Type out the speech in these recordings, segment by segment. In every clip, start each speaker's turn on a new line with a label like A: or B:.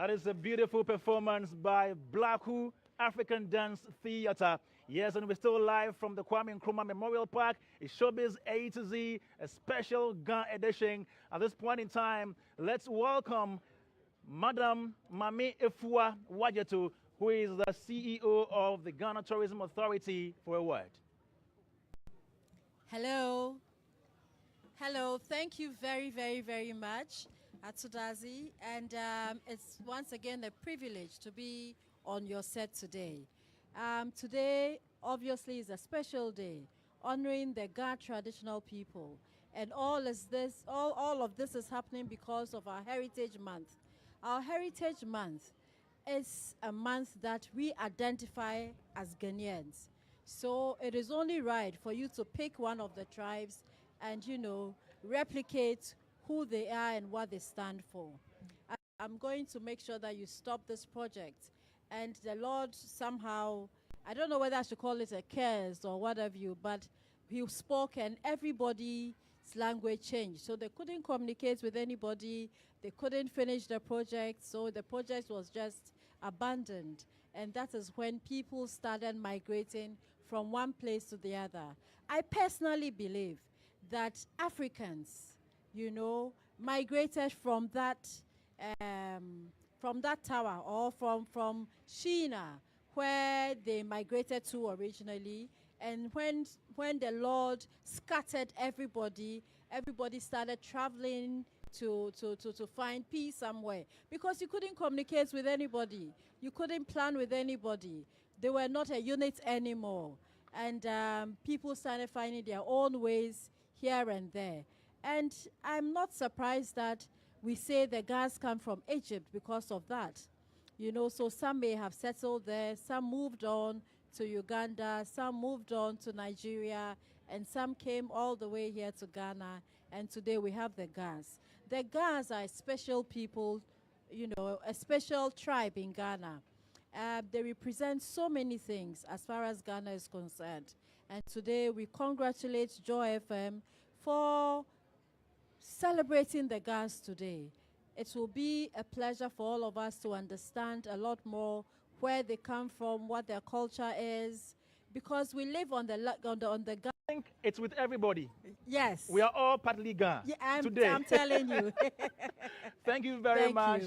A: That is a beautiful performance by Blacku African Dance Theatre. Yes, and we're still live from the Kwame Nkrumah Memorial Park. It's Showbiz A to Z, a special Ghana edition. At this point in time, let's welcome Madam Mame Efua Wajetu, who is the CEO of the Ghana Tourism Authority, for a word.
B: Hello. Hello. Thank you very, very, very much, Atudazi. And it's once again a privilege to be on your set today. Today, obviously, is a special day, honoring the Ghana traditional people. And all of this is happening because of our Heritage Month. Our Heritage Month is a month that we identify as Ghanaians. So it is only right for you to pick one of the tribes and, replicate who they are and what they stand for. I'm going to make sure that you stop this project. And the Lord somehow, I don't know whether I should call it a curse or what have you, but he spoke and everybody's language changed. So they couldn't communicate with anybody. They couldn't finish the project. So the project was just abandoned. And that is when people started migrating from one place to the other. I personally believe that Africans, migrated from that tower or from Sheena, where they migrated to originally. And when the Lord scattered everybody, everybody started traveling to find peace somewhere, because you couldn't communicate with anybody. You couldn't plan with anybody. They were not a unit anymore. And people started finding their own ways here and there. And I'm not surprised that we say the Ghans come from Egypt because of that. So some may have settled there, some moved on to Uganda, some moved on to Nigeria, and some came all the way here to Ghana. And today we have the Ghans. The Ghans are a special people, a special tribe in Ghana. They represent so many things as far as Ghana is concerned. And today we congratulate Joy FM for celebrating the Ghans today. It will be a pleasure for all of us to understand a lot more where they come from, what their culture is, because we live on the Ghana.
A: I think it's with everybody.
B: Yes.
A: We are all partly Ghana today.
B: I'm telling you.
A: Thank you very much,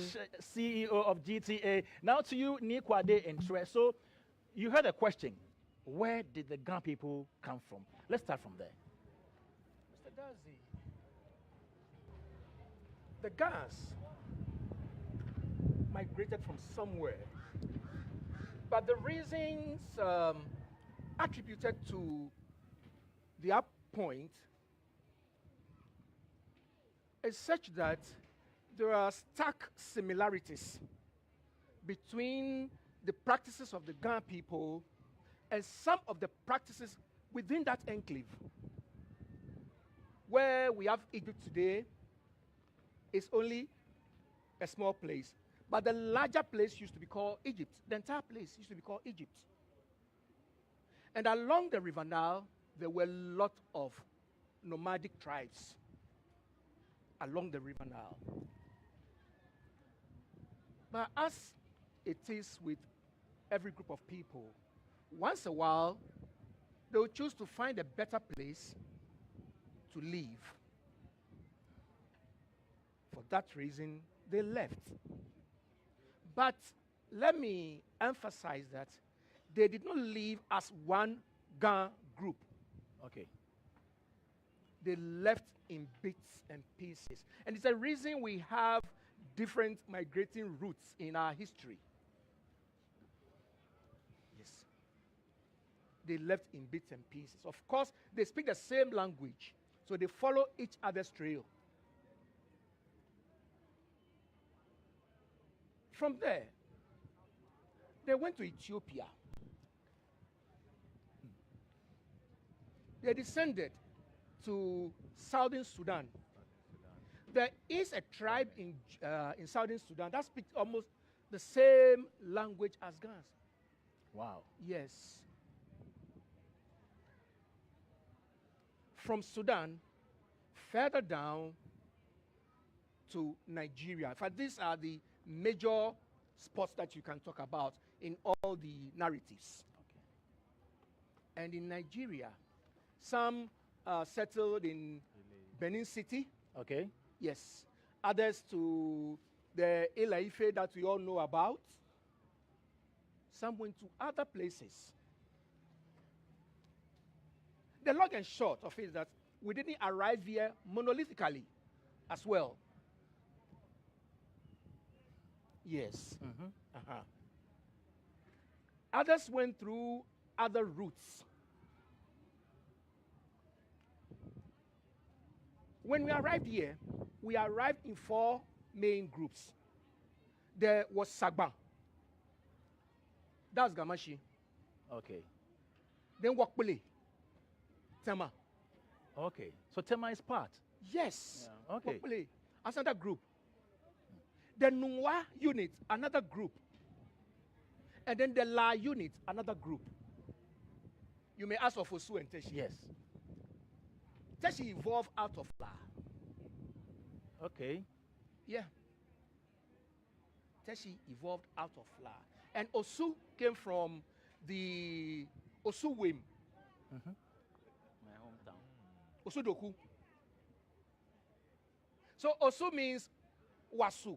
A: CEO of GTA. Now to you, Nikwade Entre. So you heard a question. Where did the Ghana people come from? Let's start from there.
C: Mr. Dadzie, the Ghans migrated from somewhere, but the reasons attributed to their point is such that there are stark similarities between the practices of the Ghana people and some of the practices within that enclave. Where we have Egypt today is only a small place, but the larger place used to be called Egypt. The entire place used to be called Egypt. And along the River Nile, there were a lot of nomadic tribes along the River Nile. But as it is with every group of people, once a while, they will choose to find a better place to live. For that reason, they left. But let me emphasize that they did not live as one Ghana group.
A: Okay.
C: They left in bits and pieces. And it's a reason we have different migrating routes in our history. Yes. They left in bits and pieces. Of course, they speak the same language, so they follow each other's trail. From there, they went to Ethiopia. They descended to southern Sudan. There is a tribe in southern Sudan that speaks almost the same language as Ghana.
A: Wow.
C: Yes. From Sudan, further down, to Nigeria. In fact, these are the major spots that you can talk about in all the narratives. Okay. And in Nigeria, some settled in Benin City.
A: Okay.
C: Yes. Others to the Ile-Ife that we all know about. Some went to other places. The long and short of it is that we didn't arrive here monolithically as well. Yes.
A: Mm-hmm.
C: Uh-huh. Others went through other routes. When we arrived here, we arrived in 4 main groups. There was Sagban. That's Gamashi.
A: Okay.
C: Then Wakpele. Tema.
A: Okay. So Tema is part.
C: Yes.
A: Yeah. Okay.
C: Wakpele. As another group. The Nungwa unit, another group. And then the La unit, another group. You may ask of Osu and Teshi.
A: Yes.
C: Teshi evolved out of La.
A: Okay.
C: Yeah. Teshi evolved out of La. And Osu came from the Osu Wim.
A: Mm-hmm. My hometown.
C: Osu Doku. So Osu means Wasu.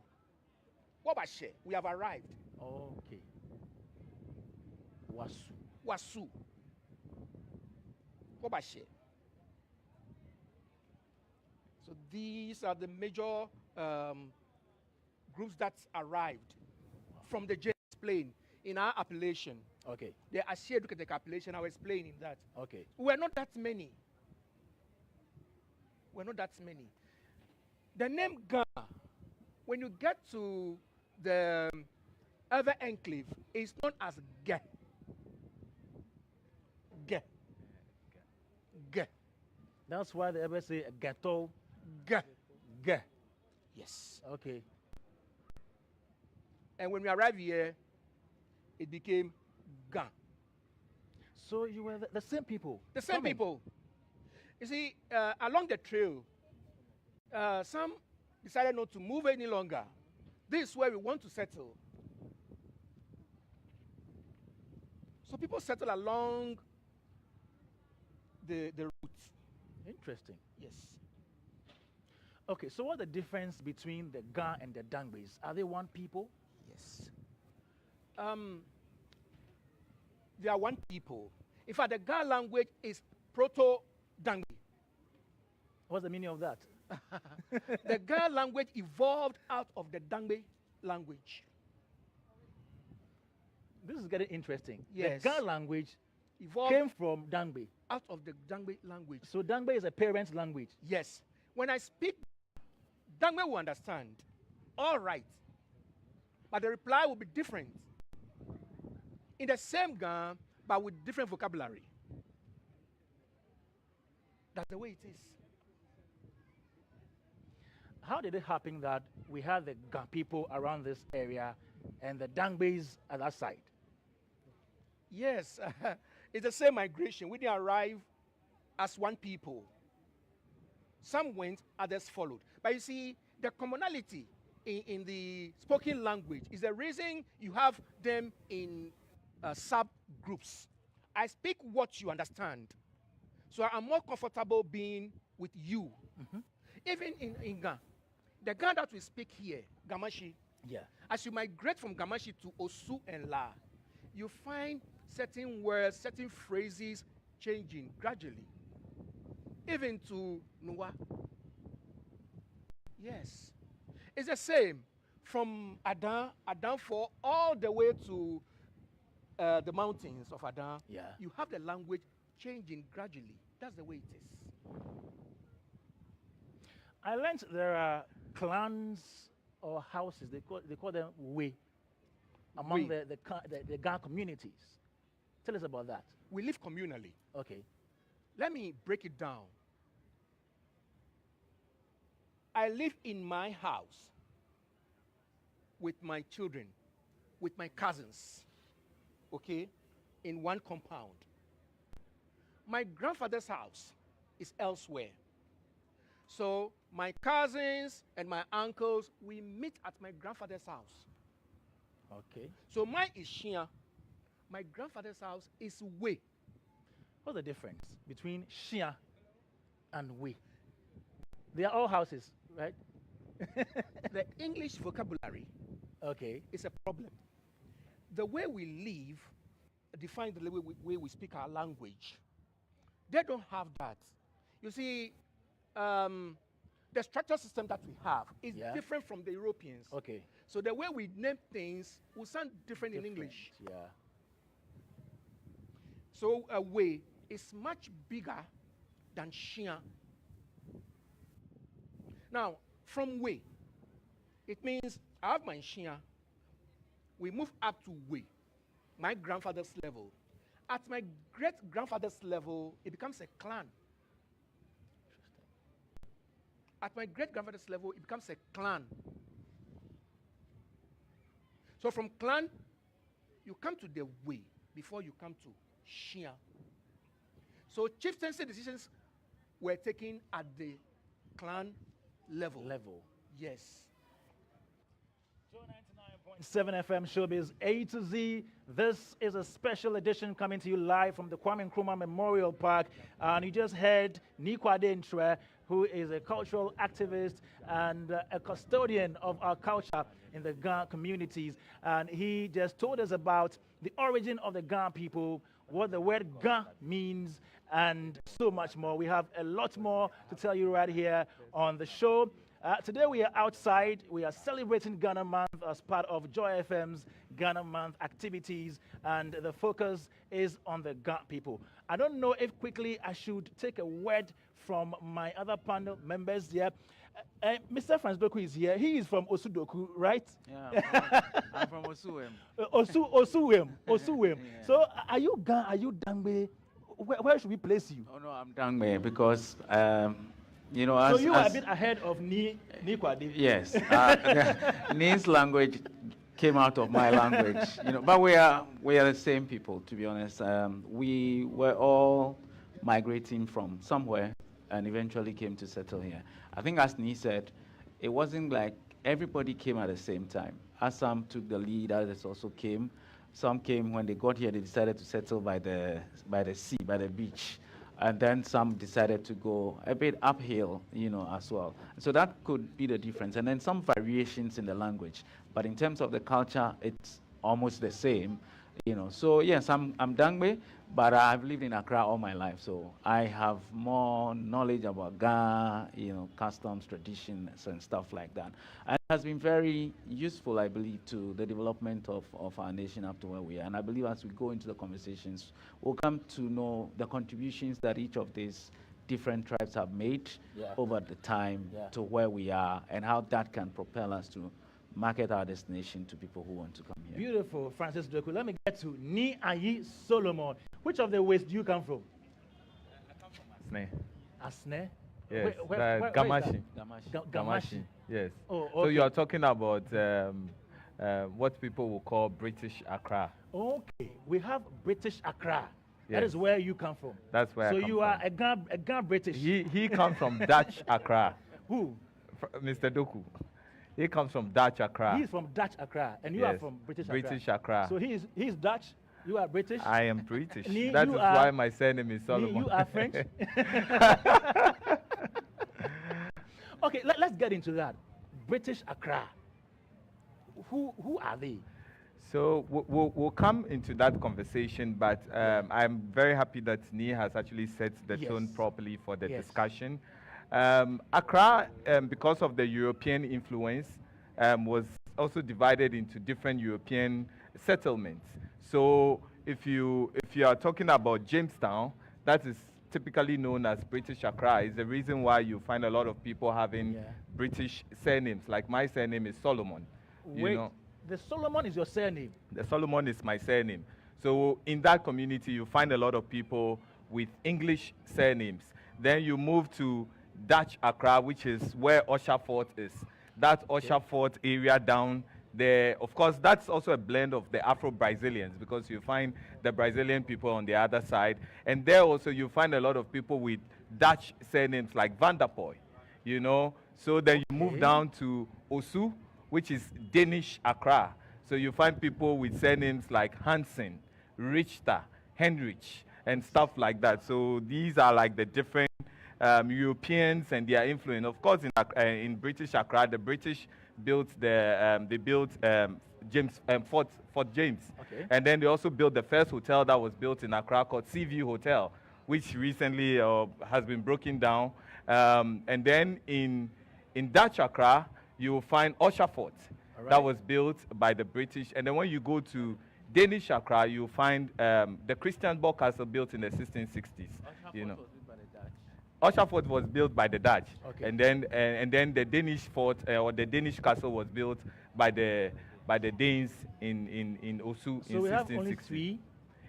C: Wabashe. We have arrived.
A: Okay. Wasu.
C: Wasu. Wabashe. So these are the major groups that arrived from the James Plain in our appellation.
A: Okay.
C: The Ashia Duketek appellation, I was explaining that.
A: Okay.
C: We're not that many. We're not that many. The name Ghana, when you get to the other enclave, is known as Ge. Ge. Ge.
A: That's why they ever say ghetto.
C: Ge.
A: Ge.
C: Yes.
A: Okay.
C: And when we arrived here, it became Gan.
A: So you were the same people.
C: The same
A: coming.
C: people. You see, along the trail, some decided not to move any longer. This is where we want to settle. So people settle along the route.
A: Interesting.
C: Yes.
A: Okay, so what's the difference between the Ga and the Dangbes? Are they one people?
C: Yes. They are one people. In fact, the Ga language is Proto-Dangbe.
A: What's the meaning of that?
C: The Ga language evolved out of the Dangbe language.
A: This is getting interesting.
C: Yes.
A: The Ga language
C: Evolved
A: came from Dangbe.
C: out of the Dangbe language.
A: So Dangbe is a parent language.
C: Yes. When I speak, Dangbe will understand. All right. But the reply will be different. In the same Ga, but with different vocabulary. That's the way it is.
A: How did it happen that we had the Ga people around this area and the Dangbes at that side?
C: Yes. It's the same migration. We didn't arrive as one people. Some went, others followed. But you see, the commonality in the spoken language is the reason you have them in subgroups. I speak what you understand. So I'm more comfortable being with you.
A: Mm-hmm.
C: Even in Ga, the Ga that we speak here, Gamashi,
A: Yeah.
C: as you migrate from Gamashi to Osu and La, you find certain words, certain phrases changing gradually. Even to Nuwa. Yes. It's the same from Adan 4, all the way to the mountains of Adan.
A: Yeah.
C: You have the language changing gradually. That's the way it is.
A: I learned there are clans or houses, they call them we, among
C: We.
A: the Ga communities. Tell us about that.
C: We live communally.
A: Okay.
C: Let me break it down. I live in my house with my children, with my cousins, okay, in one compound. My grandfather's house is elsewhere. So my cousins and my uncles, we meet at my grandfather's house.
A: Okay.
C: So mine is Shia. My grandfather's house is Way.
A: What's the difference between Shia and we? They are all houses, right?
C: The English vocabulary
A: Okay.
C: is a problem. The way we live defines the way we speak our language. They don't have that. You see, the structure system that we have is different from the Europeans.
A: Okay.
C: So the way we name things will sound different in English.
A: Yeah.
C: So a way is much bigger than Shia. Now, from way, it means I have my Shia. We move up to way, my grandfather's level. At my great-grandfather's level, it becomes a clan. At my great-grandfather's level, it becomes a clan. So from clan, you come to the way before you come to Shia. So chieftaincy decisions were taken at the clan level. Yes.
A: Joe 99.7 FM Showbiz A to Z. This is a special edition coming to you live from the Kwame Nkrumah Memorial Park. And you just heard Nikwade Ntre, who is a cultural activist and a custodian of our culture in the Ga communities. And he just told us about the origin of the Ga people, what the word Ga means, and so much more. We have a lot more to tell you right here on the show. Today we are outside. We are celebrating Ghana Month as part of Joy FM's Ghana Month activities, and the focus is on the Ga people. I don't know if quickly I should take a word from my other panel members here. Mr. Franz Doku is here. He is from Osudoku, right?
D: Yeah, I'm from Osuwem.
A: Osuwem.
D: Yeah.
A: So are you Ga? Are you Dangbe? Where should we place you?
D: Oh no, I'm Dangme because you know.
A: So you are a bit ahead of Nikwade.
D: Yes, Ni's language came out of my language. You know, but we are the same people. To be honest, we were all migrating from somewhere and eventually came to settle here. I think, as Ni said, it wasn't like everybody came at the same time. Assam took the lead, others also came. Some came when they got here, they decided to settle by the sea, by the beach. And then some decided to go a bit uphill, you know, as well. So that could be the difference. And then some variations in the language. But in terms of the culture, it's almost the same, you know. So yes, I'm Dangme, but I've lived in Accra all my life. So I have more knowledge about Ga, you know, customs, traditions, and stuff like that. And it has been very useful, I believe, to the development of our nation up to where we are. And I believe as we go into the conversations, we'll come to know the contributions that each of these different tribes have made over the time to where we are, and how that can propel us to market our destination to people who want to come here.
A: Beautiful, Francis Doku. Let me get to Ni Ayi Solomon. Which of the ways do you come from?
E: I come from Asne.
A: Asne?
E: Yes,
A: where is
E: Gamashi.
A: that? Gamashi.
E: Yes.
A: Oh, okay.
E: So you are talking about what people will call British Accra.
A: Okay, we have British Accra. That
E: Yes.
A: is where you come from.
E: That's where I
A: So
E: come
A: you
E: from.
A: are a Ga British.
E: He comes from Dutch Accra.
A: Who?
E: Mr. Doku. He comes from Dutch Accra.
A: He's from Dutch Accra, and you are
E: Yes,
A: from British Accra.
E: British Accra.
A: So he's Dutch. You are British.
E: I am British.
A: Ni,
E: That
A: you
E: is
A: are-
E: why my surname is
A: Ni,
E: Solomon.
A: you are French. Okay, let's get into that. British Accra. Who are they?
E: So we'll come into that conversation, but I'm very happy that Ni has actually set the tone
A: Yes.
E: properly for the
A: Yes.
E: discussion. Accra, because of the European influence, was also divided into different European settlements. So if you are talking about Jamestown, that is typically known as British Accra. Is the reason why you find a lot of people having British surnames. Like my surname is Solomon. You
A: Wait,
E: know,
A: the Solomon is your surname.
E: the Solomon is my surname. So in that community, you find a lot of people with English surnames. Then you move to Dutch Accra, which is where Usher Fort is. That Usher Fort area down there, of course, that's also a blend of the Afro-Brazilians, because you find the Brazilian people on the other side. And there also you find a lot of people with Dutch surnames like Vanderpoy. you know. So then you move down to Osu, which is Danish Accra. So you find people with surnames like Hansen, Richter, Henrich, and stuff like that. So these are like the different Europeans and their influence. Of course, in British Accra, the British built James Fort James, and then they also built the first hotel that was built in Accra called Seaview Hotel, which recently has been broken down. And then in Dutch Accra, you will find Usher Fort, that was built by the British. And then when you go to Danish Accra, you'll find the Christiansborg Castle built in the 1660s. You know, Usher Fort was built by the Dutch, and then the Danish fort or the Danish castle was built by the Danes in Osu in 1660. So we have only 3.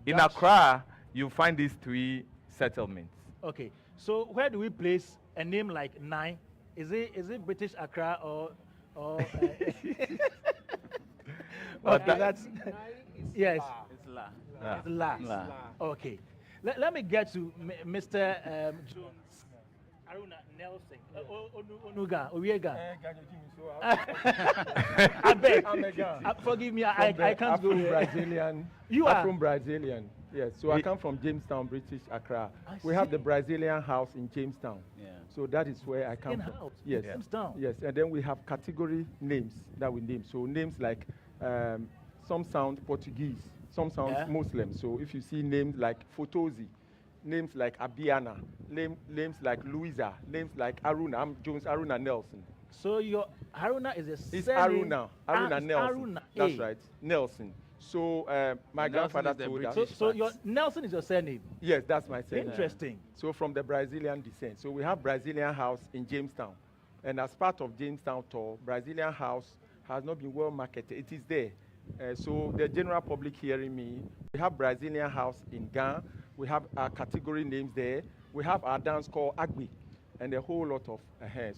E: In Accra, you find these 3 settlements.
A: Okay, so where do we place a name like Nai? Is it British Accra or okay, that's yes.
D: It's La.
A: It's La. Okay. Let me get to Mr. Jones Aruna Nelson. Onuga, Owiega. I beg. Forgive me, I can't go there.
F: Brazilian.
A: You are
F: from Brazilian. Yes, so I come from Jamestown, British Accra. We have the Brazilian house in Jamestown. Yeah. So that is where I come from. Yes.
A: Jamestown.
F: Yes, and then we have category names that we name. So names like some sound Portuguese, some sound Muslim. So if you see names like Fotozi, names like Abiana, names like Louisa, names like Aruna. I'm Jones Aruna Nelson.
A: So your Haruna is a
F: It's Aruna Nelson. That's right, Nelson. So my grandfather told us.
A: So your Nelson is your surname?
F: Yes, that's my surname.
A: Interesting.
F: So from the Brazilian descent. So we have Brazilian house in Jamestown. And as part of Jamestown tour, Brazilian house has not been well marketed. It is there. So the general public hearing me, we have Brazilian house in Ghana. We have our category names there. We have our dance called Agbi, and a whole lot of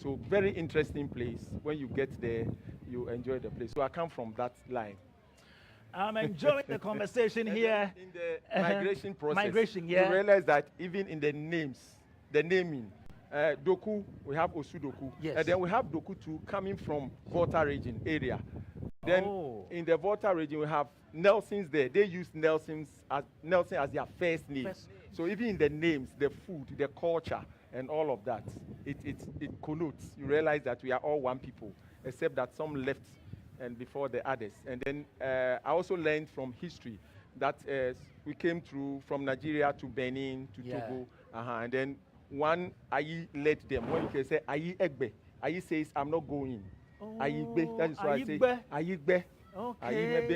F: so very interesting place. When you get there, you enjoy the place. So I come from that line.
A: I'm enjoying the conversation here.
F: In the migration process,
A: you
F: realize that even in the names, the naming, Doku, we have Osu Doku.
A: Yes.
F: And then we have Doku 2 coming from Volta region area. Then in the Volta region, we have Nelsons there. They use Nelson as their first name. So even in the names, the food, the culture, and all of that, it connotes. You realize that we are all one people, except that some left and before the others. And then I also learned from history that we came through from Nigeria to Benin to Togo. And then one Ayi led them. When you can say Ayi Egbe, Ayi says, I'm not going. Ayi Gbe, that is why I say Ayi Gbe.
A: Okay.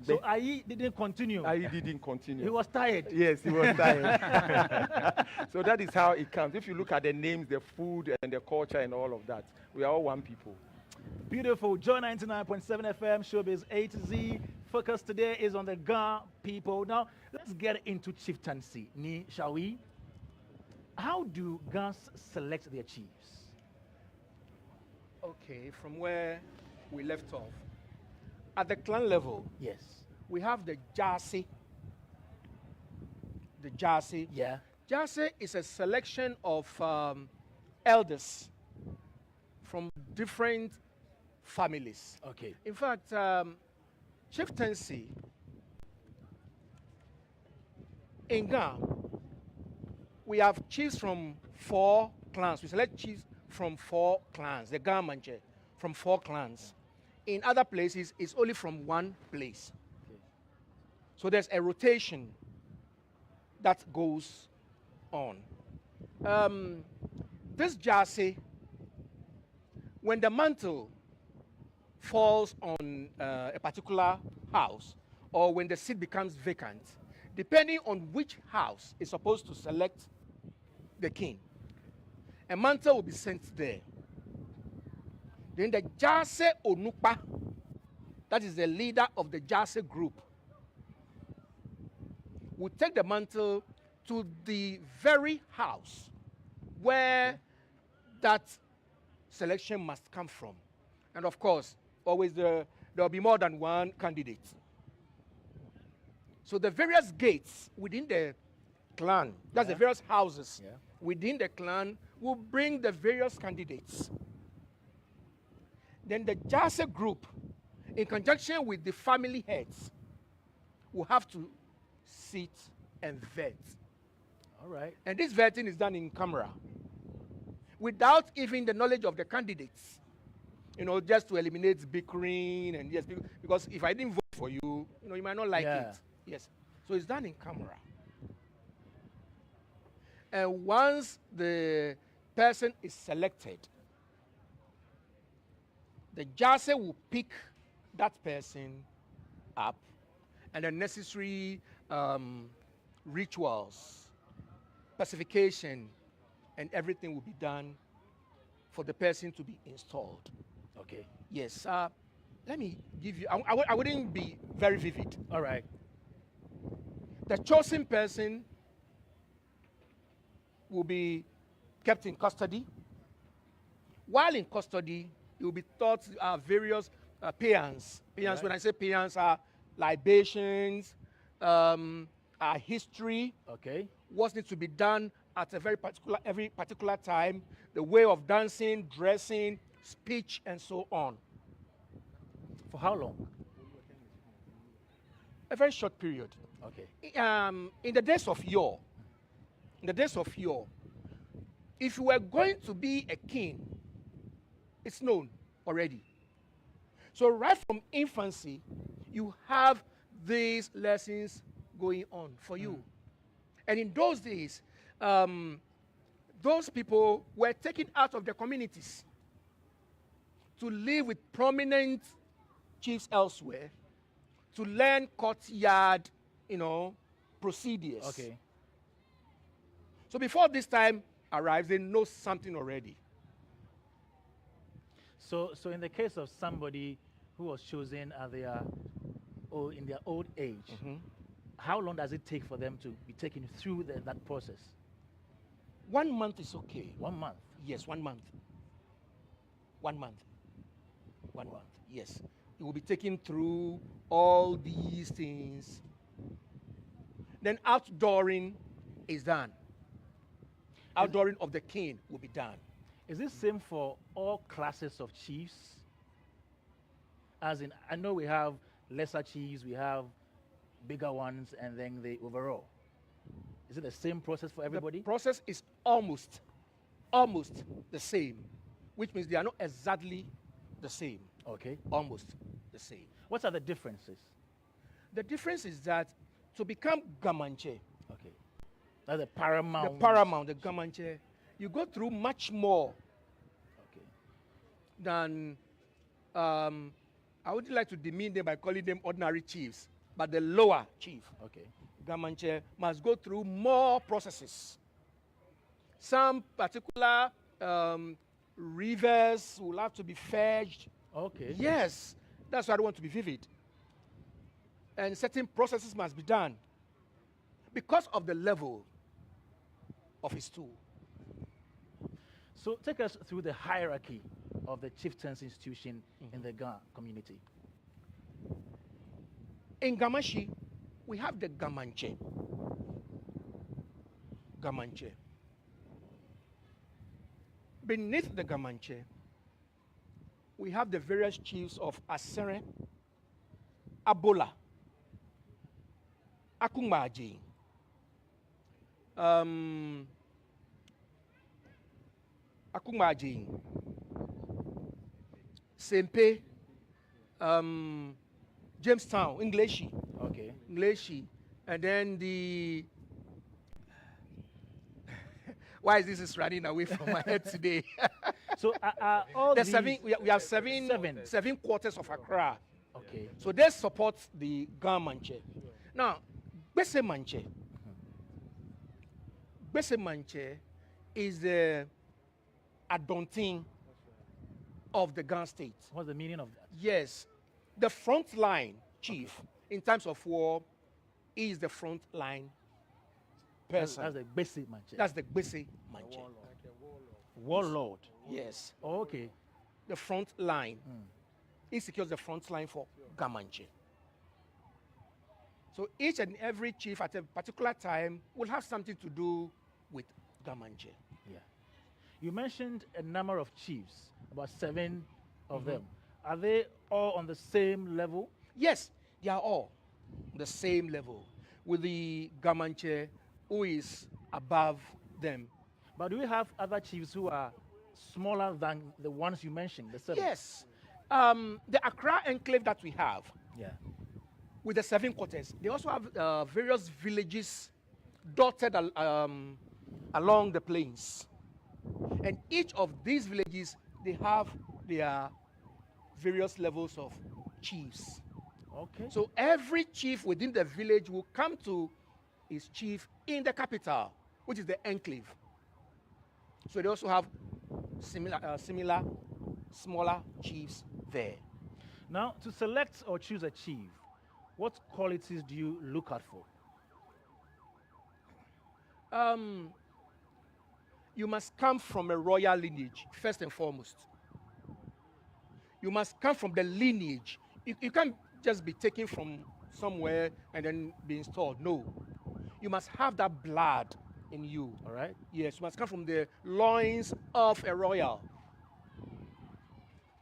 A: So Ayi didn't continue.
F: Ayi didn't continue.
A: He was tired.
F: Yes, he was tired. So that is how it comes. If you look at the names, the food, and the culture, and all of that, we are all one people.
A: Beautiful. Joy 99.7 FM, Showbiz A-Z. Focus today is on the Ga people. Now, let's get into chieftaincy, shall we? How do Gas select their chiefs?
C: Okay, from where we left off. At the clan level,
A: yes,
C: we have the Jase. The Jase.
A: Yeah.
C: Jase is a selection of elders from different families.
A: Okay.
C: In fact, chieftaincy in Ghana, we have chiefs from 4 clans. We select chiefs from 4 clans. The Ghana Manche from 4 clans. In other places, it's only from 1 place. Okay. So there's a rotation that goes on. This Jase, when the mantle falls on a particular house, or when the seat becomes vacant, depending on which house is supposed to select the king, a mantle will be sent there. Then the Jase Onupa, that is the leader of the Jase group, will take the mantle to the very house where that selection must come from. And of course, always there will be more than 1 candidate. So the various gates within the clan, that's the various houses within the clan, will bring the various candidates. Then the Jase group, in conjunction with the family heads, will have to sit and vet.
A: All right.
C: And this vetting is done in camera, without even the knowledge of the candidates. You know, just to eliminate bickering and yes, because if I didn't vote for you, you know, you might not like
A: Yeah.
C: it. Yes. So it's done in camera. And once the person is selected, the Jase will pick that person up, and the necessary rituals, pacification, and everything will be done for the person to be installed.
A: Okay.
C: Yes. Let me give you, I wouldn't be very vivid.
A: All right.
C: The chosen person will be kept in custody. While in custody, he will be taught various paeans. Paeans,
A: Right.
C: when I say paeans, are libations, history,
A: Okay.
C: what needs to be done at a every particular time, the way of dancing, dressing, speech, and so on.
A: For how long?
C: A very short period.
A: Okay.
C: In the days of yore, if you were going to be a king, it's known already. So right from infancy, you have these lessons going on for you. And in those days, those people were taken out of their communities to live with prominent chiefs elsewhere, to learn courtyard, procedures.
A: Okay.
C: So before this time arrives, they know something already.
A: So in the case of somebody who was chosen at in their old age, how long does it take for them to be taken through that process?
C: 1 month is okay.
A: 1 month.
C: Yes, 1 month. 1 month. 1 month. Yes. It will be taken through all these things. Then outdooring is done. Outdooring of the king will be done.
A: Is this same for all classes of chiefs? As in, I know we have lesser chiefs, we have bigger ones, and then the overall. Is it the same process for everybody?
C: The process is almost the same, which means they are not exactly the same.
A: Okay.
C: Almost the same.
A: What are the differences?
C: The difference is that to become Gamanche,
A: Okay. That's the paramount.
C: the Gamanche, you go through much more
A: Okay.
C: than, I would like to demean them by calling them ordinary chiefs, but the lower chief,
A: Okay.
C: Gamanche, must go through more processes. Some particular rivers will have to be fetched.
A: Okay.
C: Yes, that's why I don't want to be vivid. And certain processes must be done because of the level of his tool.
A: So take us through the hierarchy of the chieftain's institution in the Ga community.
C: In Gamashi, we have the Gamanche. Gamanche. Beneath the Gamanche, we have the various chiefs of Asere, Abola, Akungmaji, Akungmaji, Sempe, Jamestown, Ingleshi,
A: Okay.
C: Ingleshi, and then why is this running away from my head today?
A: So all
C: The
A: these,
C: we have seven quarters of Accra.
A: Okay.
C: So they support the Gamanche. Now, Bese Manche is the adonting of the Gan state.
A: What's the meaning of that?
C: Yes, the front line chief in times of war is the front line person.
A: That's the basic man.
C: That's the Bese Manche.
A: Warlord.
C: Yes,
A: Oh, okay.
C: the front line. He secures the front line for Gamanche. So each and every chief at a particular time will have something to do with Gamanche.
A: Yeah. You mentioned a number of chiefs, about 7 of them. Are they all on the same level?
C: Yes, they are all the same level, with the Gamanche who is above them.
A: But do we have other chiefs who are smaller than the ones you mentioned, the 7?
C: Yes. The Accra enclave that we have,
A: Yeah.
C: with the 7 quarters, they also have various villages dotted along the plains. And each of these villages, they have their various levels of chiefs.
A: Okay.
C: So every chief within the village will come to his chief in the capital, which is the enclave. So they also have similar smaller chiefs there.
A: Now, to select or choose a chief, what qualities do you look out for?
C: You must come from a royal lineage, first and foremost. You must come from the lineage. You can't just be taken from somewhere and then be installed. No. You must have that blood in you.
A: All right.
C: Yes, you must come from the loins of a royal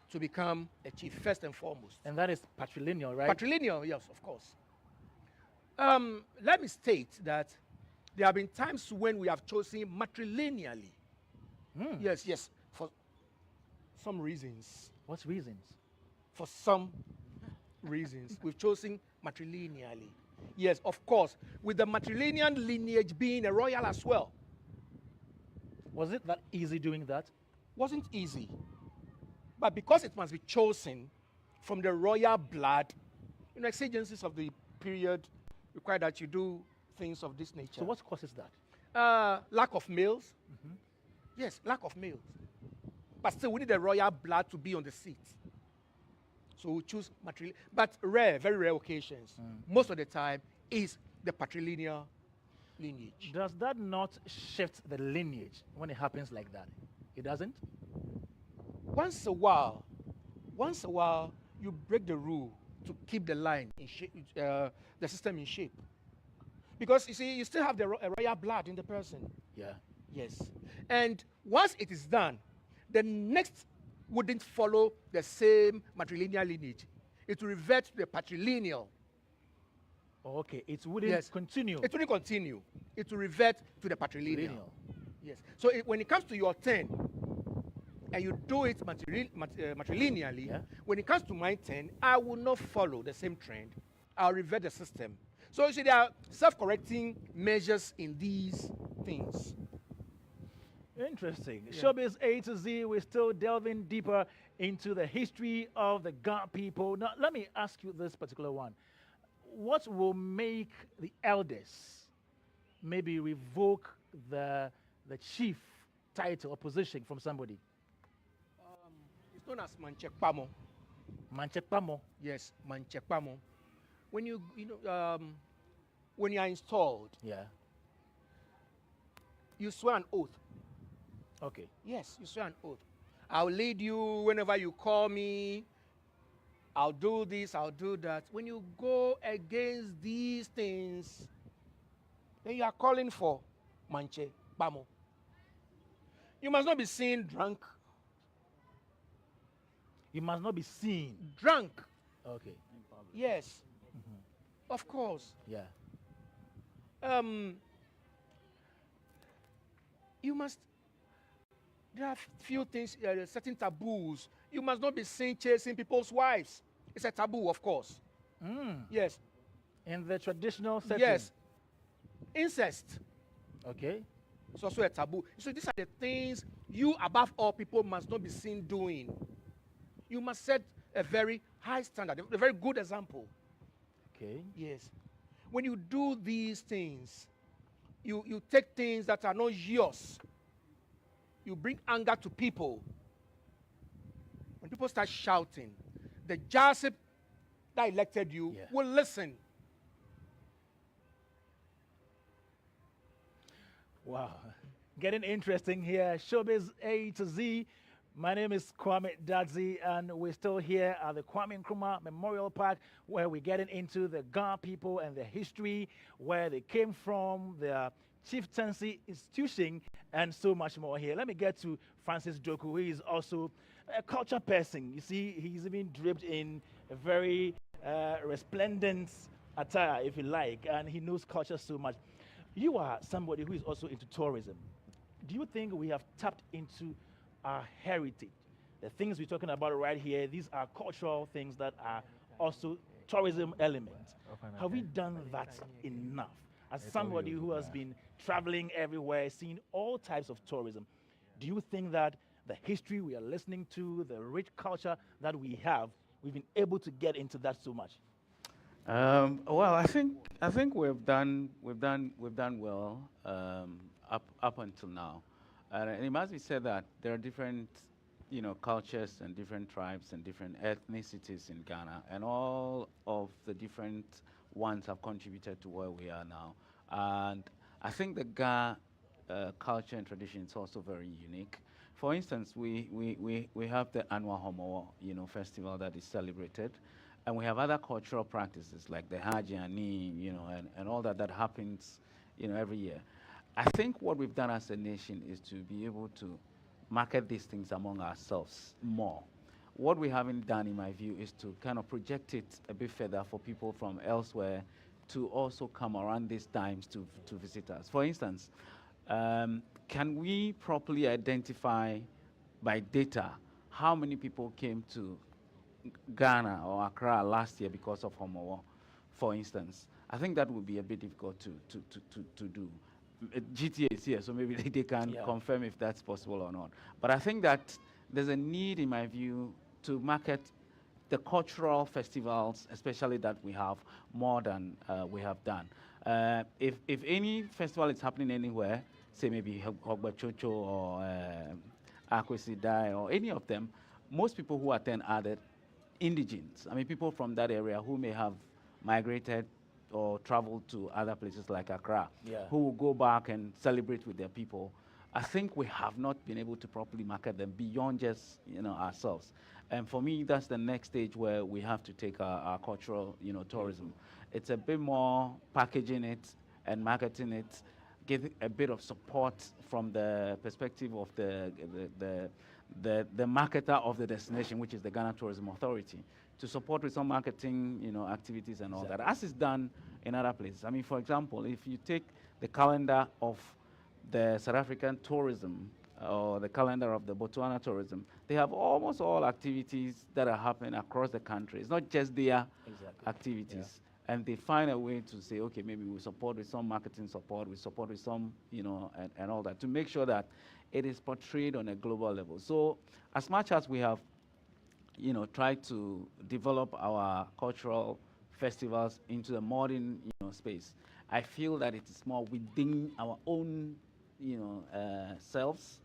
C: to become a chief, first and foremost.
A: And that is patrilineal, right?
C: Patrilineal, yes, of course. Let me state that there have been times when we have chosen matrilineally. Yes, for some reasons.
A: What reasons?
C: For some reasons, we've chosen matrilineally. Yes, of course, with the matrilineal lineage being a royal as well.
A: Was it that easy doing that?
C: Wasn't easy. But because it must be chosen from the royal blood, exigencies of the period require that you do things of this nature.
A: So what causes that?
C: Lack of males. Yes, lack of males. But still, we need the royal blood to be on the seat. So we choose matrilineal. But very rare occasions, most of the time, is the patrilineal lineage.
A: Does that not shift the lineage when it happens like that? It doesn't?
C: Once a while, you break the rule to keep the line in shape, the system in shape. Because you see, you still have the royal blood in the person.
A: Yeah.
C: Yes. And once it is done, the next wouldn't follow the same matrilineal lineage. It will revert to the patrilineal.
A: Okay, it wouldn't continue.
C: It wouldn't continue. It will revert to the patrilineal. Yes. So when it comes to your turn, and you do it matrilineally, when it comes to my turn, I will not follow the same trend. I'll revert the system. So you see, there are self-correcting measures in these things.
A: Interesting. Showbiz A to Z, we're still delving deeper into the history of the Ga people. Now, let me ask you this particular one. What will make the elders maybe revoke the chief title or position from somebody?
C: It's known as Manchekpamo.
A: Manchekpamo?
C: Yes, Manchekpamo. When when you are installed, you swear an oath.
A: Okay.
C: Yes, you swear an oath. I'll lead you whenever you call me. I'll do this, I'll do that. When you go against these things, then you are calling for Manche Bamo. You must not be seen drunk.
A: You must not be seen
C: drunk.
A: Okay.
C: Yes. Of course.
A: Yeah.
C: You must. There are few things, certain taboos. You must not be seen chasing people's wives. It's a taboo, of course. Yes.
A: In the traditional setting?
C: Yes. Incest.
A: Okay.
C: It's also a taboo. So these are the things you, above all people, must not be seen doing. You must set a very high standard, a very good example.
A: Okay.
C: Yes. When you do these things, you take things that are not yours. You bring anger to people. When people start shouting, the Jasip that elected you will listen.
A: Wow. Getting interesting here. Showbiz A to Z. My name is Kwame Dadzie, and we're still here at the Kwame Nkrumah Memorial Park, where we're getting into the Ga people and their history, where they came from, their chieftaincy institution, and so much more here. Let me get to Francis Doku, who is also a culture person. You see, he's even draped in a very resplendent attire, if you like, and he knows culture so much. You are somebody who is also into tourism. Do you think we have tapped into our heritage? The things we're talking about right here, these are cultural things that are also tourism elements. Have we done that enough? As somebody who has been traveling everywhere, seeing all types of tourism, do you think that the history we are listening to, the rich culture that we have, we've been able to get into that so much?
D: Well, I think we've done well up until now, and it must be said that there are different cultures and different tribes and different ethnicities in Ghana, and all of the different ones have contributed to where we are now. And I think the Ga culture and tradition is also very unique. For instance, we have the annual Homo, festival that is celebrated, and we have other cultural practices like the Haji and all that happens, every year. I think what we've done as a nation is to be able to market these things among ourselves more. What we haven't done, in my view, is to kind of project it a bit further for people from elsewhere to also come around these times to visit us. For instance, can we properly identify by data how many people came to Ghana or Accra last year because of Homo, for instance? I think that would be a bit difficult to do. GTA is here, so maybe they can confirm if that's possible or not. But I think that there's a need, in my view, to market the cultural festivals, especially that we have, more than we have done. If any festival is happening anywhere, say maybe Hogba Chocho or Akwesi Dai or any of them, most people who attend are the indigenes. I mean, people from that area who may have migrated or travel to other places like Accra, who will go back and celebrate with their people. I think we have not been able to properly market them beyond just ourselves. And for me, that's the next stage where we have to take our cultural tourism. It's a bit more packaging it and marketing it, give a bit of support from the perspective of the marketer of the destination, which is the Ghana Tourism Authority, to support with some marketing, activities and all that, as is done in other places. I mean, for example, if you take the calendar of the South African tourism or the calendar of the Botswana tourism, they have almost all activities that are happening across the country. It's not just their activities. And they find a way to say, okay, maybe we support with some marketing support, we support with some, and all that, to make sure that it is portrayed on a global level. So as much as we have try to develop our cultural festivals into the modern, space, I feel that it is more within our own, selves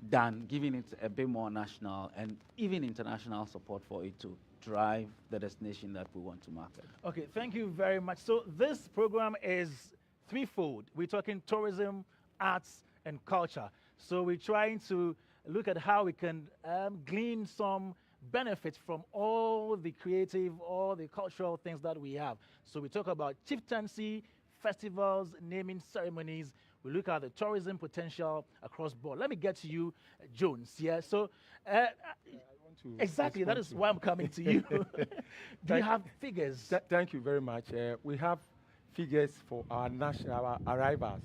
D: than giving it a bit more national and even international support for it to drive the destination that we want to market.
A: Okay, thank you very much. So this program is threefold. We're talking tourism, arts, and culture. So we're trying to look at how we can glean some benefits from all the creative, all the cultural things that we have. So we talk about chieftaincy, festivals, naming ceremonies. We look at the tourism potential across board. Let me get to you, Jones. Yeah. So exactly, that is why I'm coming to you. Do you have figures?
F: Thank you very much. We have figures for our national arrivals,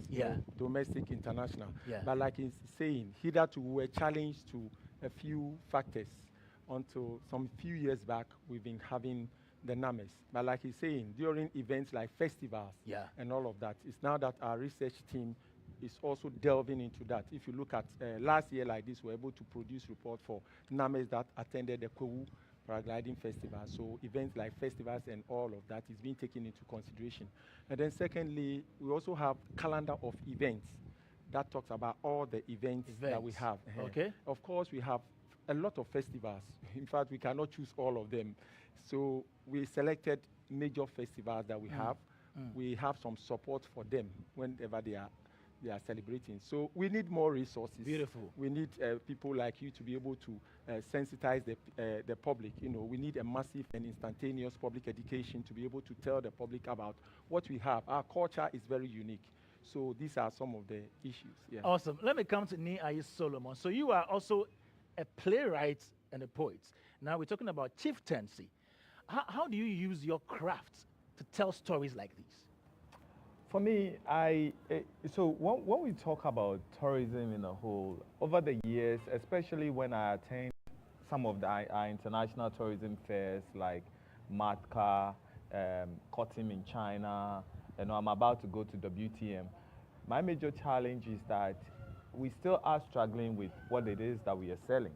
F: domestic, international. But like he's saying, hitherto we were challenged to a few factors. Until some few years back, we've been having the numbers. But like he's saying, during events like festivals and all of that, it's now that our research team is also delving into that. If you look at last year like this, we're able to produce report for numbers that attended the Kwewu Paragliding Festival. So events like festivals and all of that is being taken into consideration. And then secondly, we also have calendar of events that talks about all the events. That we have.
A: Okay.
F: Of course, we have a lot of festivals. In fact, we cannot choose all of them. So we selected major festivals that we have. We have some support for them whenever they are celebrating. So we need more resources.
A: Beautiful.
F: We need people like you to be able to sensitize the public. We need a massive and instantaneous public education to be able to tell the public about what we have. Our culture is very unique. So these are some of the issues. Yeah.
A: Awesome. Let me come to Ni Solomon. So you are also a playwright and a poet. Now we're talking about chieftaincy. How do you use your craft to tell stories like these?
E: For me, so when we talk about tourism in a whole, over the years, especially when I attend some of our international tourism fairs like MATCA, COTIM in China, I'm about to go to WTM. My major challenge is that we still are struggling with what it is that we are selling.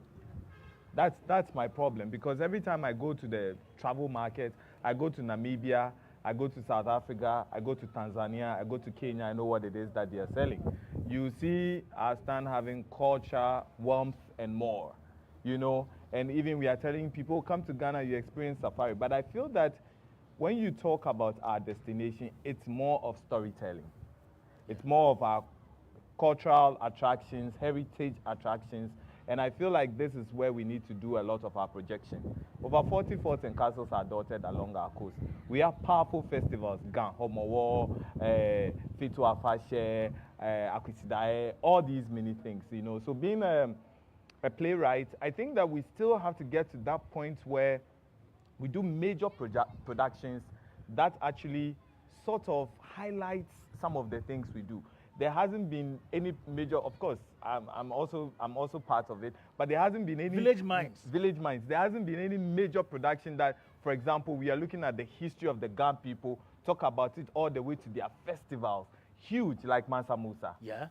E: That's my problem, because every time I go to the travel market, I go to Namibia, I go to South Africa, I go to Tanzania, I go to Kenya, I know what it is that they are selling. You see our stand having culture, warmth, and more, and even we are telling people, come to Ghana, you experience safari. But I feel that when you talk about our destination, it's more of storytelling. It's more of our cultural attractions, heritage attractions, and I feel like this is where we need to do a lot of our projection. Over 40 forts and castles are dotted along our coast. We have powerful festivals, Gan Homowo, Fitu Afashe, Akwisidae, all these many things, So being a playwright, I think that we still have to get to that point where we do major productions that actually sort of highlights some of the things we do. There hasn't been any major, of course, I'm also part of it, but there hasn't been any...
A: Village Minds.
E: Village Minds. There hasn't been any major production that, for example, we are looking at the history of the Gan people, talk about it all the way to their festivals, huge, like Mansa Musa.
A: Yeah.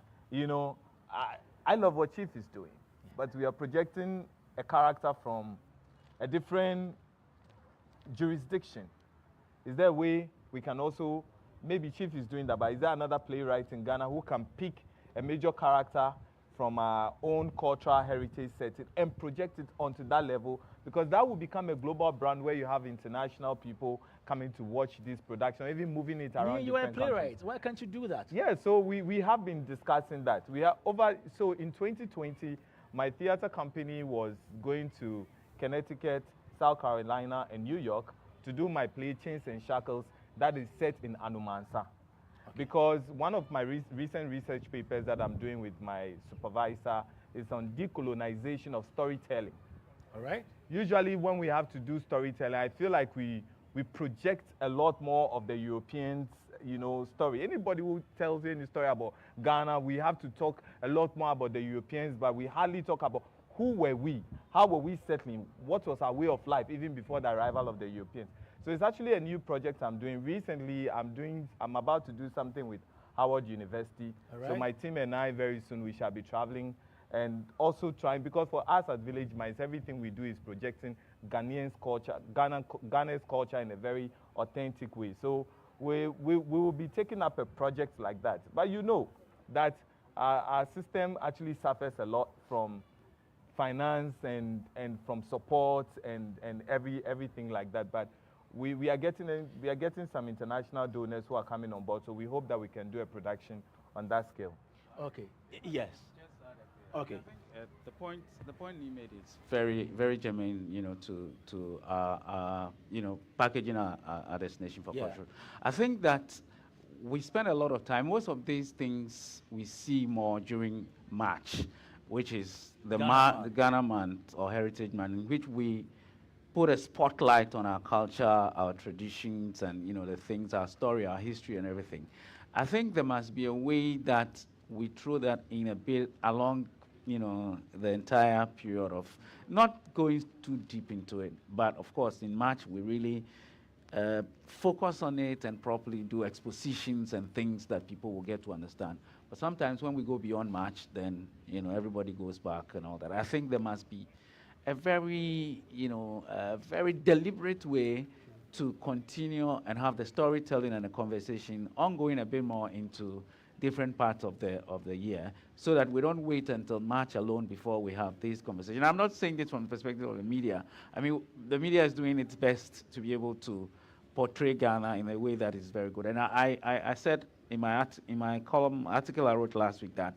E: I love what Chief is doing, but we are projecting a character from a different jurisdiction. Is there a way we can also... Maybe Chief is doing that, but is there another playwright in Ghana who can pick a major character from our own cultural heritage setting and project it onto that level? Because that will become a global brand where you have international people coming to watch this production, even moving it around.
A: You are a playwright. Why can't you do that?
E: Yeah, so we have been discussing that. So in 2020, my theater company was going to Connecticut, South Carolina, and New York to do my play Chains and Shackles that is set in Anumansa. Okay. Because one of my recent research papers that I'm doing with my supervisor is on decolonization of storytelling.
A: All right.
E: Usually when we have to do storytelling, I feel like we project a lot more of the Europeans, story. Anybody who tells you any story about Ghana, we have to talk a lot more about the Europeans, but we hardly talk about who were we, how were we settling, what was our way of life even before the arrival of the Europeans. So it's actually a new project I'm doing. Recently, I'm about to do something with Howard University.
A: Right.
E: So my team and I, very soon, we shall be traveling and also trying, because for us at Village Minds, everything we do is projecting Ghana's culture in a very authentic way. So we will be taking up a project like that. But that our system actually suffers a lot from finance and from support and everything like that. But we are getting some international donors who are coming on board, so we hope that we can do a production on that scale.
A: Okay. Yes. Okay.
D: I think, the point you made is very, very germane, to packaging our destination for culture. I think that we spend a lot of time. Most of these things we see more during March, which is the Ghana Month or Heritage Month, in which we put a spotlight on our culture, our traditions, and the things, our story, our history, and everything. I think there must be a way that we throw that in a bit along, the entire period of not going too deep into it. But of course, in March we really focus on it and properly do expositions and things that people will get to understand. But sometimes when we go beyond March, then everybody goes back and all that. I think there must be a very, very deliberate way to continue and have the storytelling and the conversation ongoing a bit more into different parts of the year, so that we don't wait until March alone before we have this conversation. I'm not saying this from the perspective of the media. I mean, the media is doing its best to be able to portray Ghana in a way that is very good. And I said in my column article I wrote last week that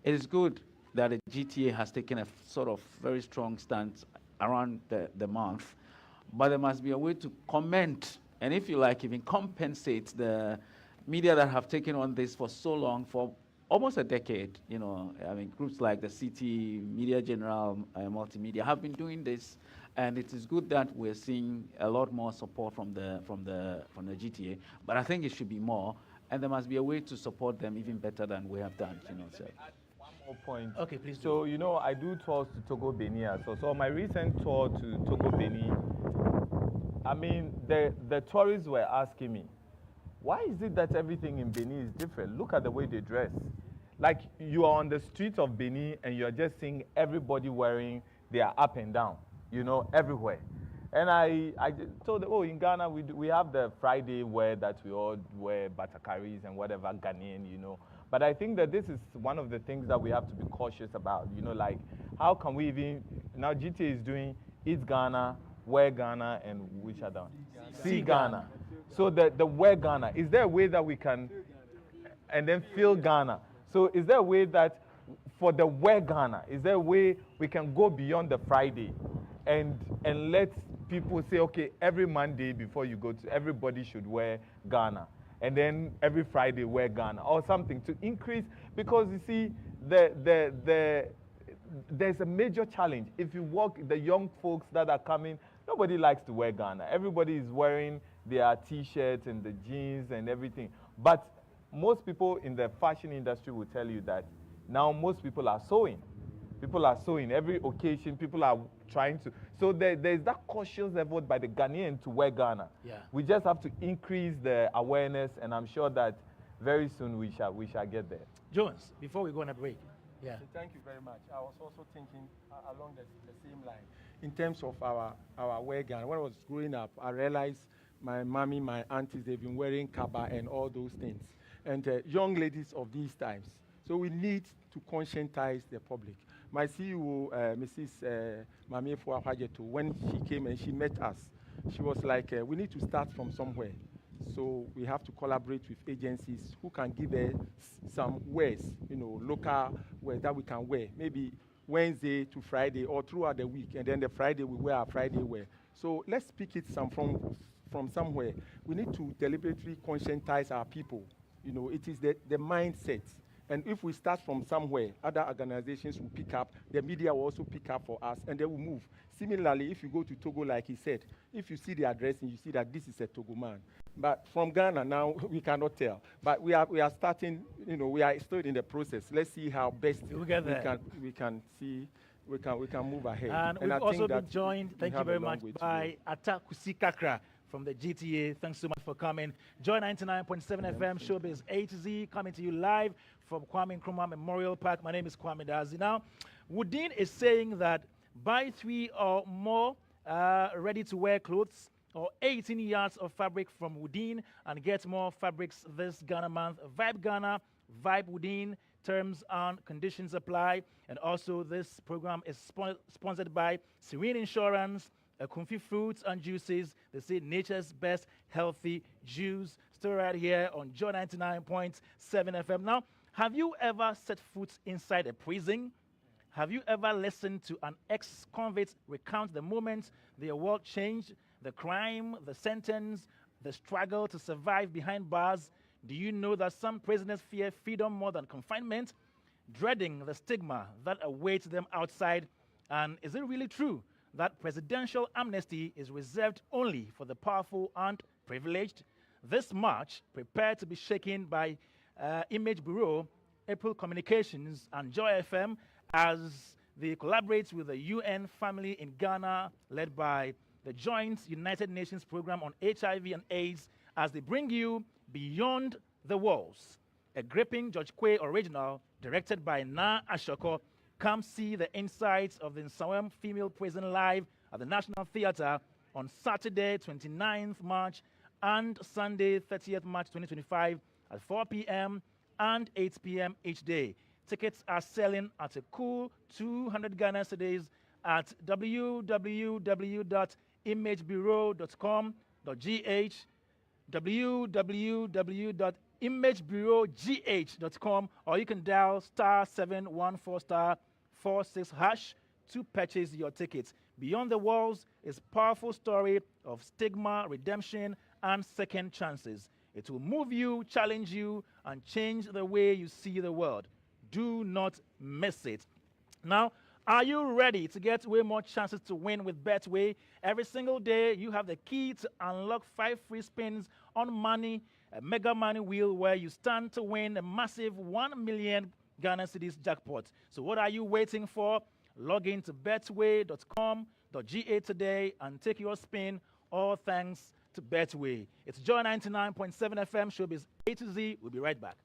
D: it is good that the GTA has taken a sort of very strong stance around the month, but there must be a way to comment, and if you like, even compensate the media that have taken on this for so long, for almost a decade. You know, I mean, groups like the City, Media General, Multimedia have been doing this, and it is good that we're seeing a lot more support from the GTA. But I think it should be more, and there must be a way to support them even better than we have done. You know, so.
E: One more point.
A: Okay, please do.
E: So, you know, I do tours to Togo, Benin. So my recent tour to Togo, Benin, I mean, the tourists were asking me, why is it that everything in Benin is different? Look at the way they dress. Like, you are on the streets of Benin and you're just seeing everybody wearing their up and down, you know, everywhere. And I told them, oh, in Ghana, we have the Friday wear that we all wear, batakaris and whatever, Ghanaian, you know. But I think that this is one of the things that we have to be cautious about, you know, like, how can we even, now GTA is doing Eat Ghana, Wear Ghana, and which other one? See Ghana. So the Wear Ghana, is there a way that we can, and then Feel Ghana? So is there a way that, for the Wear Ghana, is there a way we can go beyond the Friday and let people say, okay, every Monday before you go to, everybody should wear Ghana. And then every Friday wear Ghana or something to increase, because you see, there's a major challenge. If you walk, the young folks that are coming, nobody likes to wear Ghana. Everybody is wearing their T-shirts and the jeans and everything. But most people in the fashion industry will tell you that now most people are sewing. People are sewing. Every occasion, people are trying to. So there's that cautious effort by the Ghanaian to wear Ghana. Yeah. We just have to increase the awareness, and I'm sure that very soon we shall get there.
A: Jones, before we go on a break. Yeah.
F: So thank you very much. I was also thinking along the same line. In terms of our wear Ghana, when I was growing up, I realized my mommy, my aunties, they've been wearing kaba and all those things. And young ladies of these times. So we need to conscientize the public. My CEO, Mrs. Mami Fuahajeto, when she came and she met us, she was like, we need to start from somewhere. So we have to collaborate with agencies who can give us some wares, you know, local wares that we can wear. Maybe Wednesday to Friday or throughout the week. And then the Friday we wear our Friday wear. So let's pick it from somewhere. We need to deliberately conscientize our people. You know, it is the mindset. And if we start from somewhere, other organizations will pick up, the media will also pick up for us, and they will move. Similarly, if you go to Togo, like he said, if you see the address and you see that this is a Togo man. But from Ghana now, we cannot tell. But we are starting, you know, we are still in the process. Let's see how best we can move ahead.
A: And we've also been joined, thank you very much, by Ata Kusikakra from the GTA. Thanks so much for coming. Joy 99.7 FM, Showbiz A-Z, coming to you live from Kwame Nkrumah Memorial Park. My name is Kwame Dadzie. Now, Woodin is saying that buy 3 or more ready-to-wear clothes or 18 yards of fabric from Woodin and get more fabrics this Ghana month. Vibe Ghana, Vibe Woodin, terms and conditions apply. And also, this program is sponsored by Serene Insurance, Kumfi Fruits and Juices. They say nature's best healthy juice. Still right here on Joy 99.7 FM. Now, have you ever set foot inside a prison? Have you ever listened to an ex-convict recount the moment their world changed, the crime, the sentence, the struggle to survive behind bars? Do you know that some prisoners fear freedom more than confinement, dreading the stigma that awaits them outside? And is it really true that presidential amnesty is reserved only for the powerful and privileged? This March, prepare to be shaken by Image Bureau, April Communications, and Joy FM as they collaborate with the UN family in Ghana, led by the Joint United Nations Program on HIV and AIDS, as they bring you Beyond the Walls, a gripping George Quay original directed by Na Ashoko. Come see the insights of the Nsawam female prison live at the National Theatre on Saturday, 29th March and Sunday, 30th March 2025 at 4 p.m. and 8 p.m. each day. Tickets are selling at a cool 200 Ghana cedis at www.imagebureau.com.gh, www.imagebureaugh.com, or you can dial *714*46# to purchase your tickets. Beyond the Walls is a powerful story of stigma, redemption, and second chances. It will move you, challenge you, and change the way you see the world. Do not miss it. Now, are you ready to get way more chances to win with Betway? Every single day, you have the key to unlock 5 free spins on Money, a mega money wheel where you stand to win a massive 1 million Ghana cedis jackpot. So what are you waiting for? Log in to betway.com.ga today and take your spin, all thanks to Betway. It's Joy 99.7 FM, Showbiz A to Z. We'll be right back.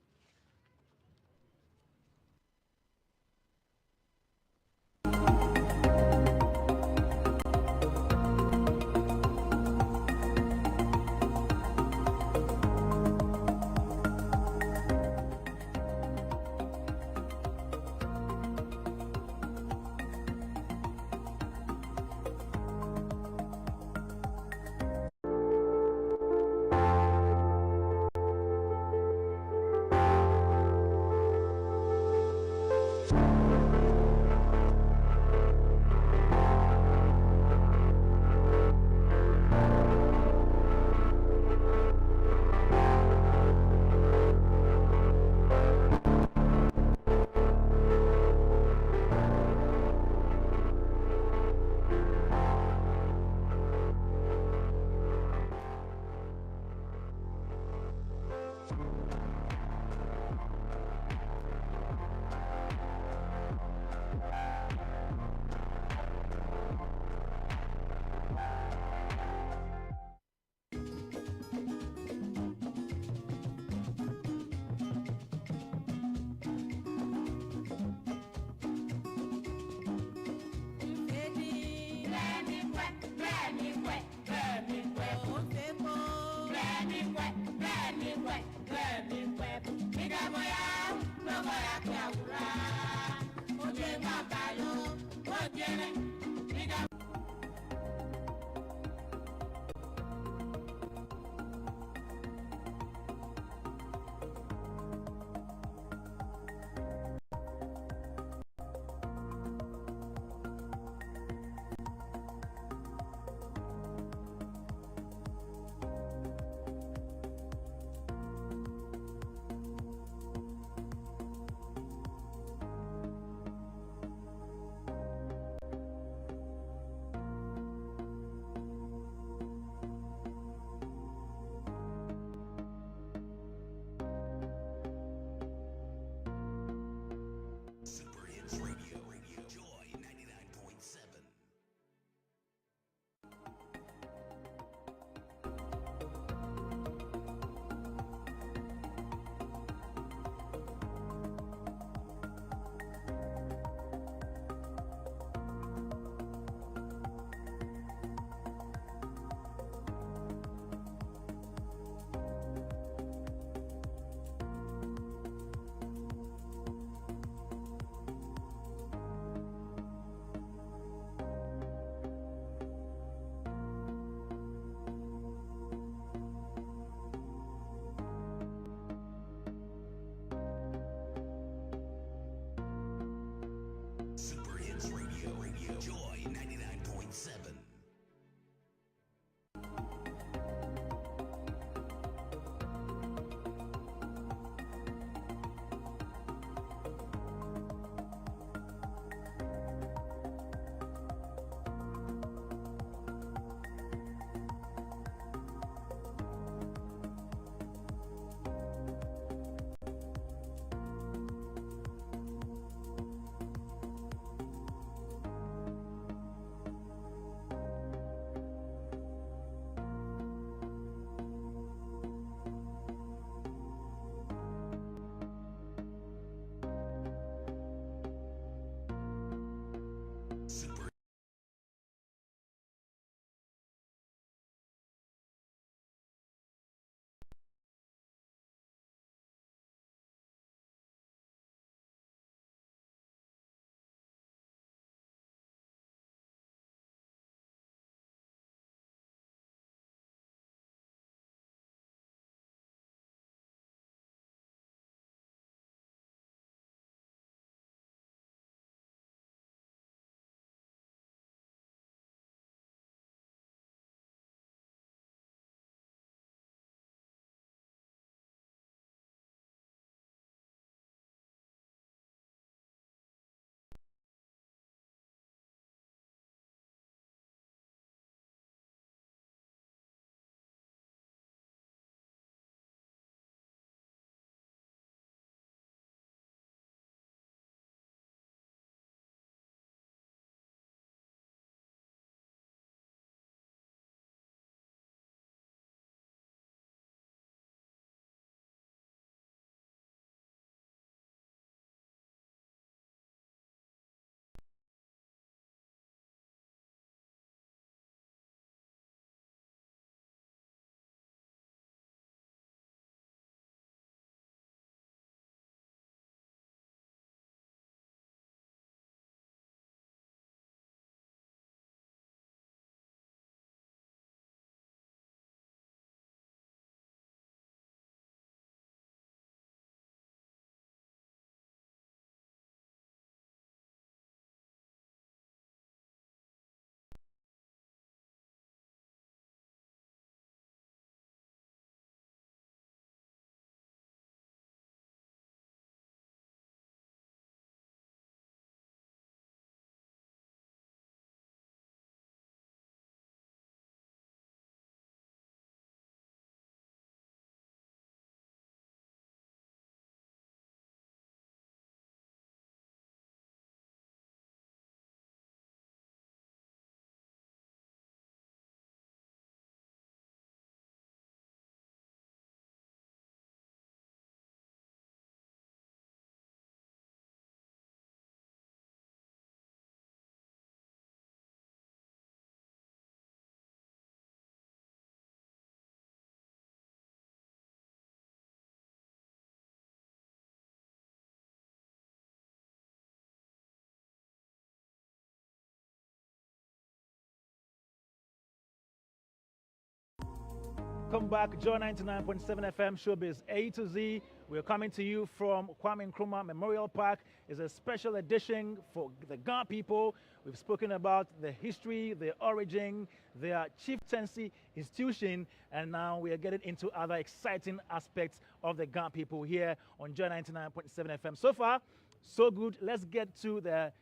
A: Welcome back, Joy 99.7 FM, Showbiz A to Z. We're coming to you from Kwame Nkrumah Memorial Park. It's a special edition for the Ghana people. We've spoken about the history, the origin, their chieftaincy institution, and now we are getting into other exciting aspects of the Ghana people here on Joy 99.7 FM. So far, so good. Let's get to the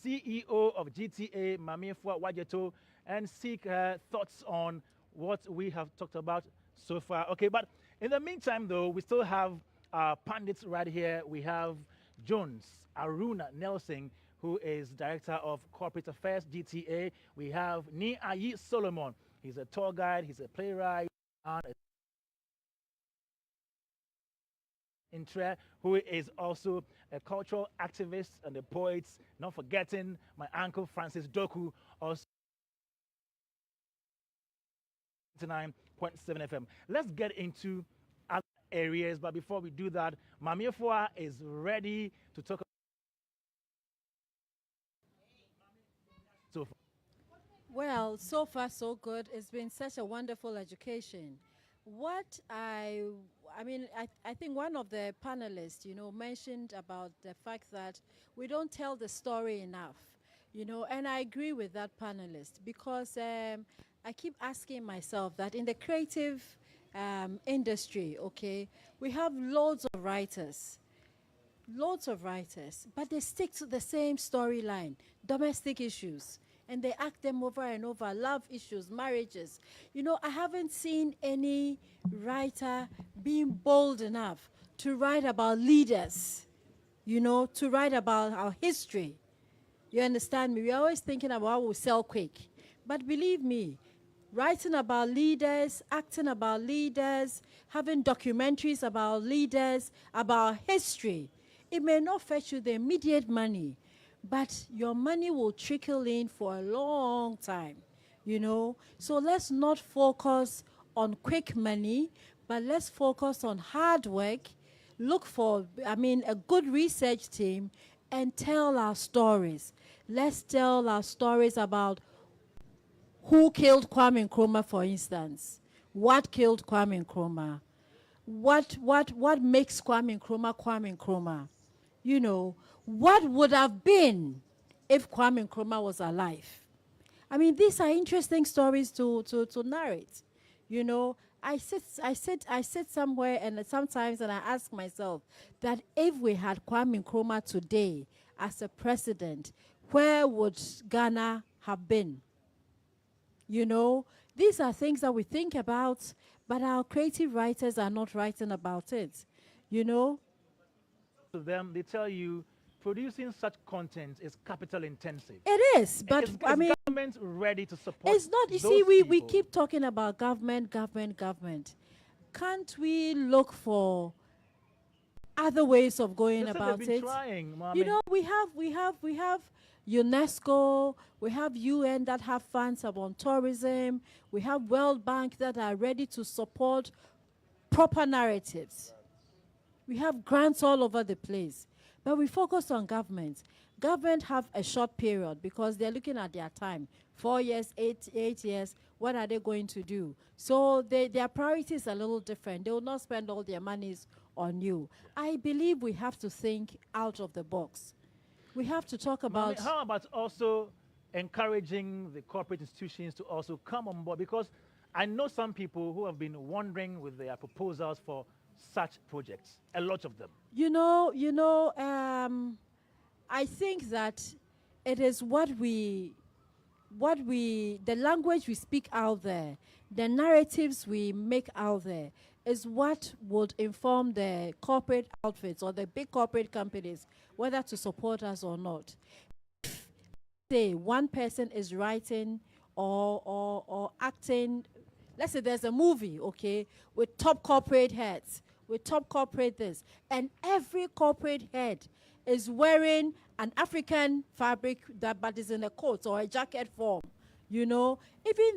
A: CEO of GTA, Mamefua Wajeto, and seek her thoughts on what we have talked about so far. Okay, but in the meantime, though, we still have our pundits right here. We have Jones Aruna Nelson, who is Director of Corporate Affairs, GTA. We have Ni Ayi Solomon. He's a tour guide, he's a playwright, and who is also a cultural activist and a poet. Not forgetting my uncle Francis Doku, also 9.7 FM. Let's get into other areas, but before we do that, Mamefua is ready to talk about so far.
B: Well, so far so good. It's been such a wonderful education. I think one of the panelists, mentioned about the fact that we don't tell the story enough, and I agree with that panelist because I keep asking myself that in the creative industry, okay, we have loads of writers, but they stick to the same storyline, domestic issues, and they act them over and over, love issues, marriages. I haven't seen any writer being bold enough to write about leaders, to write about our history. You understand me? We're always thinking about how we'll sell quick. But believe me, writing about leaders, acting about leaders, having documentaries about leaders, about history, it may not fetch you the immediate money, but your money will trickle in for a long time, So let's not focus on quick money, but let's focus on hard work, look for, a good research team, and tell our stories. Let's tell our stories about who killed Kwame Nkrumah, for instance. What killed Kwame Nkrumah? What makes Kwame Nkrumah Kwame Nkrumah? What would have been if Kwame Nkrumah was alive? These are interesting stories to narrate. I sit somewhere and sometimes and I ask myself that if we had Kwame Nkrumah today as a president, where would Ghana have been? These are things that we think about, but our creative writers are not writing about it.
A: To them, they tell you producing such content is capital intensive.
B: It is, but
A: is government ready to support?
B: It's not. You see, we keep talking about government. Can't we look for other ways of going about it?
A: Trying,
B: we have UNESCO, we have UN that have funds about tourism, we have World Bank that are ready to support proper narratives. We have grants all over the place, but we focus on government. Government have a short period because they're looking at their time, 4 years, 8 years. What are they going to do? So their priorities are a little different. They will not spend all their monies on you. I believe we have to think out of the box. We have to talk about...
A: How about also encouraging the corporate institutions to also come on board? Because I know some people who have been wondering with their proposals for such projects, a lot of them.
B: I think that it is the language we speak out there, the narratives we make out there, is what would inform the corporate outfits or the big corporate companies whether to support us or not. Say one person is writing or acting, let's say there's a movie, okay, with top corporate heads, with top corporate this, and every corporate head is wearing an African fabric but is in a coat or a jacket form. Even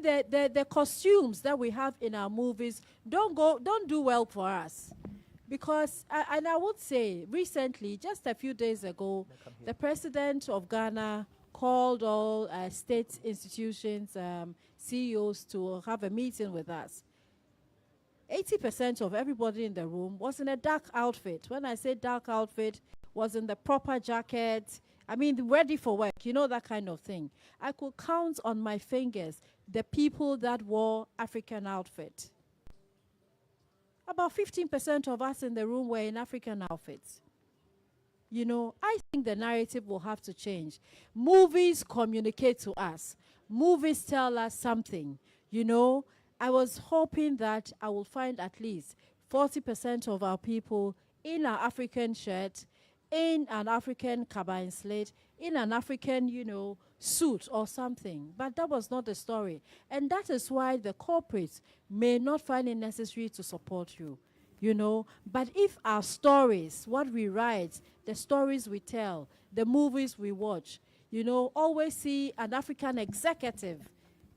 B: the costumes that we have in our movies don't do well for us. Because, and I would say, recently, just a few days ago, the president of Ghana called all state institutions, CEOs, to have a meeting with us. 80% of everybody in the room was in a dark outfit. When I say dark outfit, was in the proper jacket. I mean, ready for work, you know, that kind of thing. I could count on my fingers the people that wore African outfit. About 15% of us in the room were in African outfits. You know, I think the narrative will have to change. Movies communicate to us. Movies tell us something. You know, I was hoping that I will find at least 40% of our people in our African shirt, in an African cabine slate, in an African, you know, suit or something. But that was not the story. And that is why the corporates may not find it necessary to support you, you know. But if our stories, what we write, the stories we tell, the movies we watch, you know, always see an African executive,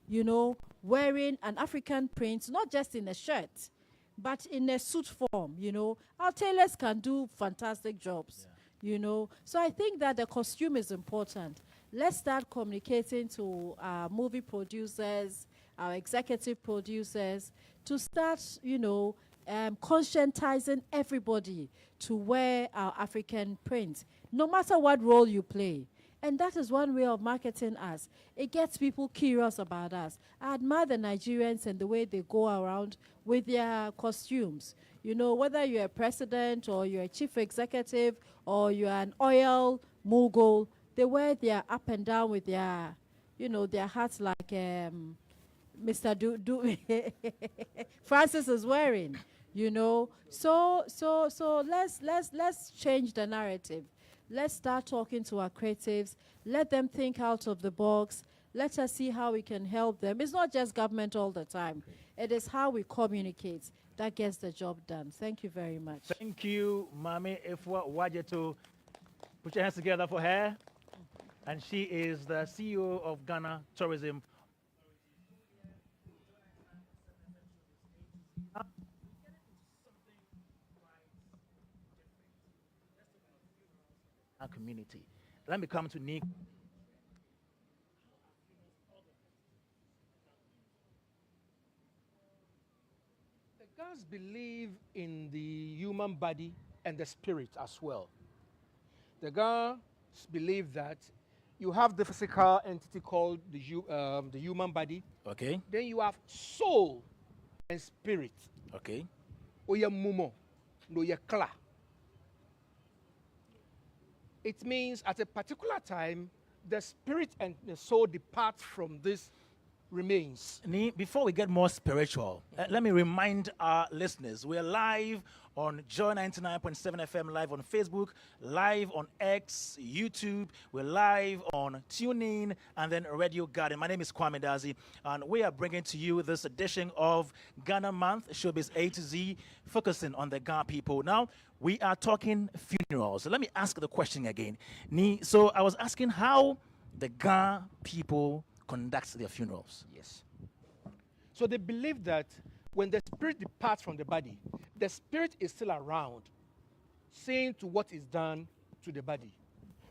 B: you know, wearing an African print, not just in a shirt, but in a suit form, you know. Our tailors can do fantastic jobs, you know. So I think that the costume is important. Let's start communicating to our movie producers, our executive producers, to start, you know, conscientizing everybody to wear our African print, no matter what role you play. And that is one way of marketing us. It gets people curious about us. I admire the Nigerians and the way they go around with their costumes. You know, whether you're a president or you're a chief executive or you're an oil mogul, they wear their up and down with their, you know, their hats like Mr. Francis is wearing, you know. So let's change the narrative. Let's start talking to our creatives. Let them think out of the box. Let us see how we can help them. It's not just government all the time. It is how we communicate that gets the job done. Thank you very much.
A: Thank you, Mami Ifwa Wajeto. Put your hands together for her. And she is the CEO of Ghana Tourism. Our community. Let me come to Nick.
C: The Ghans believe in the human body and the spirit as well. The Ghans believe that you have the physical entity called the human body.
A: Okay.
C: Then you have soul and spirit.
A: Okay.
C: Oya mumo, no ya kla. It means at a particular time, the spirit and the soul depart from this remains.
A: Before we get more spiritual, let me remind our listeners, we're live on Joy 99.7 FM, live on Facebook, live on X, YouTube, we're live on TuneIn, and then Radio Garden. My name is Kwame Dadzie, and we are bringing to you this edition of Ghana Month, Showbiz A-Z, focusing on the Ghana people. Now, we are talking funerals. So let me ask the question again. So I was asking how the Ghana people conduct their funerals.
C: Yes. So they believe that when the spirit departs from the body, the spirit is still around, seeing to what is done to the body.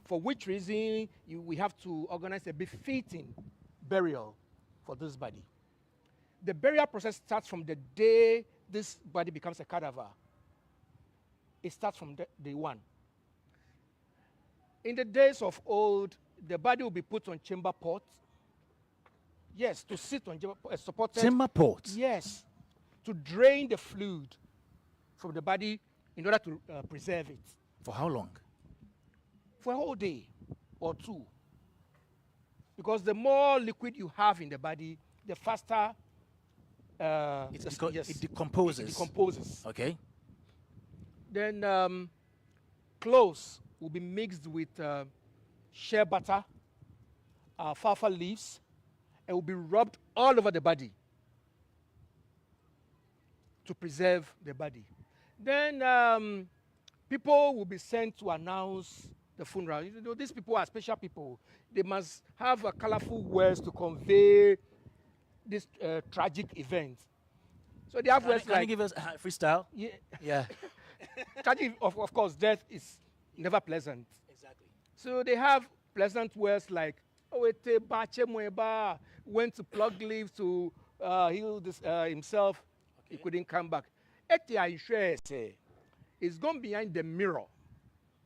C: For which reason we have to organize a befitting burial for this body. The burial process starts from the day this body becomes a cadaver. It starts from day one. In the days of old, the body will be put on chamber pot. Yes, to sit on supported.
A: Chamber pot?
C: Yes, to drain the fluid from the body in order to preserve it.
A: For how long?
C: For a whole day or two. Because the more liquid you have in the body, the faster
A: it decomposes.
C: It decomposes.
A: Okay.
C: Then cloves will be mixed with shea butter, alfalfa leaves, and will be rubbed all over the body to preserve the body. Then people will be sent to announce the funeral. You know, these people are special people. They must have colorful words to convey this tragic event. So they have words like...
A: Can you give us a freestyle?
C: Yeah.
A: Yeah.
C: Tragic, of course, death is never pleasant.
A: Exactly.
C: So they have pleasant words like, went to plug leaves to heal this, himself. He couldn't come back. It's gone behind the mirror.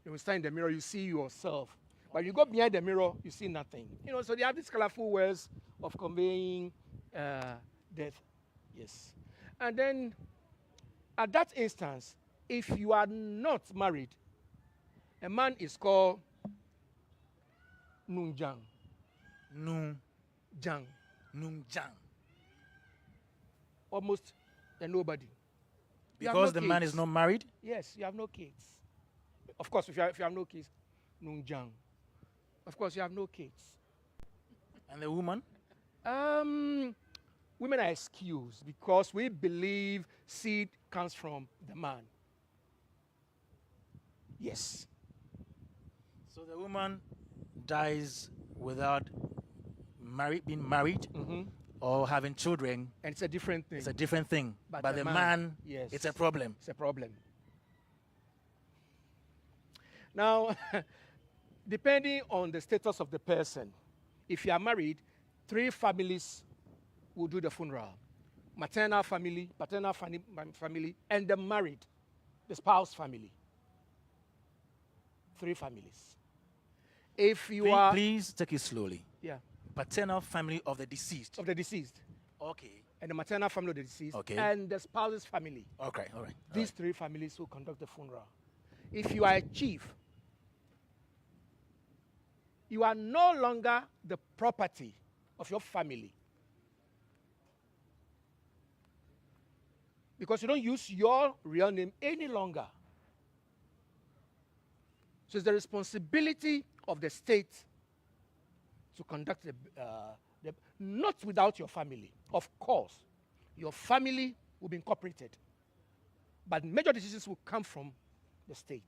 C: You will stand in the mirror, you see yourself. But you go behind the mirror, you see nothing. You know, so they have these colorful ways of conveying death. Yes. And then, at that instance, if you are not married, a man is called Nunjang. Nunjang.
A: Nunjang.
C: Almost a nobody.
A: Because the man is not married?
C: Yes, you have no kids. Of course, if you have no kids, Nunjang. Of course, you have no kids.
A: And the woman?
C: Women are excused because we believe seed comes from the man. Yes.
A: So the woman dies without being married or having children.
C: And it's a different thing.
A: It's a different thing. But the man,
C: yes,
A: it's a problem.
C: It's a problem. Now, depending on the status of the person, if you are married, 3 families will do the funeral. Maternal family, paternal family, and the married, the spouse family. 3 families. If you are...
A: Please take it slowly.
C: Yeah.
A: Paternal family of the deceased.
C: Of the deceased.
A: Okay.
C: And the maternal family of the deceased.
A: Okay.
C: And the spouse's family.
A: Okay, all right.
C: These 3 families will conduct the funeral. If you are a chief, you are no longer the property of your family. Because you don't use your real name any longer. So it's the responsibility of the state to conduct not without your family. Of course, your family will be incorporated. But major decisions will come from the state.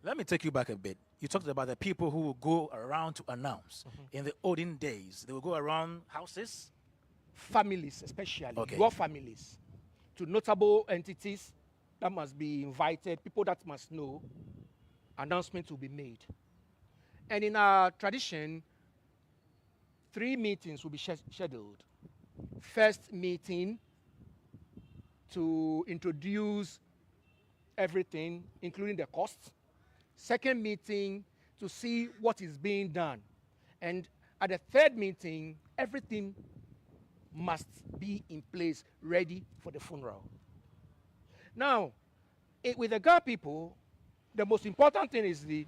A: Let me take you back a bit. You talked about the people who will go around to announce. In the olden days, they will go around houses.
C: Families, especially, your families, to notable entities that must be invited, people that must know, announcement will be made. And in our tradition, 3 meetings will be scheduled. First meeting to introduce everything, including the costs. Second meeting to see what is being done. And at the third meeting, everything must be in place, ready for the funeral. Now, with the Ga people, the most important thing is the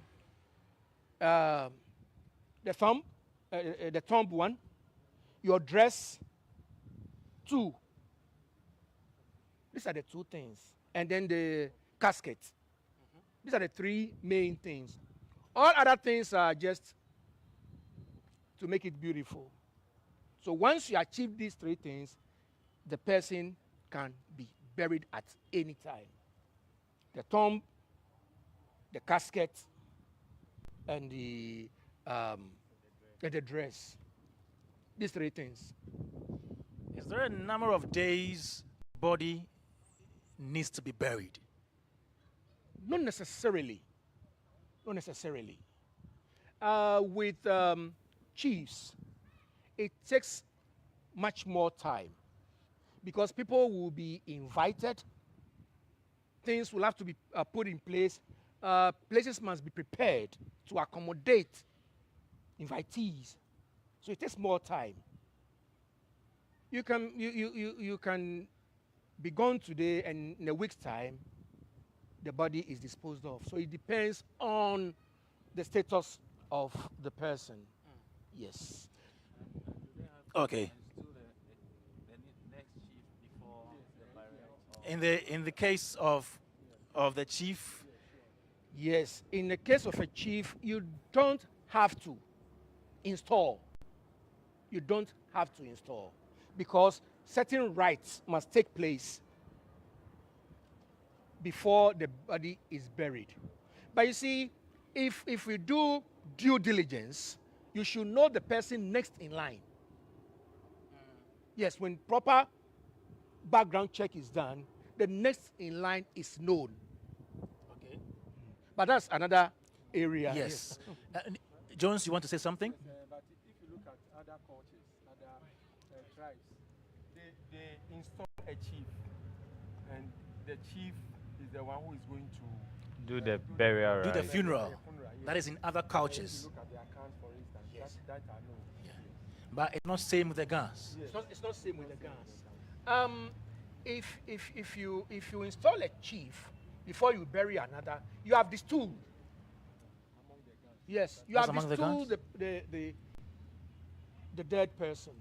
C: thumb, the thumb 1, your dress 2. These are the 2 things. And then the casket. These are the 3 main things. All other things are just to make it beautiful. So once you achieve these 3 things, the person can be buried at any time. The tomb, the casket, and the dress. These 3 things.
A: Is there a number of days body needs to be buried?
C: Not necessarily. Not necessarily. With chiefs, it takes much more time because people will be invited. Things will have to be put in place. Places must be prepared to accommodate invitees. So it takes more time. You can be gone today, and in a week's time, the body is disposed of. So it depends on the status of the person. Yes.
A: Okay. In the case of the chief?
C: Yes. In the case of a chief, you don't have to install. You don't have to install because certain rites must take place before the body is buried. But you see, if we do due diligence, you should know the person next in line. Yes, when proper background check is done, the next in line is known.
A: Okay.
C: But that's another area.
A: Yes. Jones, you want to say something?
F: But if you look at other cultures, other tribes, they install a chief, and the chief is the one who is going to
E: Do the burial,
A: Do the
E: right?
A: funeral.
F: funeral.
A: That is in other
F: If
A: cultures.
F: you look at the accounts, for instance,
A: Yes.
F: that I know.
A: Yeah. But it's not same with the guns.
F: Yes.
C: It's not same with the guns. If you install a chief before you bury another, you have disturbed. Yes, you
A: That's
C: have
A: among the
C: disturbed the dead person.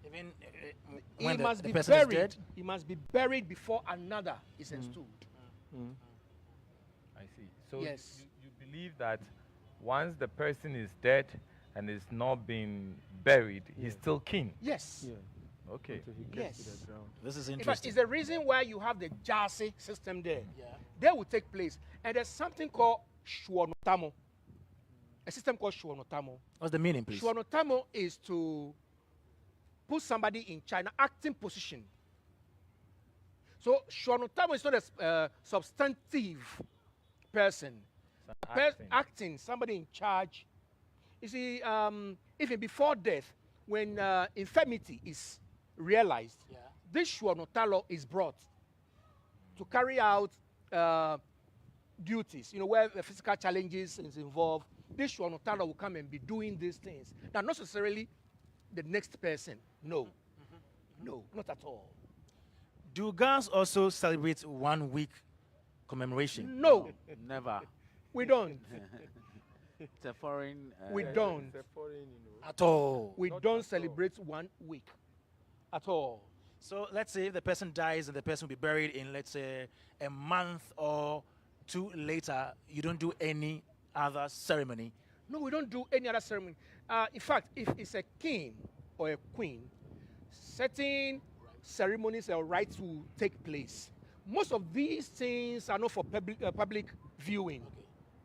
A: Even
C: He
A: when
C: must
A: the
C: be
A: person is
C: buried.
A: dead.
C: He must be buried before another is installed.
E: I see. So
C: Yes.
E: you believe that once the person is dead and is not being buried, he's still king.
C: Yes.
E: Okay.
F: Until he
C: Yes.
F: gets to the ground.
A: This is
C: In fact,
A: interesting.
C: it's the reason why you have the Jase system there.
A: Yeah.
C: They will take place. And there's something called Shuanotamo. A system called Shuanotamo.
A: What's the meaning, please?
C: Shuanotamo is to put somebody in charge, an acting position. So Shuanotamo is not a substantive person. Acting, somebody in charge. You see, even before death, when infirmity is realized,
A: Yeah.
C: this Shuanotalo is brought to carry out duties, where the physical challenges is involved. This Shuanotalo will come and be doing these things. Now, not necessarily the next person. No. No, not at all.
A: Do guns also celebrate 1 week commemoration?
C: No,
D: Never.
C: we don't.
D: It's a foreign.
C: We don't.
F: It's a foreign,
A: At all.
C: We
F: Not
C: don't
F: at all.
C: celebrate 1 week at all.
A: So let's say if the person dies and the person will be buried in, let's say, a month or 2 later, you don't do any other ceremony.
C: No, we don't do any other ceremony. In fact, if it's a king or a queen, certain ceremonies or rites will take place. Most of these things are not for public viewing.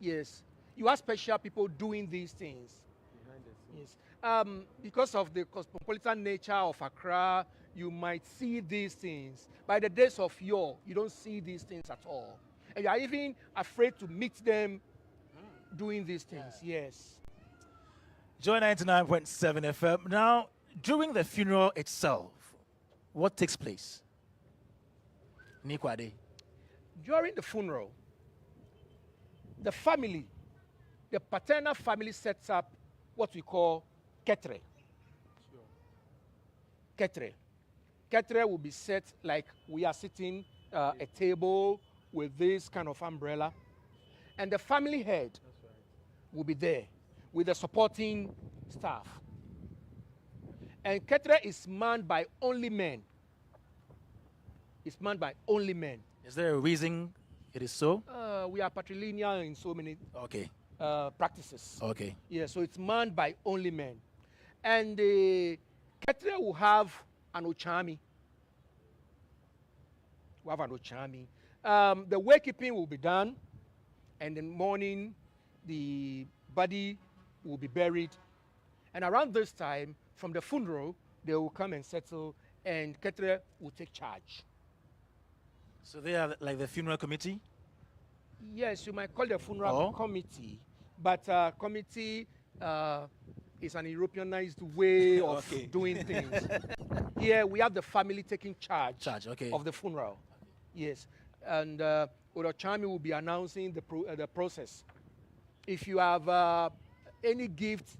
C: Yes. You have special people doing these things.
F: behind the scenes.
C: Yes. Because of the cosmopolitan nature of Accra, you might see these things. By the days of yore, you don't see these things at all. And you are even afraid to meet them doing these things. Yes.
A: Joy 99.7 FM. Now, during the funeral itself, what takes place? Nikwade.
C: During the funeral, the family, the paternal family sets up what we call ketre. Ketre. Ketre will be set like we are sitting a table with this kind of umbrella. And the family head will be there with the supporting staff. And ketre is manned by only men. It's manned by only men.
A: Is there a reason it is so?
C: We are patrilineal in so many
A: Okay.
C: practices.
A: Okay.
C: Yeah, so it's manned by only men. And the ketre will have an ochami. We have an ochami. The wakekeeping will be done, and in the morning, the body will be buried. And around this time, from the funeral, they will come and settle, and ketre will take charge.
A: So they are like the funeral committee?
C: Yes, you might call the funeral
A: Oh.
C: committee, but committee is an Europeanized way of
A: Okay.
C: doing things. Here we have the family taking charge,
A: Okay.
C: of the funeral. Yes, and Urochami will be announcing the process. If you have any gift,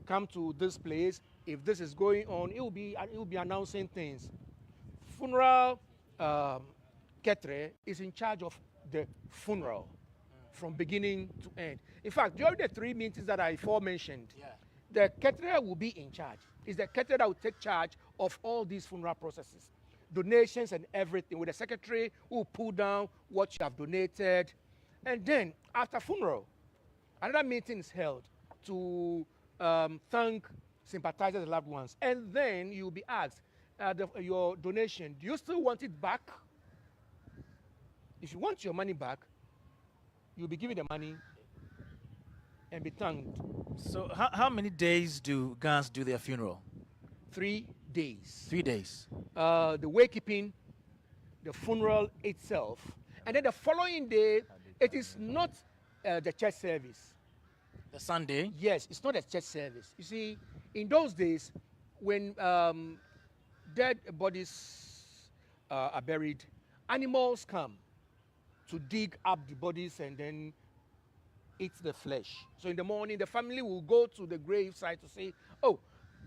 C: come to this place. If this is going on, it will be announcing things. Funeral ketre is in charge of the funeral from beginning to end. In fact, during the 3 meetings that I aforementioned, the ketre will be in charge. It's the ketre that will take charge of all these funeral processes, donations and everything. With the secretary who will pull down what you have donated. And then, after funeral, another meeting is held to thank sympathizers and loved ones. And then you'll be asked, your donation, do you still want it back? If you want your money back, you'll be given the money and be thanked.
A: So how many days do Gans do their funeral?
C: 3 days.
A: 3 days.
C: The wakekeeping, the funeral itself, and then the following day, it is not the church service.
A: The Sunday?
C: Yes, it's not a church service. You see, in those days, when dead bodies are buried, animals come to dig up the bodies and then eat the flesh. So in the morning, the family will go to the graveside to say, oh,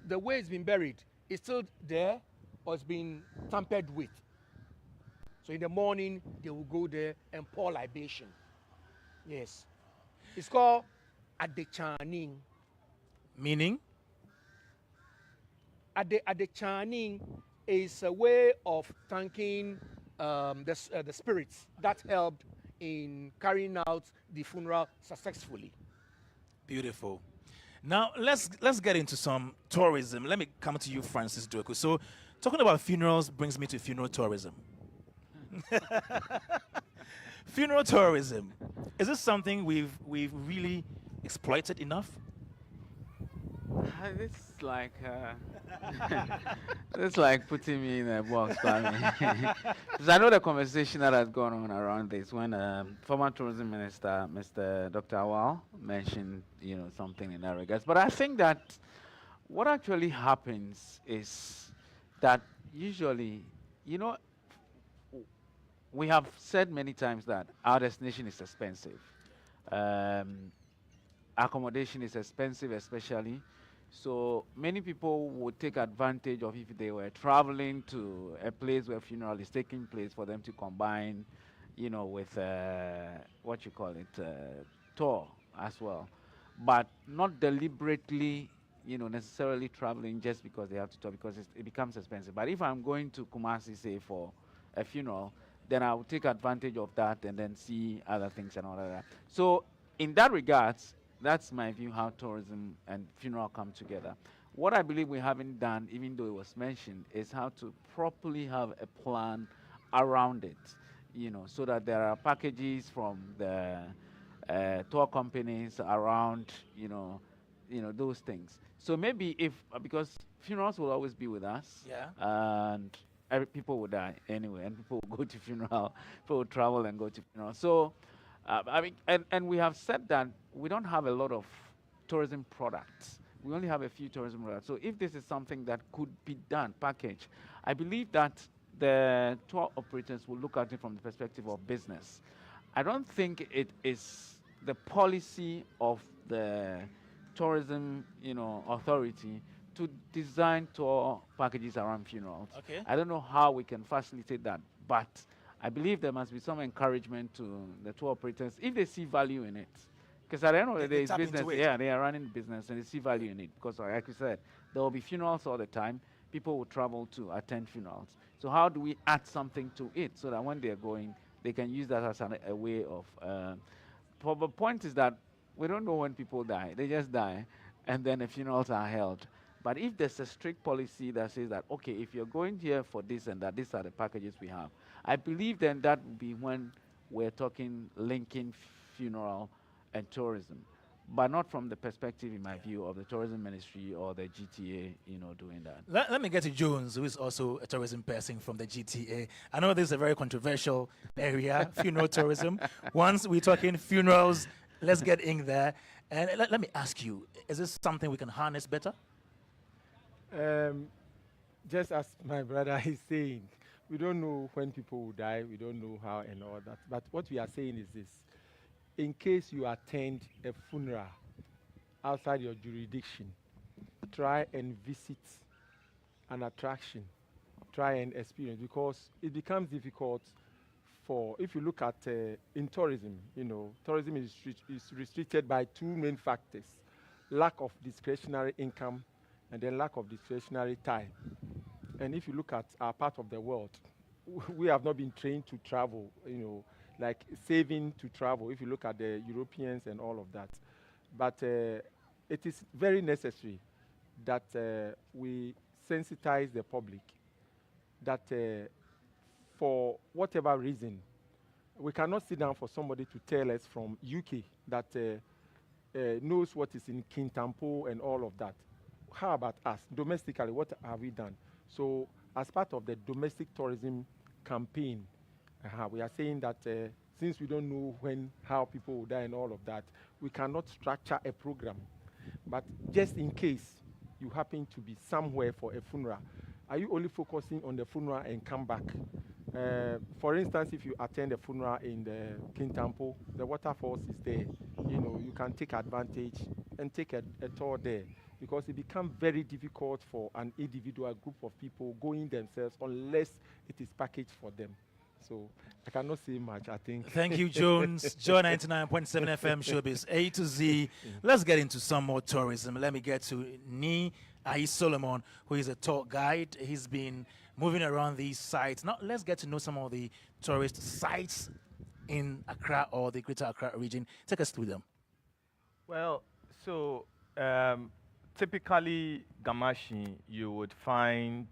C: the way it's been buried is still there or it's been tampered with. So in the morning, they will go there and pour libation. Yes. It's called adechaning.
A: Meaning?
C: Adechaning is a way of thanking the spirits that helped in carrying out the funeral successfully.
A: Beautiful. Now let's get into some tourism. Let me come to you, Francis Doku. So, talking about funerals brings me to funeral tourism. Funeral tourism, is this something we've really exploited enough?
D: It's like it's like putting me in a box, because I know the conversation that has gone on around this when former tourism minister, Mr. Dr. Awal, mentioned something in that regards. But I think that what actually happens is that usually, we have said many times that our destination is expensive. Accommodation is expensive, especially. So many people would take advantage of if they were traveling to a place where funeral is taking place for them to combine, with tour as well, but not deliberately, necessarily traveling just because they have to tour because it becomes expensive. But if I'm going to Kumasi, say for a funeral, then I will take advantage of that and then see other things and all of that. So in that regards, that's my view how tourism and funeral come together. What I believe we haven't done, even though it was mentioned, is how to properly have a plan around it, so that there are packages from the tour companies around, those things. So maybe because funerals will always be with us,
A: Yeah.
D: and people will die anyway, and people will go to funeral, people will travel and go to funeral. So, and we have said that we don't have a lot of tourism products. We only have a few tourism products. So if this is something that could be done, package, I believe that the tour operators will look at it from the perspective of business. I don't think it is the policy of the tourism, authority to design tour packages around funerals.
A: Okay.
D: I don't know how we can facilitate that, but I believe there must be some encouragement to the tour operators if they see value in it. Because at the end of the day, it's business. Yeah, they are running business and they see value in it. Because, like you said, there will be funerals all the time. People will travel to attend funerals. So how do we add something to it so that when they're going, they can use that as a way of... the point is that we don't know when people die. They just die, and then the funerals are held. But if there's a strict policy that says that, okay, if you're going here for this and that, these are the packages we have, I believe then that would be when we're talking linking funeral and tourism, but not from the perspective, in my view, of the tourism ministry or the GTA, doing that.
A: Let me get to Jones, who is also a tourism person from the GTA. I know this is a very controversial area, funeral tourism. Once we're talking funerals, let's get in there. And let me ask you, is this something we can harness better?
F: Just as my brother is saying, we don't know when people will die, we don't know how and all that. But what we are saying is this: in case you attend a funeral outside your jurisdiction, try and visit an attraction, try and experience, because it becomes difficult if you look at in tourism, tourism is restricted by two main factors: lack of discretionary income and then lack of discretionary time. And if you look at our part of the world, we have not been trained to travel, like saving to travel, if you look at the Europeans and all of that. But it is very necessary that we sensitize the public that for whatever reason, we cannot sit down for somebody to tell us from UK that knows what is in Kintampo and all of that. How about us? Domestically, what have we done? So as part of the domestic tourism campaign, we are saying that since we don't know how people will die and all of that, we cannot structure a program. But just in case you happen to be somewhere for a funeral, are you only focusing on the funeral and come back? For instance, if you attend a funeral in the King Temple, the waterfalls is there. You know, you can take advantage and take a tour there, because it becomes very difficult for an individual group of people going themselves unless it is packaged for them. So I cannot say much, I think.
A: Thank you, Jones. Joy 99.7 FM Showbiz A to Z. Let's get into some more tourism. Let me get to Ni Ahi Solomon, who is a tour guide. He's been moving around these sites. Now, let's get to know some of the tourist sites in Accra or the Greater Accra region. Take us through them.
E: Well, so typically Gamashi, you would find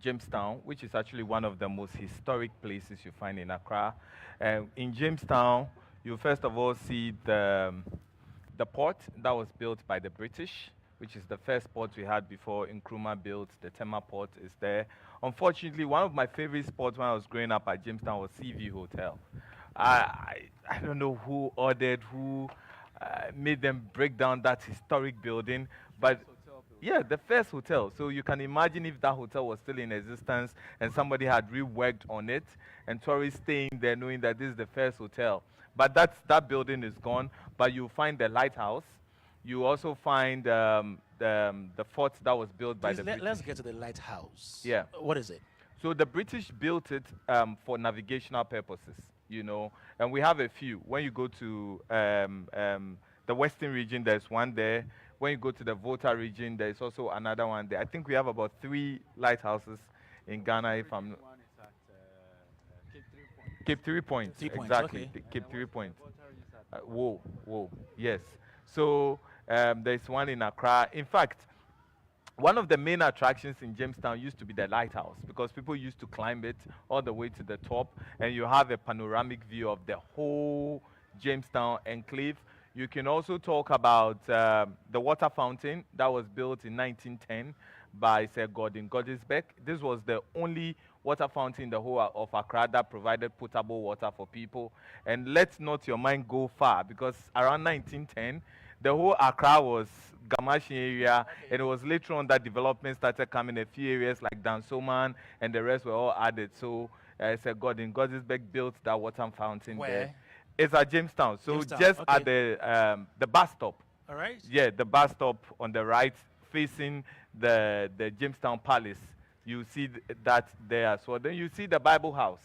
E: Jamestown, which is actually one of the most historic places you find in Accra. In Jamestown, you first of all see the port that was built by the British, which is the first port we had before Nkrumah built. The Tema port is there. Unfortunately, one of my favorite spots when I was growing up at Jamestown was CV Hotel. I don't know who ordered, who made them break down that historic building, but yeah, the first hotel. So you can imagine if that hotel was still in existence and somebody had reworked on it and tourists staying there knowing that this is the first hotel. But that building is gone, but you find the lighthouse. You also find the fort that was built by the British.
A: Let's get to the lighthouse.
E: Yeah.
A: What is it?
E: So the British built it for navigational purposes, you know, and we have a few. When you go to the Western region, there's one there. When you go to the Volta region, there's also another one there. I think we have about 3 lighthouses in Ghana, if I'm not. Cape 3 Point. Exactly.
A: Okay.
E: Cape 3 Point. Whoa, yes. So there's one in Accra. In fact, one of the main attractions in Jamestown used to be the lighthouse, because people used to climb it all the way to the top, and you have a panoramic view of the whole Jamestown enclave. You can also talk about the water fountain that was built in 1910 by Sir Gordon Godisbeck. This was the only water fountain in the whole of Accra that provided potable water for people. And let not your mind go far, because around 1910, the whole Accra was Gamashi area, and it was later on that development started coming. A few areas like Dansoman and the rest were all added. So Sir Gordon Godisbeck built that water fountain there. It's at Jamestown, so
A: Jamestown,
E: just
A: okay.
E: at the bus stop.
A: All right.
E: Yeah, the bus stop on the right, facing the Jamestown Palace. You see that there as well. Then you see the Bible House.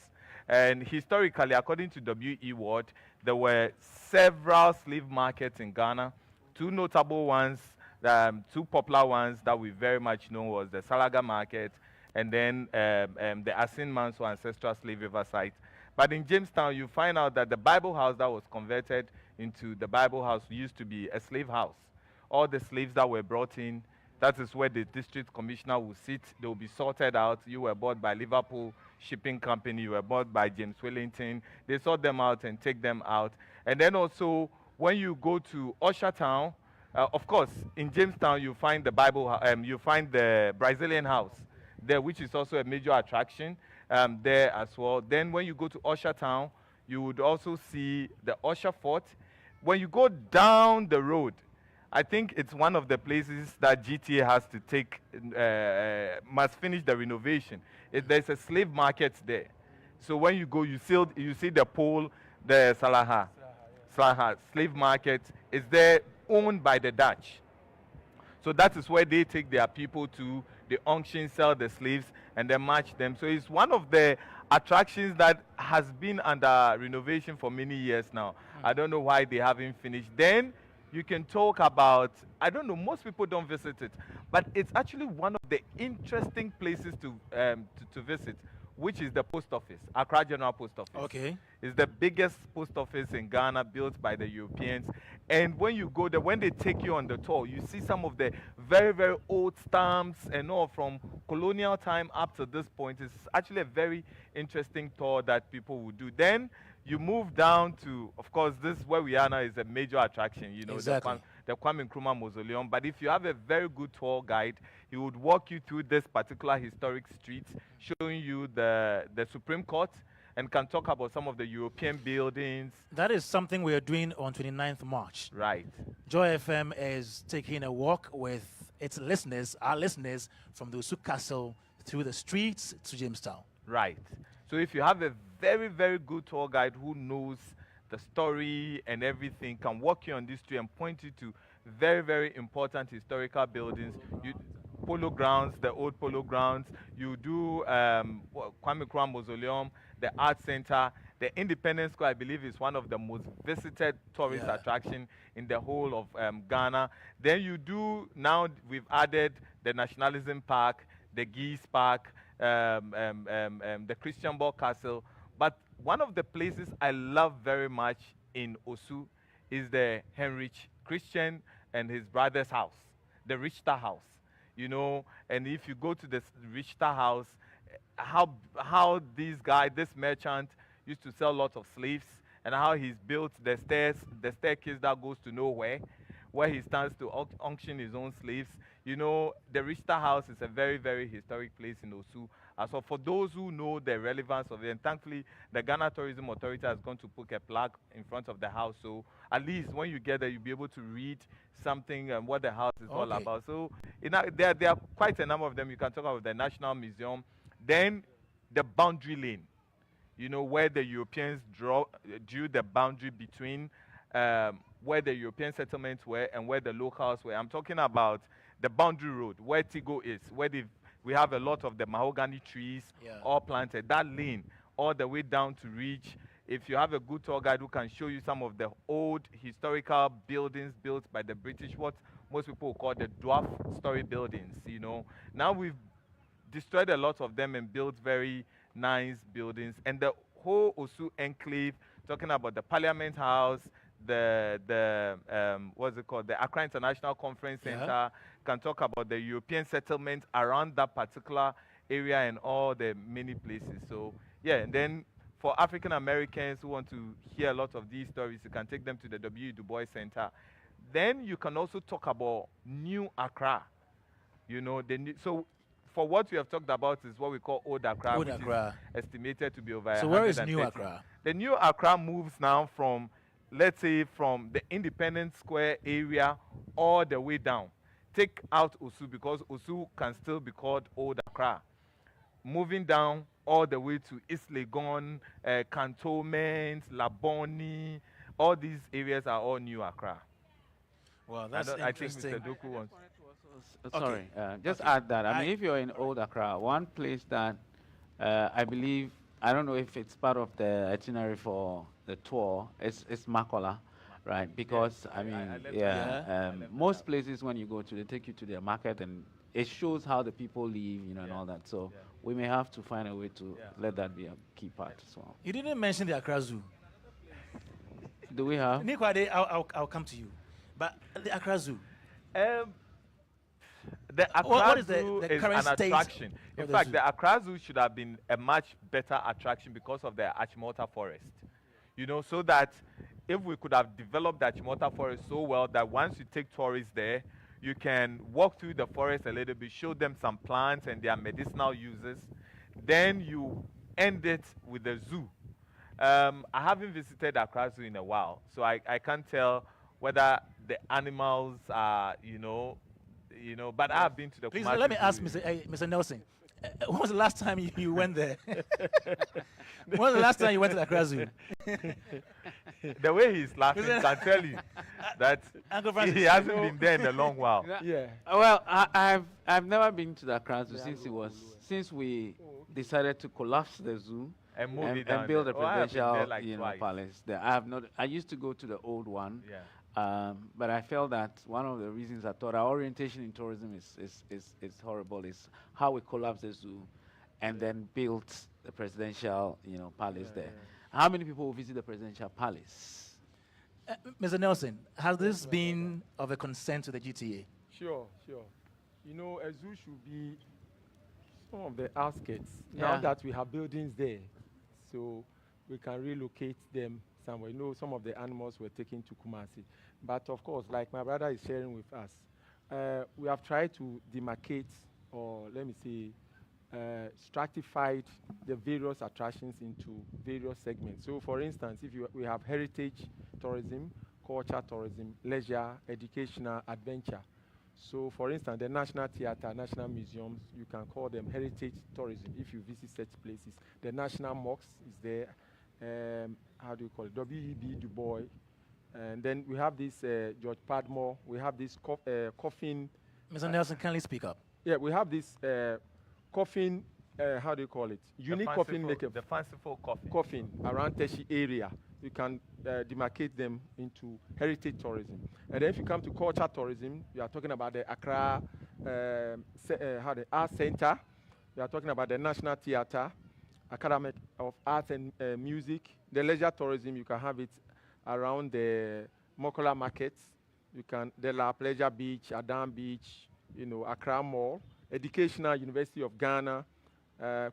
E: And historically, according to W.E. Ward, there were several slave markets in Ghana. 2 notable ones, 2 popular ones that we very much know was the Salaga Market and then the Asin Manso Ancestral Slave River site. But in Jamestown, you find out that the Bible House that was converted into the Bible House used to be a slave house. All the slaves that were brought in, that is where the district commissioner will sit. They will be sorted out. You were bought by Liverpool Shipping Company. You were bought by James Wellington. They sort them out and take them out. And then also, when you go to Ushertown, of course, in Jamestown, you find the you find the Brazilian house there, which is also a major attraction. There as well. Then when you go to Ushertown, you would also see the Usher Fort. When you go down the road, I think it's one of the places that GTA has to take, must finish the renovation. There's a slave market there. So when you go, you see the pole, the Salaha slave market is there, owned by the Dutch. So that is where they take their people to. They auction, sell the slaves, and then match them. So it's one of the attractions that has been under renovation for many years now. I don't know why they haven't finished. Then you can talk about, I don't know, most people don't visit it, but it's actually one of the interesting places to visit, which is the post office, Accra General Post Office.
A: Okay.
E: It's the biggest post office in Ghana, built by the Europeans. And when you go there, when they take you on the tour, you see some of the very, very old stamps and all from colonial time up to this point. It's actually a very interesting tour that people will do. Then you move down to, of course, this where we are now is a major attraction, you know,
A: exactly.
E: the Kwame Nkrumah Mausoleum. But if you have a very good tour guide, he would walk you through this particular historic street, showing you the Supreme Court, and can talk about some of the European buildings.
A: That is something we are doing on 29th March.
E: Right.
A: Joy FM is taking a walk with its listeners, our listeners, from the Usu Castle through the streets to Jamestown.
E: right. So if you have a very, very good tour guide who knows the story and everything, can walk you on this tree and point you to very, very important historical buildings. You, polo grounds, the old polo grounds. You do Kwame Nkrumah Mausoleum, the Art Center. The Independence Square, I believe, is one of the most visited tourist attraction in the whole of Ghana. Then you do, now we've added the Nationalism Park, the Geese Park, the Christian Ball Castle. But one of the places I love very much in Osu is the Heinrich Christian and his brother's house, the Richter house. You know, and if you go to the Richter house, how this guy, this merchant, used to sell lots of slaves, and how he's built the staircase that goes to nowhere, where he stands to auction his own slaves. You know, the Richter House is a very, very historic place in Osu. So for those who know the relevance of it, and thankfully the Ghana Tourism Authority has gone to put a plaque in front of the house, so at least when you get there, you'll be able to read something and what the house is all about. So there are quite a number of them. You can talk about the National Museum, then the boundary lane. You know, where the Europeans drew the boundary between where the European settlements were and where the locals were. I'm talking about the boundary road, where Tigo is, where we have a lot of the mahogany trees all planted. That lane, all the way down to reach. If you have a good tour guide who can show you some of the old historical buildings built by the British, what most people call the dwarf story buildings, you know. Now we've destroyed a lot of them and built very nice buildings. And the whole Osu enclave, talking about the Parliament House, what's it called, the Accra International Conference Center, can talk about the European settlement around that particular area and all the many places. So yeah, and then for African Americans who want to hear a lot of these stories, you can take them to the W. Du Bois Center. Then you can also talk about New Accra. You know, so for what we have talked about is what we call Old Accra, which is estimated to be over.
A: So where is New Accra?
E: The New Accra moves now from, let's say, from the Independence Square area all the way down. Take out Osu, because Osu can still be called Old Accra. Moving down all the way to East Legon, Cantonment, Laboni, all these areas are all New Accra.
A: Well, that's interesting.
E: I think Mr. Doku wants.
D: Sorry, just add that. I mean, if you're in Old Accra, one place that I believe, I don't know if it's part of the itinerary for the tour, it's Makola, right? Because, I mean, most places when you go to, they take you to their market, and it shows how the people live, you know, and all that. So we may have to find a way to let that be a key part as well.
A: You didn't mention the Accra Zoo.
D: Do we have?
A: Nikwade, I'll come to you. But the Accra Zoo.
E: The Accra
A: what is
E: Zoo
A: the
E: is
A: current
E: an
A: state
E: attraction. In fact, the Accra Zoo should have been a much better attraction because of the Achimota Forest. You know, so that if we could have developed the Achimota Forest so well that once you take tourists there, you can walk through the forest a little bit, show them some plants and their medicinal uses. Then you end it with the zoo. I haven't visited Accra Zoo in a while, so I can't tell whether the animals are, you know, but I have been to the
A: Please,
E: Kumasi
A: let me
E: Zoo.
A: ask Mr. Nelson. When was the last time you went there? When was the last time you went to the Accra Zoo?
E: The way he's laughing can tell you that
A: Uncle Francis,
E: he hasn't been there in a long while.
C: Yeah.
D: Well, I've never been to the Accra Zoo since we decided to collapse the zoo
E: And move it down
D: and build
E: there.
D: a
E: Oh, I have been there
D: presidential
E: like twice.
D: palace there. I have not. I used to go to the old one.
E: Yeah.
D: But I felt that one of the reasons I thought our orientation in tourism is horrible is how we collapsed the zoo and then built the presidential, palace there. How many people will visit the presidential palace?
A: Mr. Nelson, has this been of a concern to the GTA?
F: Sure. You know, a zoo should be some of the outskirts. Now that we have buildings there, so we can relocate them somewhere. You know, some of the animals were taken to Kumasi. But of course, like my brother is sharing with us, we have tried to demarcate, or let me say, stratified the various attractions into various segments. So for instance, if we have heritage tourism, culture tourism, leisure, educational, adventure. So, for instance, the National Theatre, National Museums, you can call them heritage tourism if you visit such places. The National Mosque is there. How do you call it? W.E.B. Du Bois. And then we have this George Padmore. We have this coffin.
A: Mr. Nelson, kindly speak up.
F: Yeah, we have this coffin. How do you call it? Unique coffin maker.
E: The fanciful coffin.
F: Coffin around Teshi area. You can demarcate them into heritage tourism. And then if you come to culture tourism, you are talking about the Accra the Art Center. You are talking about the National Theatre, Academy of Arts and Music. The leisure tourism, you can have it around the Mokola markets. You can, the La Pleasure Beach, Adam Beach, Accra Mall. Educational, University of Ghana,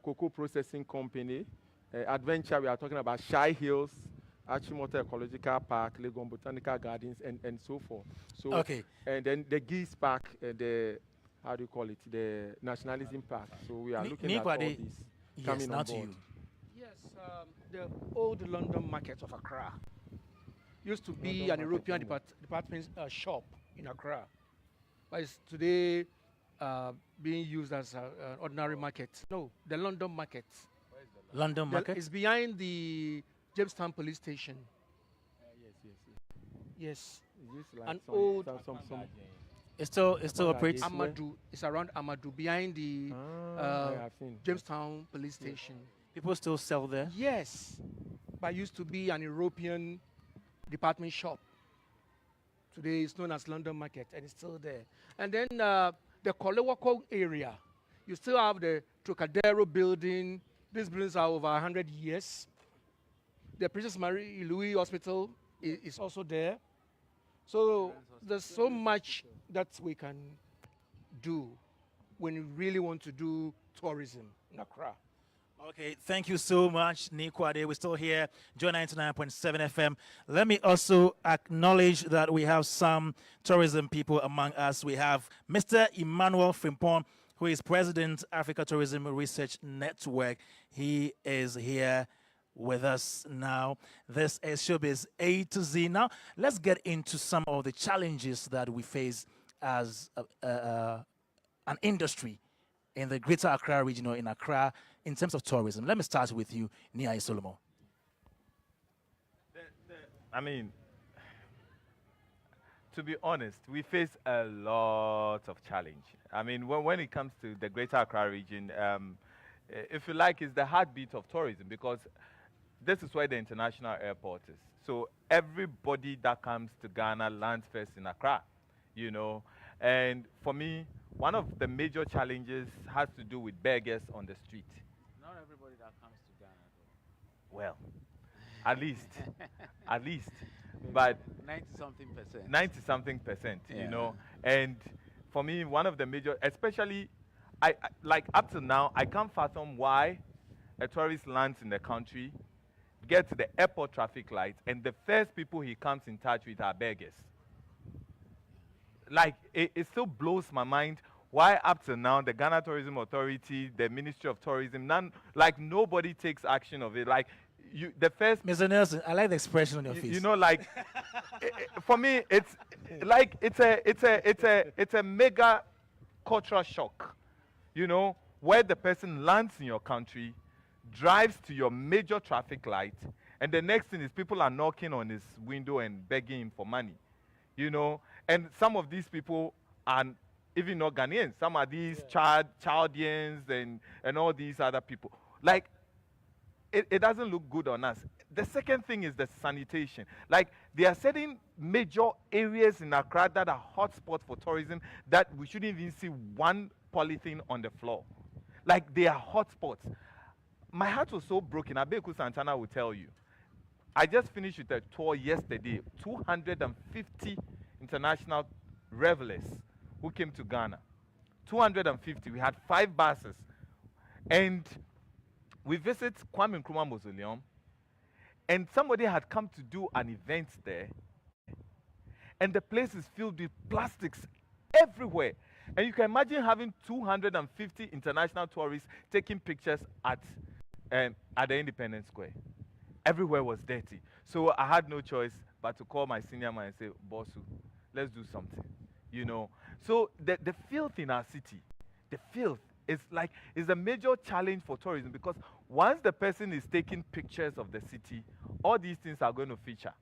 F: Cocoa Processing Company. Adventure, we are talking about Shy Hills, Achimota Ecological Park, Legon Botanical Gardens, and so forth. So,
A: okay.
F: And then the Geese Park, the, how do you call it, the Nationalism Park. So we are looking at all these coming on board.
C: Yes, the old London market of Accra used to be an European department shop in Accra, but it's today being used as an ordinary market. No, the London market.
A: London market?
C: It's behind the Jamestown police station. Yes. An old.
A: It still operates.
C: Amadou. It's around Amadou, behind the Jamestown police station.
A: People still sell there?
C: Yes, but used to be an European department shop. Today it's known as London Market, and it's still there. And then the Kolewoko area, you still have the Trocadero building. These buildings are over 100 years. The Princess Mary Louis Hospital is also there. So there's so much that we can do when you really want to do tourism in Accra.
A: Okay, thank you so much, Nikwade. We're still here, Joy 99.7 FM. Let me also acknowledge that we have some tourism people among us. We have Mr. Emmanuel Frimpong, who is President, Africa Tourism Research Network. He is here with us now. This is Showbiz A-Z. Now, let's get into some of the challenges that we face as an industry in the Greater Accra region, or in Accra, in terms of tourism. Let me start with you, Nia Solomon.
E: I mean, to be honest, we face a lot of challenge. I mean, when it comes to the Greater Accra region, if you like, it's the heartbeat of tourism, because this is where the international airport is. So everybody that comes to Ghana lands first in Accra, And for me, one of the major challenges has to do with beggars on the street.
D: Not everybody that comes to Ghana, though.
E: Well, at least. But
D: 90-something%.
E: 90-something%,
D: Yeah.
E: And for me, one of the major, especially, I like up to now, I can't fathom why a tourist lands in the country, gets to the airport traffic lights, and the first people he comes in touch with are beggars. Like, it still blows my mind why up to now the Ghana Tourism Authority, the Ministry of Tourism, nobody takes action of it. Like, the first...
A: Mr. Nelson, I like the expression on your face.
E: For me, it's like, it's a mega cultural shock, where the person lands in your country, drives to your major traffic light, and the next thing is people are knocking on his window and begging him for money, And some of these people are even not Ghanaians. Some are these Chaldeans and all these other people. Like, it doesn't look good on us. The second thing is the sanitation. Like, there are certain major areas in Accra that are hotspots for tourism that we shouldn't even see one polythene on the floor. Like, they are hotspots. My heart was so broken. Abeku Santana will tell you. I just finished with a tour yesterday. 250 international revelers who came to Ghana. 250. We had 5 buses. And we visited Kwame Nkrumah Mausoleum. And somebody had come to do an event there. And the place is filled with plastics everywhere. And you can imagine having 250 international tourists taking pictures at the Independence Square. Everywhere was dirty. So I had no choice but to call my senior man and say, Bossu, let's do something. So the filth in our city, the filth is a major challenge for tourism, because once the person is taking pictures of the city, all these things are going to feature.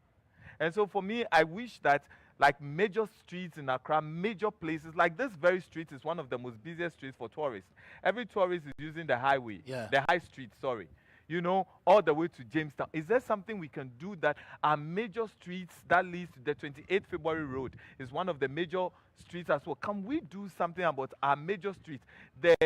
E: And so for me, I wish that like major streets in Accra, major places, like this very street is one of the most busiest streets for tourists. Every tourist is using the highway, the high street, sorry. You know, all the way to Jamestown. Is there something we can do that our major streets that leads to the 28th February Road is one of the major streets as well? Can we do something about our major streets, the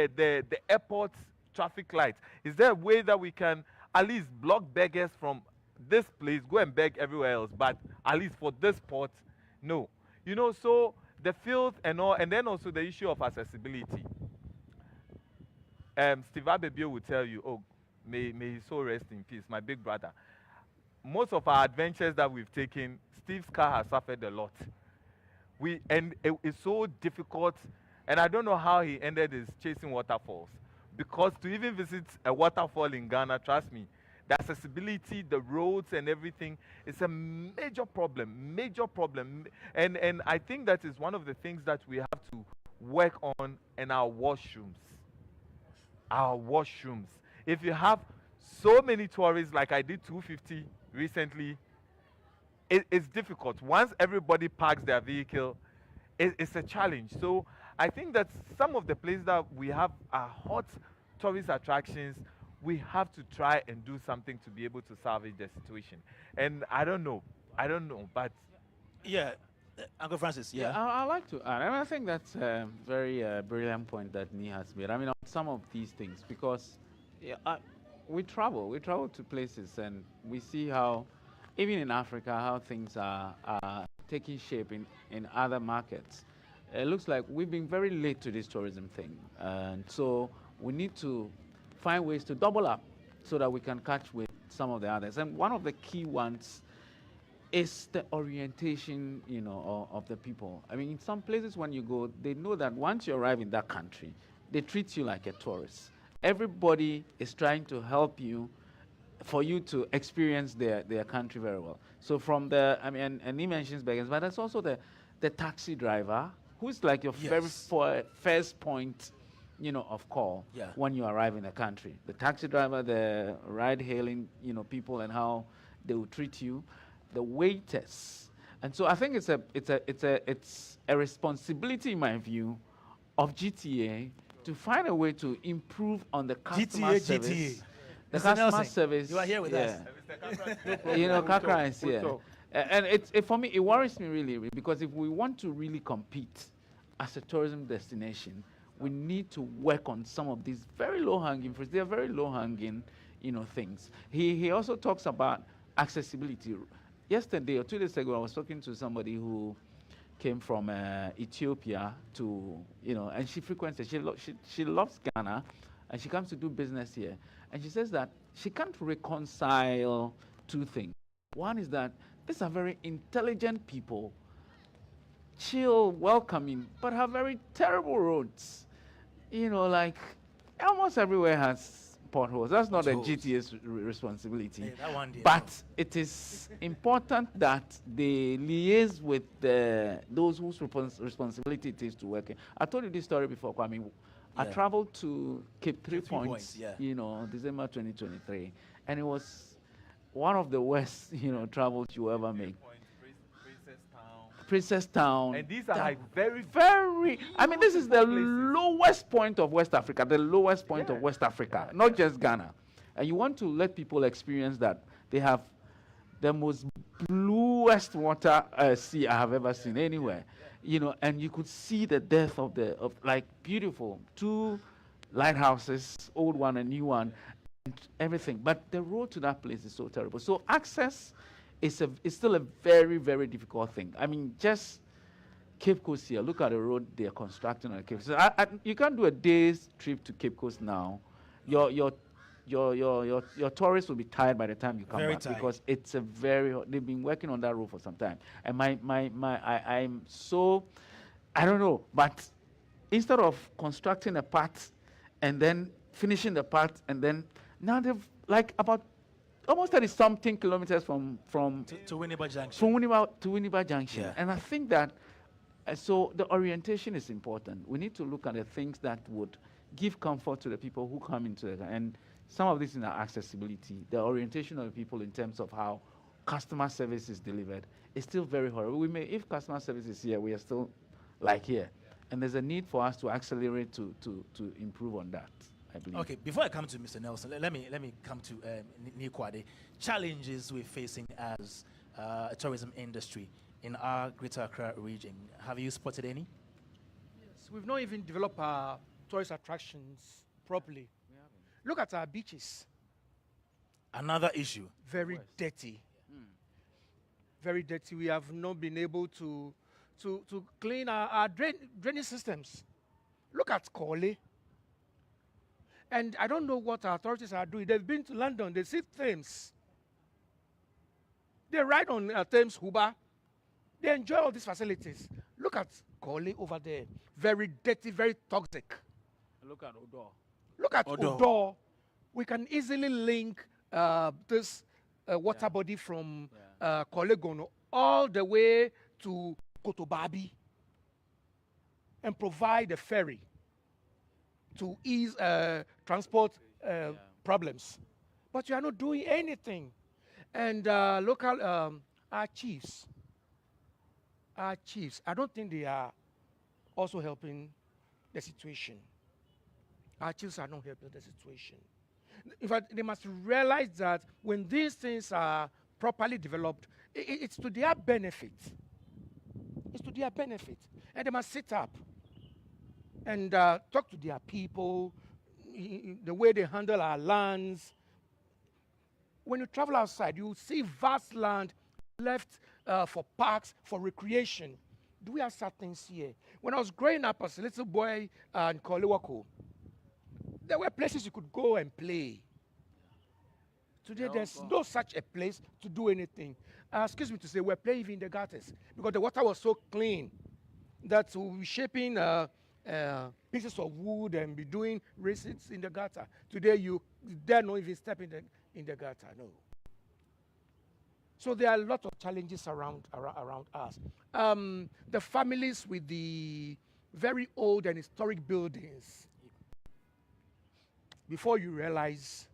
E: airport traffic lights? Is there a way that we can at least block beggars from this place, go and beg everywhere else, but at least for this port, no. You know, so the filth and all, and then also the issue of accessibility. Steve Abebio will tell you, oh, may his soul rest in peace, my big brother. Most of our adventures that we've taken, Steve's car has suffered a lot. It's so difficult, and I don't know how he ended his chasing waterfalls. Because to even visit a waterfall in Ghana, trust me, the accessibility, the roads and everything is a major problem, And I think that is one of the things that we have to work on in our washrooms. Our washrooms. If you have so many tourists, like I did 250 recently, it's difficult. Once everybody parks their vehicle, it's a challenge. So I think that some of the places that we have are hot tourist attractions. We have to try and do something to be able to salvage the situation. And I don't know, but...
A: Yeah, Uncle Francis, yeah.
D: I'd like to add, and I think that's a very brilliant point that Nee has made. I mean, on some of these things, because we travel to places, and we see how, even in Africa, how things are taking shape in other markets. It looks like we've been very late to this tourism thing, and so we need to find ways to double up so that we can catch with some of the others. And one of the key ones is the orientation, you know, of the people. I mean, in some places when you go, they know that once you arrive in that country, they treat you like a tourist. Everybody is trying to help you for you to experience their country very well. So from the, I mean, and he mentions beggars, but there's also the taxi driver, who's like your very first point, you know, of call when you arrive in a country. The taxi driver, the ride-hailing, you know, people, and how they will treat you, the waiters. And so I think it's a responsibility, in my view, of GTA to find a way to improve on the customer service. GTA. The
A: Mr.
D: customer
A: Nelson,
D: service.
A: you are here with us.
D: You know, Kakra is here. And for me, it worries me really, because if we want to really compete as a tourism destination, we need to work on some of these very low-hanging fruits. They are very low-hanging, you know, things. He also talks about accessibility. Yesterday or 2 days ago, I was talking to somebody who came from Ethiopia to, you know, and she frequents it. She loves Ghana, and she comes to do business here. And she says that she can't reconcile two things. One is that these are very intelligent people, chill, welcoming, but have very terrible roads. You know, like almost everywhere has potholes. That's not a GTA's responsibility. Hey, that one but it is important that they liaise with those whose responsibility it is to work in. I told you this story before, Kwame. I traveled to Cape Three Points, you know, December 2023, and it was one of the worst, you know, travels you ever make. Princess Town.
E: And these are like very,
D: I mean, this is the lowest point of West Africa, the lowest point of West Africa, not just Ghana. And you want to let people experience that. They have the most bluest water sea I have ever seen anywhere. You know, and you could see the depth of like beautiful 2 lighthouses, old one and new one, and everything. But the road to that place is so terrible. So access is still a very, very difficult thing. I mean, just Cape Coast here. Look at the road they are constructing on Cape Coast. So you can't do a day's trip to Cape Coast now. Your tourists will be tired by the time you come back because it's a very. They've been working on that road for some time, and I'm so, I don't know. But instead of constructing a part and then finishing the part and then now they've like about almost 30-something kilometers from
A: to Winneba Junction.
D: From Winneba to Winneba Junction, and I think that So the orientation is important. We need to look at the things that would give comfort to the people who come into it. And some of this in our accessibility, the orientation of the people in terms of how customer service is delivered is still very horrible. We may, if customer service is here, we are still like here. And there's a need for us to accelerate to improve on that, I believe.
A: Okay, before I come to Mr. Nelson, let me come to Nikwade. Challenges we're facing as a tourism industry in our Greater Accra region. Have you spotted any?
C: Yes, we've not even developed our tourist attractions properly. Look at our beaches.
A: Another issue.
C: Very dirty. Very dirty. We have not been able to clean our drainage systems. Look at Corley. And I don't know what our authorities are doing. They've been to London. They see Thames. They ride on Thames Huber. They enjoy all these facilities. Look at Corley over there. Very dirty, very toxic.
D: Look at Odor.
C: Look at Odor. We can easily link this water body from Kolegono all the way to Kotobabi and provide a ferry to ease transport problems. But you are not doing anything. And local, our chiefs, I don't think they are also helping the situation. Our chiefs are not helping the situation. In fact, they must realize that when these things are properly developed, it's to their benefit. It's to their benefit. And they must sit up and talk to their people, the way they handle our lands. When you travel outside, you see vast land left for parks, for recreation. Do we have such things here? When I was growing up as a little boy in Kolewako, there were places you could go and play. Today, there's no such a place to do anything. Excuse me to say, we're playing even in the gutters because the water was so clean that we'll be shaping pieces of wood and be doing races in the gutter. Today, you dare not even step in the gutter, no. So there are a lot of challenges around us. The families with the very old and historic buildings, before you realize,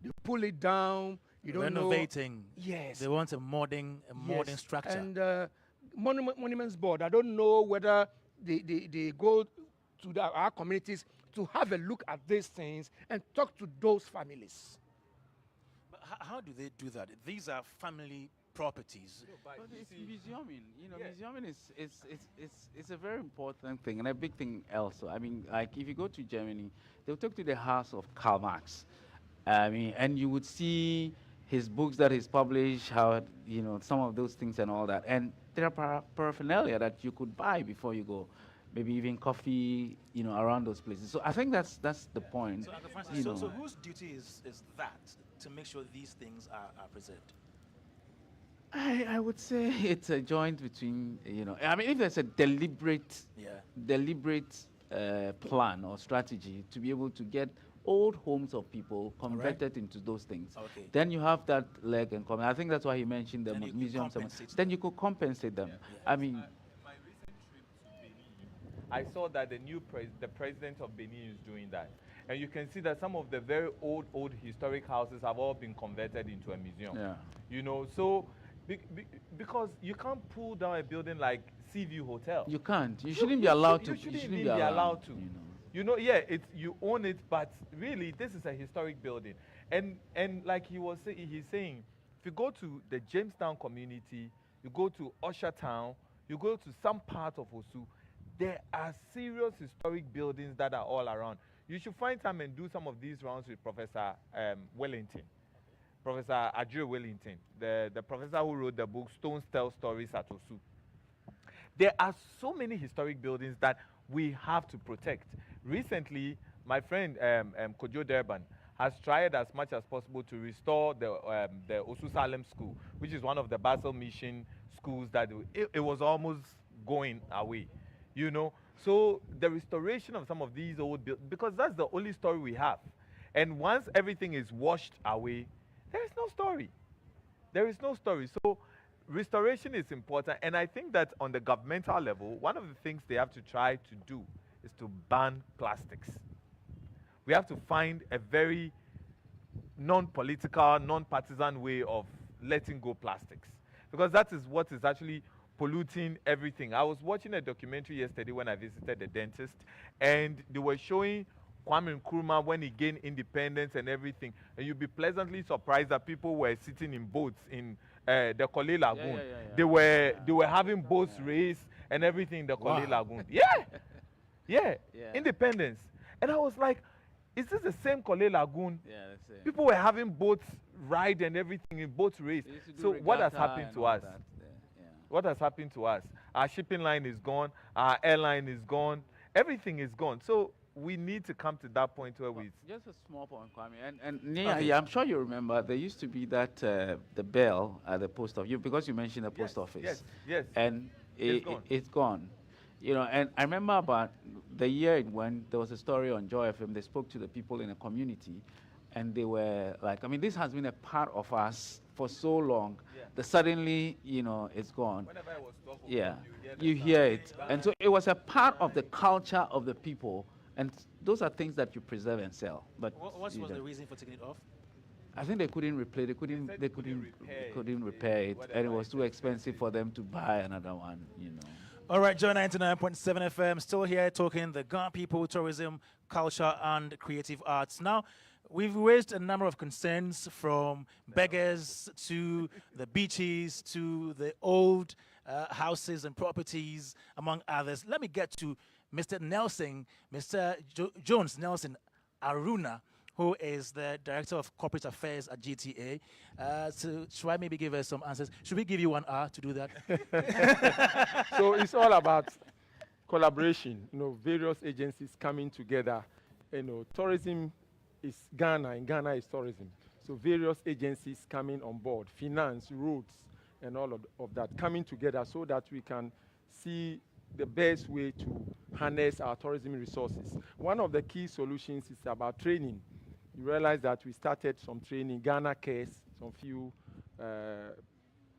C: you pull it down, you don't
A: renovating.
C: Yes.
A: They want a modern structure.
C: And Monuments Board, I don't know whether they go to our communities to have a look at these things and talk to those families.
A: But how do they do that? These are family properties.
D: But it's museuming. You know, museuming is a very important thing and a big thing also. I mean, like if you go to Germany, they'll take to the house of Karl Marx. I mean, and you would see his books that he's published, how, you know, some of those things and all that. And there are paraphernalia that you could buy before you go. Maybe even coffee, you know, around those places. So I think that's the point.
A: So, Francis, so whose duty is that to make sure these things are preserved?
D: I would say it's a joint between, you know, I mean, if there's a deliberate plan or strategy to be able to get old homes of people converted into those things, then you have that leg and comment. I think that's why he mentioned the museum. Then you could compensate them. I mean,
E: my recent trip to Benin, I saw that the president of Benin is doing that. And you can see that some of the very old historic houses have all been converted into a museum. Yeah. You know, so because you can't pull down a building like Seaview Hotel.
D: You can't. You shouldn't be allowed to.
E: You shouldn't be allowed to. You know, yeah, you own it, but really, this is a historic building. And like he's saying, if you go to the Jamestown community, you go to Usher Town, you go to some part of Osu, there are serious historic buildings that are all around. You should find time and do some of these rounds with Professor Wellington, Professor Adjure Wellington, the professor who wrote the book Stones Tell Stories at Osu. There are so many historic buildings that we have to protect. Recently, my friend Kojo Durban has tried as much as possible to restore the Osu Salem School, which is one of the Basel Mission schools that it was almost going away, you know. So the restoration of some of these old buildings, because that's the only story we have. And once everything is washed away, there is no story. There is no story. So restoration is important, and I think that on the governmental level, one of the things they have to try to do is to ban plastics. We have to find a very non-political, non-partisan way of letting go plastics, because that is what is actually polluting everything. I was watching a documentary yesterday when I visited the dentist, and they were showing Kwame Nkrumah when he gained independence and everything, and you'll be pleasantly surprised that people were sitting in boats in the Kole Lagoon. They were having boats race and everything in the Kole Lagoon. Yeah, independence. And I was like, is this the same Kole Lagoon?
D: Yeah, that's it.
E: People were having boats ride and everything in boats race. So what has happened to us? What has happened to us? Our shipping line is gone. Our airline is gone. Everything is gone. So we need to come to that point where we...
D: Just a small point, Kwame. And yeah, I'm sure you remember, there used to be that, the bell at the post office, because you mentioned the post office.
E: Yes.
D: And
E: It's
D: gone. You know, and I remember about the year when there was a story on Joy FM, they spoke to the people in the community, and they were like, I mean, this has been a part of us for so long, that suddenly, you know, it's gone.
E: Whenever I was talking,
D: you hear it. And so it was a part of the culture of the people, and those are things that you preserve and sell. But
A: What was the reason for taking it off?
D: I think they couldn't replay. They couldn't repair it, and it was too expensive for them to buy another one. You know.
A: All right, Joy 99.7 FM, still here talking the Ghana people, tourism, culture, and creative arts. Now, we've raised a number of concerns, from beggars to the beaches to the old houses and properties, among others. Let me get to Mr. Nelson, Mr. Jones Nelson Aruna, who is the Director of Corporate Affairs at GTA. So should I maybe give us some answers? Should we give you 1 hour to do that?
F: So it's all about collaboration, various agencies coming together. Tourism is Ghana, and Ghana is tourism. So various agencies coming on board, finance, roads, and all of that, coming together so that we can see the best way to harness our tourism resources. One of the key solutions is about training. You realize that we started some training, Ghana Cares, some few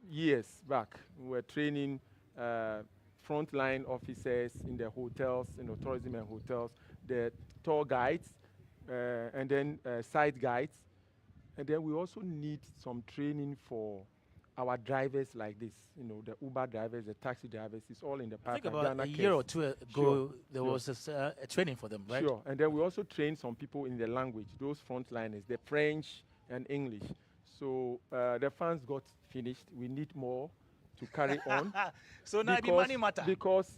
F: years back. We were training frontline officers in the hotels, tourism and hotels, the tour guides, and then site guides. And then we also need some training for our drivers like this, the Uber drivers, the taxi drivers. It's all in the pipeline.
A: I think about a year or two ago, there was a training for them, right?
F: Sure, and then we also train some people in the language, those frontliners, the French and English. So the funds got finished. We need more to carry on.
A: So now the money matter.
F: Because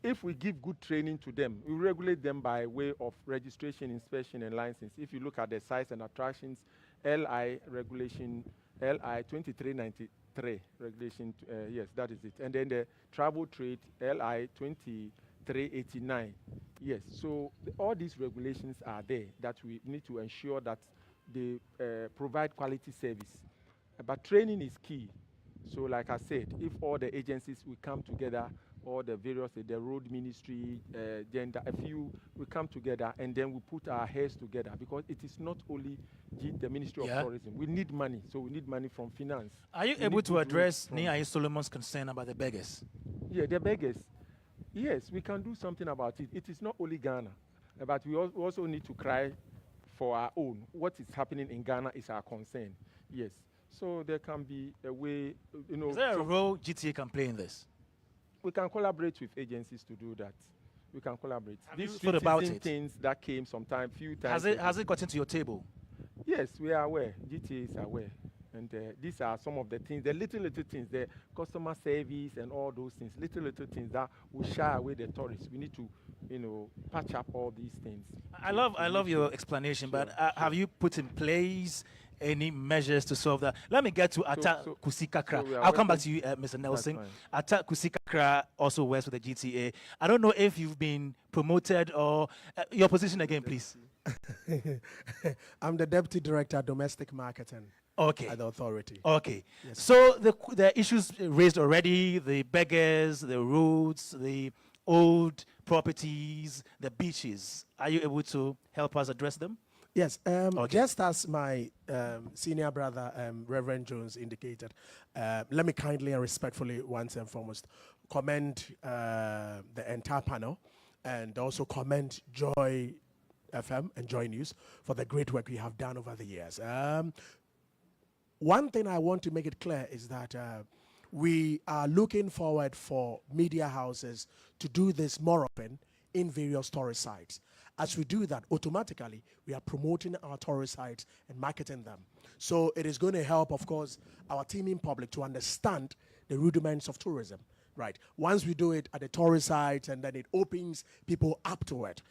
F: if we give good training to them, we regulate them by way of registration, inspection, and license. If you look at the sites and attractions, LI regulation, LI 2393 regulation, yes, that is it. And then the travel trade, LI 2389. Yes, so all these regulations are there that we need to ensure that they provide quality service. But training is key. So like I said, if all the agencies will come together, all the various, the road ministry, gender, a few, we come together and then we put our heads together, because it is not only the Ministry of Tourism. We need money, so we need money from finance.
A: Are you able to address Nia Solomon's concern about the beggars?
F: Yeah, the beggars. Yes, we can do something about it. It is not only Ghana, but we also need to cry for our own. What is happening in Ghana is our concern. Yes. So there can be a way,
A: Is there a role GTA can play in this?
F: We can collaborate with agencies to do that. We can collaborate.
A: Have you thought about it?
F: Things that came few times.
A: Has it gotten to your table?
F: Yes, we are aware. GTA is aware. And these are some of the things, the little things, the customer service and all those things, little things that will shy away the tourists. We need to, patch up all these things.
A: I love your explanation, but have you put in place any measures to solve that? Let me get to Atta Kusikakra. I'll come back to you, Mr. Nelson. Atta Kusikakra also works with the GTA. I don't know if you've been promoted or your position again, please.
G: I'm the Deputy Director of Domestic Marketing.
A: Okay.
G: At the authority.
A: Okay.
G: Yes.
A: So the issues raised already, the beggars, the roads, the old properties, the beaches, are you able to help us address them?
G: Yes,
A: Okay.
G: just as my senior brother, Reverend Jones, indicated, let me kindly and respectfully, once and foremost, commend the entire panel and also commend Joy FM and Joy News for the great work we have done over the years. One thing I want to make it clear is that we are looking forward for media houses to do this more often in various tourist sites. As we do that, automatically, we are promoting our tourist sites and marketing them. So it is going to help, of course, our teaming public to understand the rudiments of tourism. Right. Once we do it at the tourist sites, and then it opens people up to it.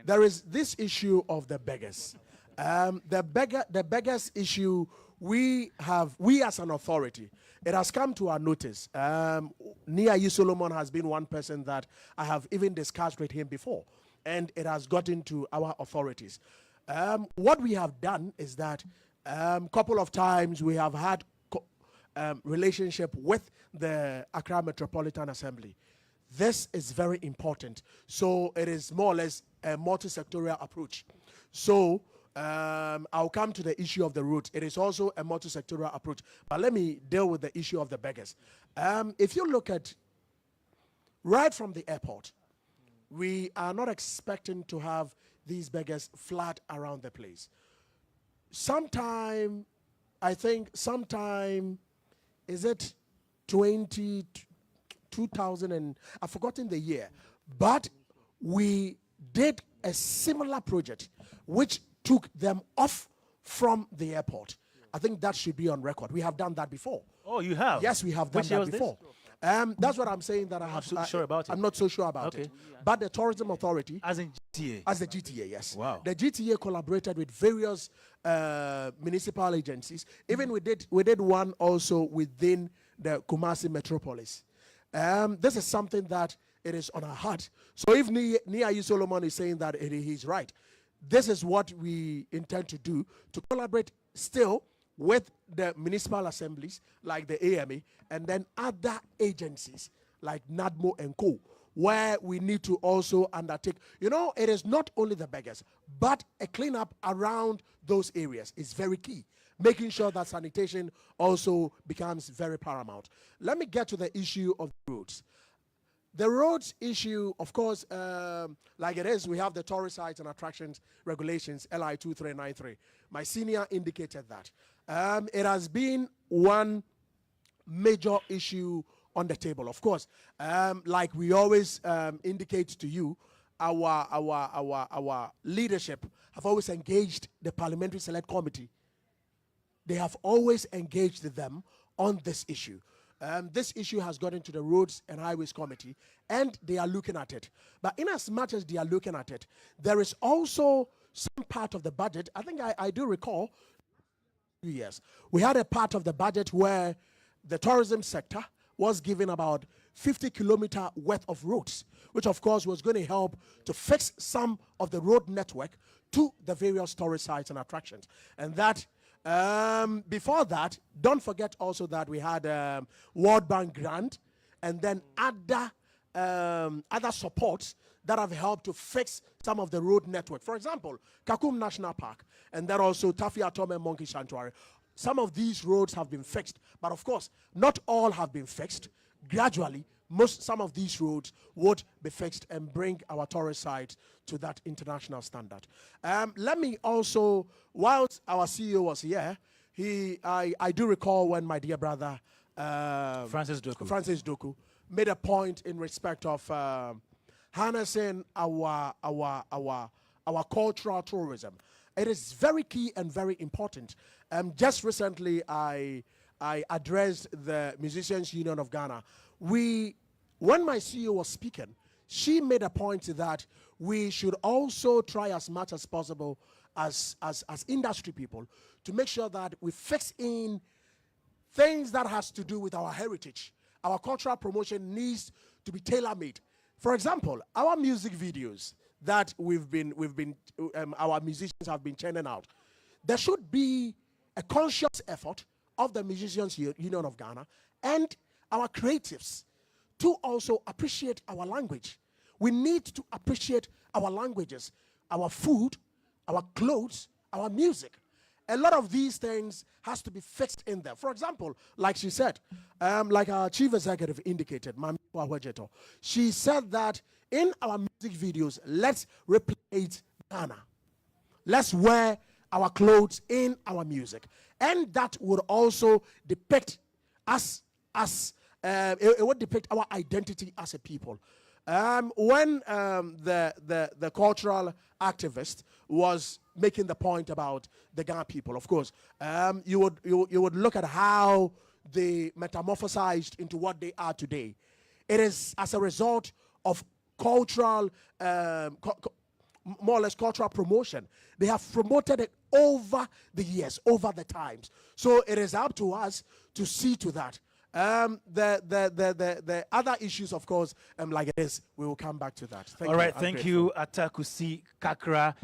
G: There is this issue of the beggars. The beggars issue, we as an authority, it has come to our notice. Nia Solomon has been one person that I have even discussed with him before, and it has gotten to our authorities. What we have done is that couple of times we have had relationship with the Accra Metropolitan Assembly. This is very important. So it is more or less a multi-sectorial approach. So I'll come to the issue of the route. It is also a multi-sectorial approach. But let me deal with the issue of the beggars. If you look at right from the airport, we are not expecting to have these beggars flat around the place. Sometime, is it 2000 and I've forgotten the year, but we did a similar project which took them off from the airport. I think that should be on record. We have done that before.
A: Oh, you have?
G: Yes, we have done that before. That's what I'm saying, that I have.
A: Sure about it.
G: I'm not so sure about it. But the Tourism Authority,
A: As in GTA?
G: as the GTA, yes.
A: Wow.
G: The GTA collaborated with various municipal agencies. Even we did one also within the Kumasi metropolis. This is something that it is on our heart. So if Nia Solomon is saying that he's right, this is what we intend to do, to collaborate still with the municipal assemblies like the AMA and then other agencies like NADMO and Co, where we need to also undertake, it is not only the beggars, but a cleanup around those areas is very key. Making sure that sanitation also becomes very paramount. Let me get to the issue of the roads. The roads issue, of course, like it is, we have the tourist sites and attractions regulations, LI 2393. My senior indicated that. It has been one major issue on the table. Of course, like we always indicate to you, our leadership have always engaged the Parliamentary Select Committee. They have always engaged them on this issue. This issue has gotten to the Roads and Highways Committee, and they are looking at it. But in as much as they are looking at it, there is also some part of the budget. I think I do recall, yes, we had a part of the budget where the tourism sector was given about 50-kilometer worth of roads, which of course was going to help to fix some of the road network to the various tourist sites and attractions. And that before that, don't forget also that we had World Bank grant and then other supports that have helped to fix some of the road network. For example, Kakum National Park and then also Tafi Atome Monkey Sanctuary. Some of these roads have been fixed, but of course, not all have been fixed. Gradually, some of these roads would be fixed and bring our tourist sites to that international standard. Let me also, whilst our CEO was here, I do recall when my dear brother
A: Francis
G: Doku made a point in respect of harnessing our cultural tourism. It is very key and very important. Just recently, I addressed the Musicians Union of Ghana. When my CEO was speaking, she made a point that we should also try as much as possible as industry people to make sure that we fix in things that has to do with our heritage. Our cultural promotion needs to be tailor-made. For example, our music videos that our musicians have been churning out, there should be a conscious effort of the Musicians Union of Ghana and our creatives to also appreciate our language. We need to appreciate our languages, our food, our clothes, our music. A lot of these things has to be fixed in there. For example, like she said, like our chief executive indicated, Mami Wawejeto, she said that in our music videos, let's replicate Ghana. Let's wear our clothes in our music. And that would also depict us as, it would depict our identity as a people. When the cultural activist was making the point about the Ghana people, of course, you would look at how they metamorphosized into what they are today. It is as a result of cultural, more or less cultural promotion. They have promoted it over the years, over the times. So it is up to us to see to that. The other issues, of course, like it is, we will come back to that.
A: All right, thank you, Atakusi Kakra.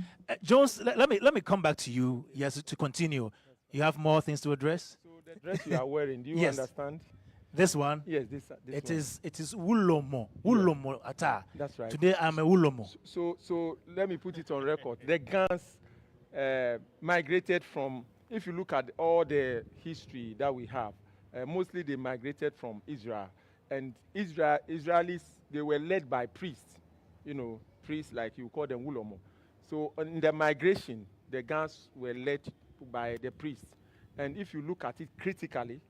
A: Jones, let me come back to you. Yes, to continue. You have more things to address.
F: So the dress you are wearing, do you
A: Yes.
F: understand?
A: This one.
F: Yes, this
A: It
F: one.
A: is Wulomo. Wulomo Ata.
F: That's right.
A: Today I'm a Wulomo.
F: So let me put it on record. The Gans migrated from, if you look at all the history that we have, mostly they migrated from Israel. And Israelis, they were led by priests, priests like you call them Wulomo. So in the migration, the Gans were led by the priests. And if you look at it critically,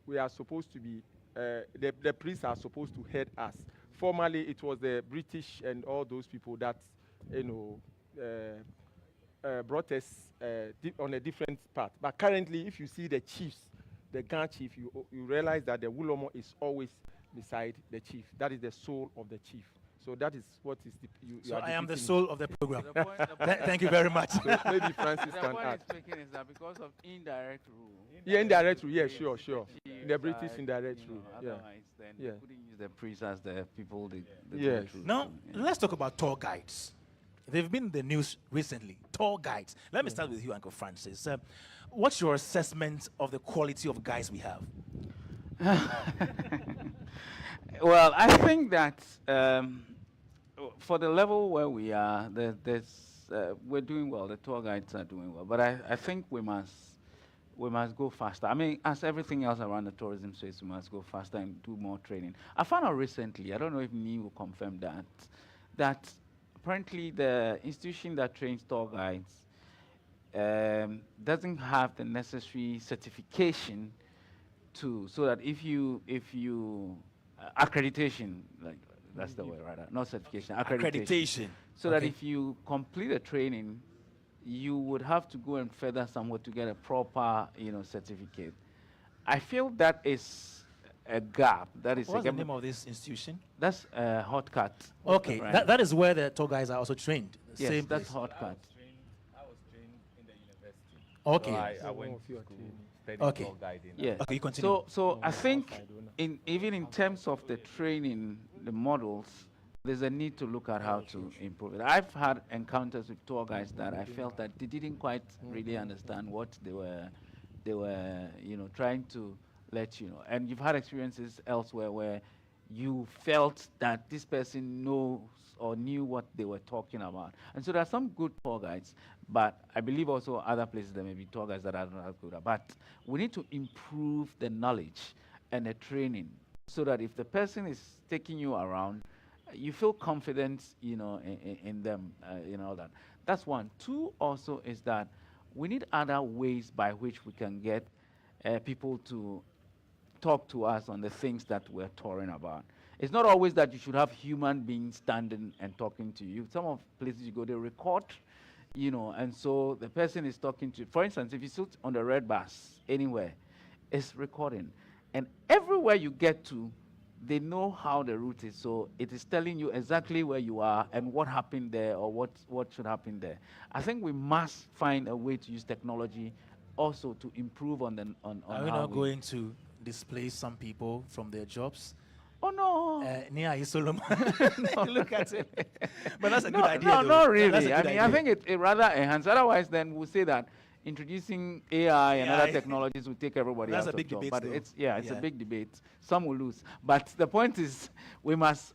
F: we are supposed to be, the priests are supposed to head us. Formerly, it was the British and all those people that, brought us on a different path. But currently, if you see the chiefs, the Ghana chief, you realize that the Wulomo is always beside the chief. That is the soul of the chief. So that is what is you
A: So
F: are
A: I am the
F: depicting.
A: soul of the program.
D: The point
A: Thank you very much.
F: So maybe Francis
D: the
F: can
D: point
F: add.
D: he's making is that because of indirect rule.
F: Yeah, indirect rule. Yeah,
D: Yes,
F: sure.
D: chiefs
F: The British
D: are,
F: indirect rule. Yeah.
D: Otherwise, then
F: Yeah.
D: they couldn't use the priests as the people they
F: Yes.
D: go through.
A: Now,
D: Yeah.
A: let's talk about tour guides. They've been in the news recently. Tour guides. Let me start with you, Uncle Francis. What's your assessment of the quality of guides we have?
D: Well, I think that for the level where we are, we're doing well. The tour guides are doing well, but I think we must go faster. I mean, as everything else around the tourism space, we must go faster and do more training. I found out recently, I don't know if Nee will confirm that apparently the institution that trains tour guides doesn't have the necessary certification so that if you accreditation, like that's the word, right? Not certification, accreditation. So that if you complete the training, you would have to go and further somewhere to get a proper, certificate. I feel that is a gap. That is
A: What's the name of this institution?
D: That's Hot Cut.
A: Okay,
D: Right.
A: that is where the tour guides are also trained.
D: Yes,
A: Same
D: that's
A: place.
D: Hot Cut.
E: I was trained in the university.
A: Okay.
E: I went to school studying
A: Okay.
E: tour guiding.
D: Yeah.
A: Okay, you continue.
D: So I think even in terms of the training, the models, there's a need to look at how to improve it. I've had encounters with tour guides that I felt that they didn't quite really understand what they were trying to let you know. And you've had experiences elsewhere where you felt that this person knows or knew what they were talking about. And so there are some good tour guides, but I believe also other places there may be tour guides that are not as good. But we need to improve the knowledge and the training so that if the person is taking you around, you feel confident, in them, all that. That's one. Two also is that we need other ways by which we can get people to talk to us on the things that we're touring about. It's not always that you should have human beings standing and talking to you. Some of places you go, they record, and so the person is talking to you. For instance, if you sit on the red bus anywhere, it's recording. And everywhere you get to, they know how the route is, so it is telling you exactly where you are and what happened there or what should happen there. I think we must find a way to use technology also to improve on
A: Are we
D: how
A: not going to displace some people from their jobs?
D: Oh no!
A: Nia Solomon. Look at it. But that's a good idea.
D: No,
A: though.
D: not really.
A: That's a
D: I
A: good
D: mean, I
A: idea.
D: think it rather enhances. Otherwise, then we'll say that introducing AI and other
A: AI.
D: technologies will take everybody
A: That's
D: out
A: a big
D: of job.
A: debate,
D: But
A: though.
D: it's a
A: Yeah.
D: big debate. Some will lose. But the point is, we must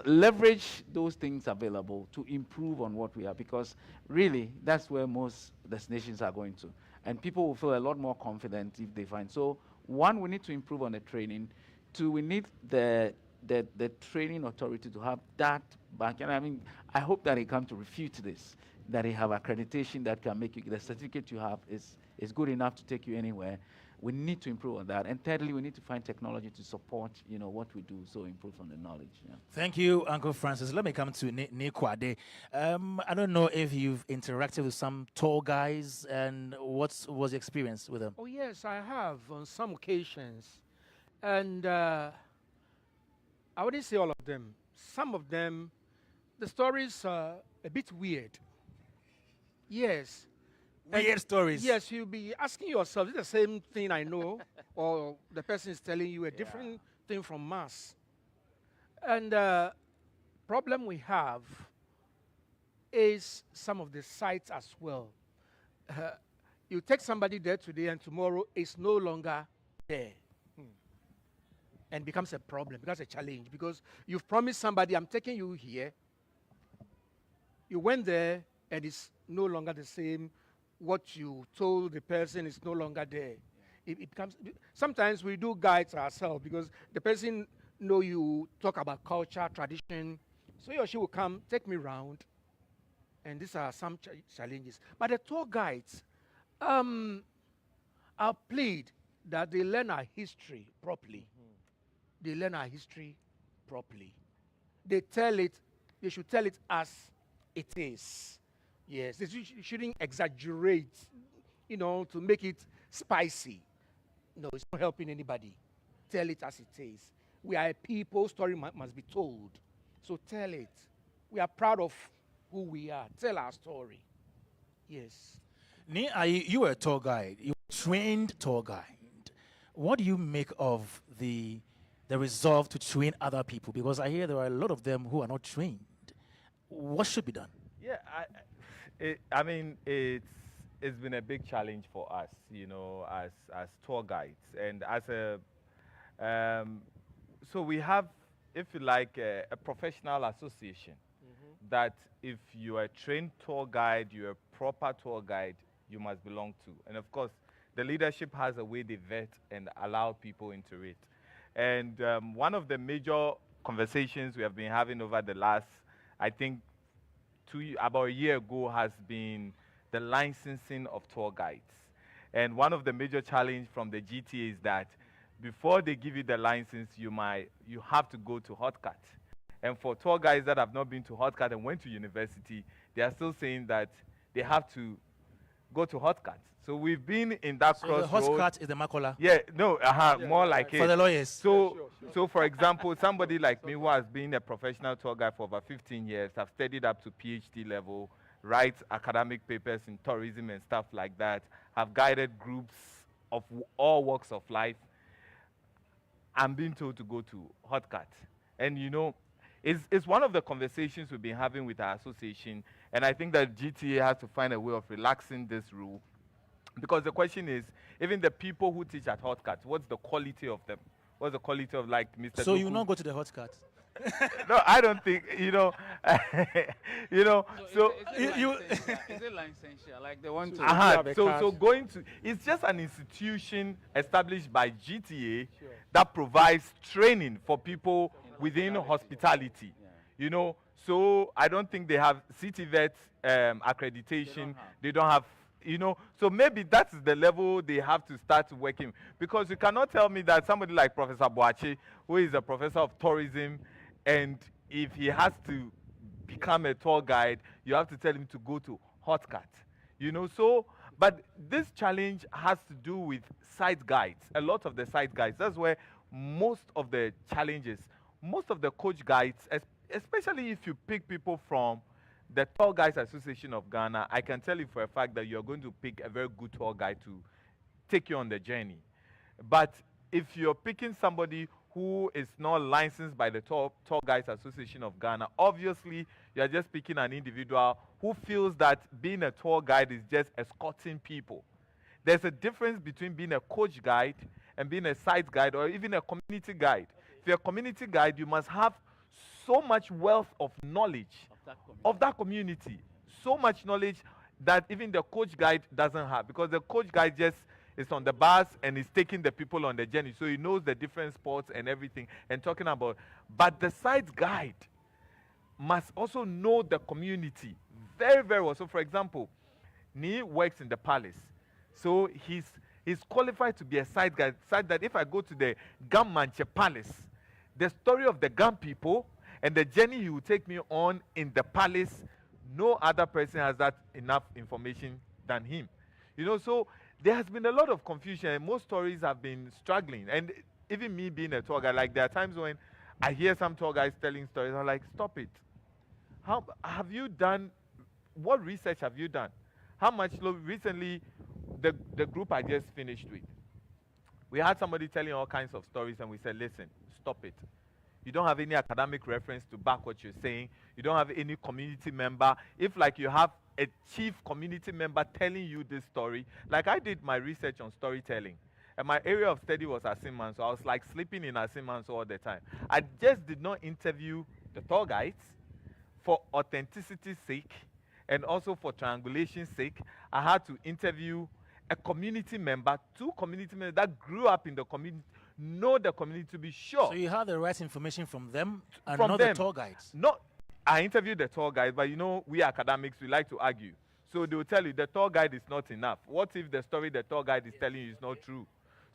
D: leverage those things available to improve on what we have, because really that's where most destinations are going to, and people will feel a lot more confident if they find. So one, we need to improve on the training. Two, we need the training authority to have that back. And I mean, I hope that they come to refute this, that they have accreditation that can make you, the certificate you have is good enough to take you anywhere. We need to improve on that. And thirdly, we need to find technology to support, what we do, so improve on the knowledge. Yeah.
A: Thank you, Uncle Francis. Let me come to Kwade. I don't know if you've interacted with some tour guys, and what was the experience with them?
C: Oh, yes, I have on some occasions. And I wouldn't say all of them. Some of them, the stories are a bit weird. Yes.
A: Weird stories.
C: Yes, you'll be asking yourself, is it the same thing I know? Or the person is telling you a different thing from Mars? And the problem we have is some of the sites as well. You take somebody there today and tomorrow it's no longer there. And becomes a problem, becomes a challenge, because you've promised somebody, I'm taking you here. You went there and it's no longer the same. What you told the person is no longer there. It becomes, sometimes we do guides ourselves because the person know you talk about culture, tradition. So he or she will come, take me round. And these are some challenges. But the tour guides, I'll plead that they learn our history properly. They learn our history properly. They should tell it as it is. Yes, they shouldn't exaggerate, to make it spicy. No, it's not helping anybody. Tell it as it is. We are a people, story must be told. So tell it. We are proud of who we are. Tell our story. Yes.
A: You were a tour guide. You were a trained tour guide. What do you make of the resolve to train other people? Because I hear there are a lot of them who are not trained. What should be done?
E: Yeah, I mean, it's been a big challenge for us, as tour guides, and as so we have, if you like, a professional association that if you are a trained tour guide, you're a proper tour guide, you must belong to. And of course, the leadership has a way they vet and allow people into it. And one of the major conversations we have been having over the last, I think, about a year ago, has been the licensing of tour guides. And one of the major challenges from the GTA is that before they give you the license, you have to go to HotCat. And for tour guides that have not been to HotCat and went to university, they are still saying that they have to go to HotCat. So we've been in that crossroad.
A: The HotCat is the Makola.
E: Yeah, no, more like it.
A: For the lawyers.
E: So for example, somebody like me who has been a professional tour guide for over 15 years, have studied up to PhD level, writes academic papers in tourism and stuff like that, have guided groups of all walks of life. I'm being told to go to HotCat. And it's one of the conversations we've been having with our association, and I think that GTA has to find a way of relaxing this rule. Because the question is, even the people who teach at HotCat, what's the quality of them? What's the quality of, like, Mr.
A: So
E: Duku?
A: you will not go to the HotCat?
E: No, I don't think,
D: So is it licensure? Like they want to...
E: So going to, it's just an institution established by GTA that provides training for people within hospitality. So I don't think they have CityVet accreditation. They don't have, so maybe that's the level they have to start working. Because you cannot tell me that somebody like Professor Boache, who is a professor of tourism, and if he has to become a tour guide, you have to tell him to go to HotCat. So, but this challenge has to do with site guides, a lot of the site guides. That's where most of the challenges, most of the coach guides, especially if you pick people from the Tour Guides Association of Ghana, I can tell you for a fact that you're going to pick a very good tour guide to take you on the journey. But if you're picking somebody who who is not licensed by the Tour Guides Association of Ghana. Obviously, you are just picking an individual who feels that being a tour guide is just escorting people. There's a difference between being a coach guide and being a site guide or even a community guide. If you're a community guide, you must have so much wealth of knowledge of that community. So much knowledge that even the coach guide doesn't have, because the coach guide just is on the bus and is taking the people on the journey. So he knows the different sports and everything and talking about. But the site guide must also know the community very, very well. So for example, Ni works in the palace. So he's qualified to be a site guide. Such that if I go to the Gam Manche Palace, the story of the Gam people and the journey he will take me on in the palace, no other person has that enough information than him. You know, so there has been a lot of confusion and most stories have been struggling. And even me being a tour guide, like there are times when I hear some tour guys telling stories, I'm like, stop it. How have you done, what research have you done? How much recently the group I just finished with, we had somebody telling all kinds of stories and we said, listen, stop it. You don't have any academic reference to back what you're saying. You don't have any community member. If like you have a chief community member telling you this story, like I did my research on storytelling, and my area of study was Asimman, so I was like sleeping in Asimman all the time. I just did not interview the tour guides for authenicity's sake and also for triangulation's sake. I had to interview a community member, two community members that grew up in the community, know the community to be sure.
A: So you have the right information from them and
E: From
A: not
E: them.
A: the tour guides?
E: No, I interviewed the tour guide, but you know, we academics, we like to argue. So they will tell you the tour guide is not enough. What if the story the tour guide is telling you is not true?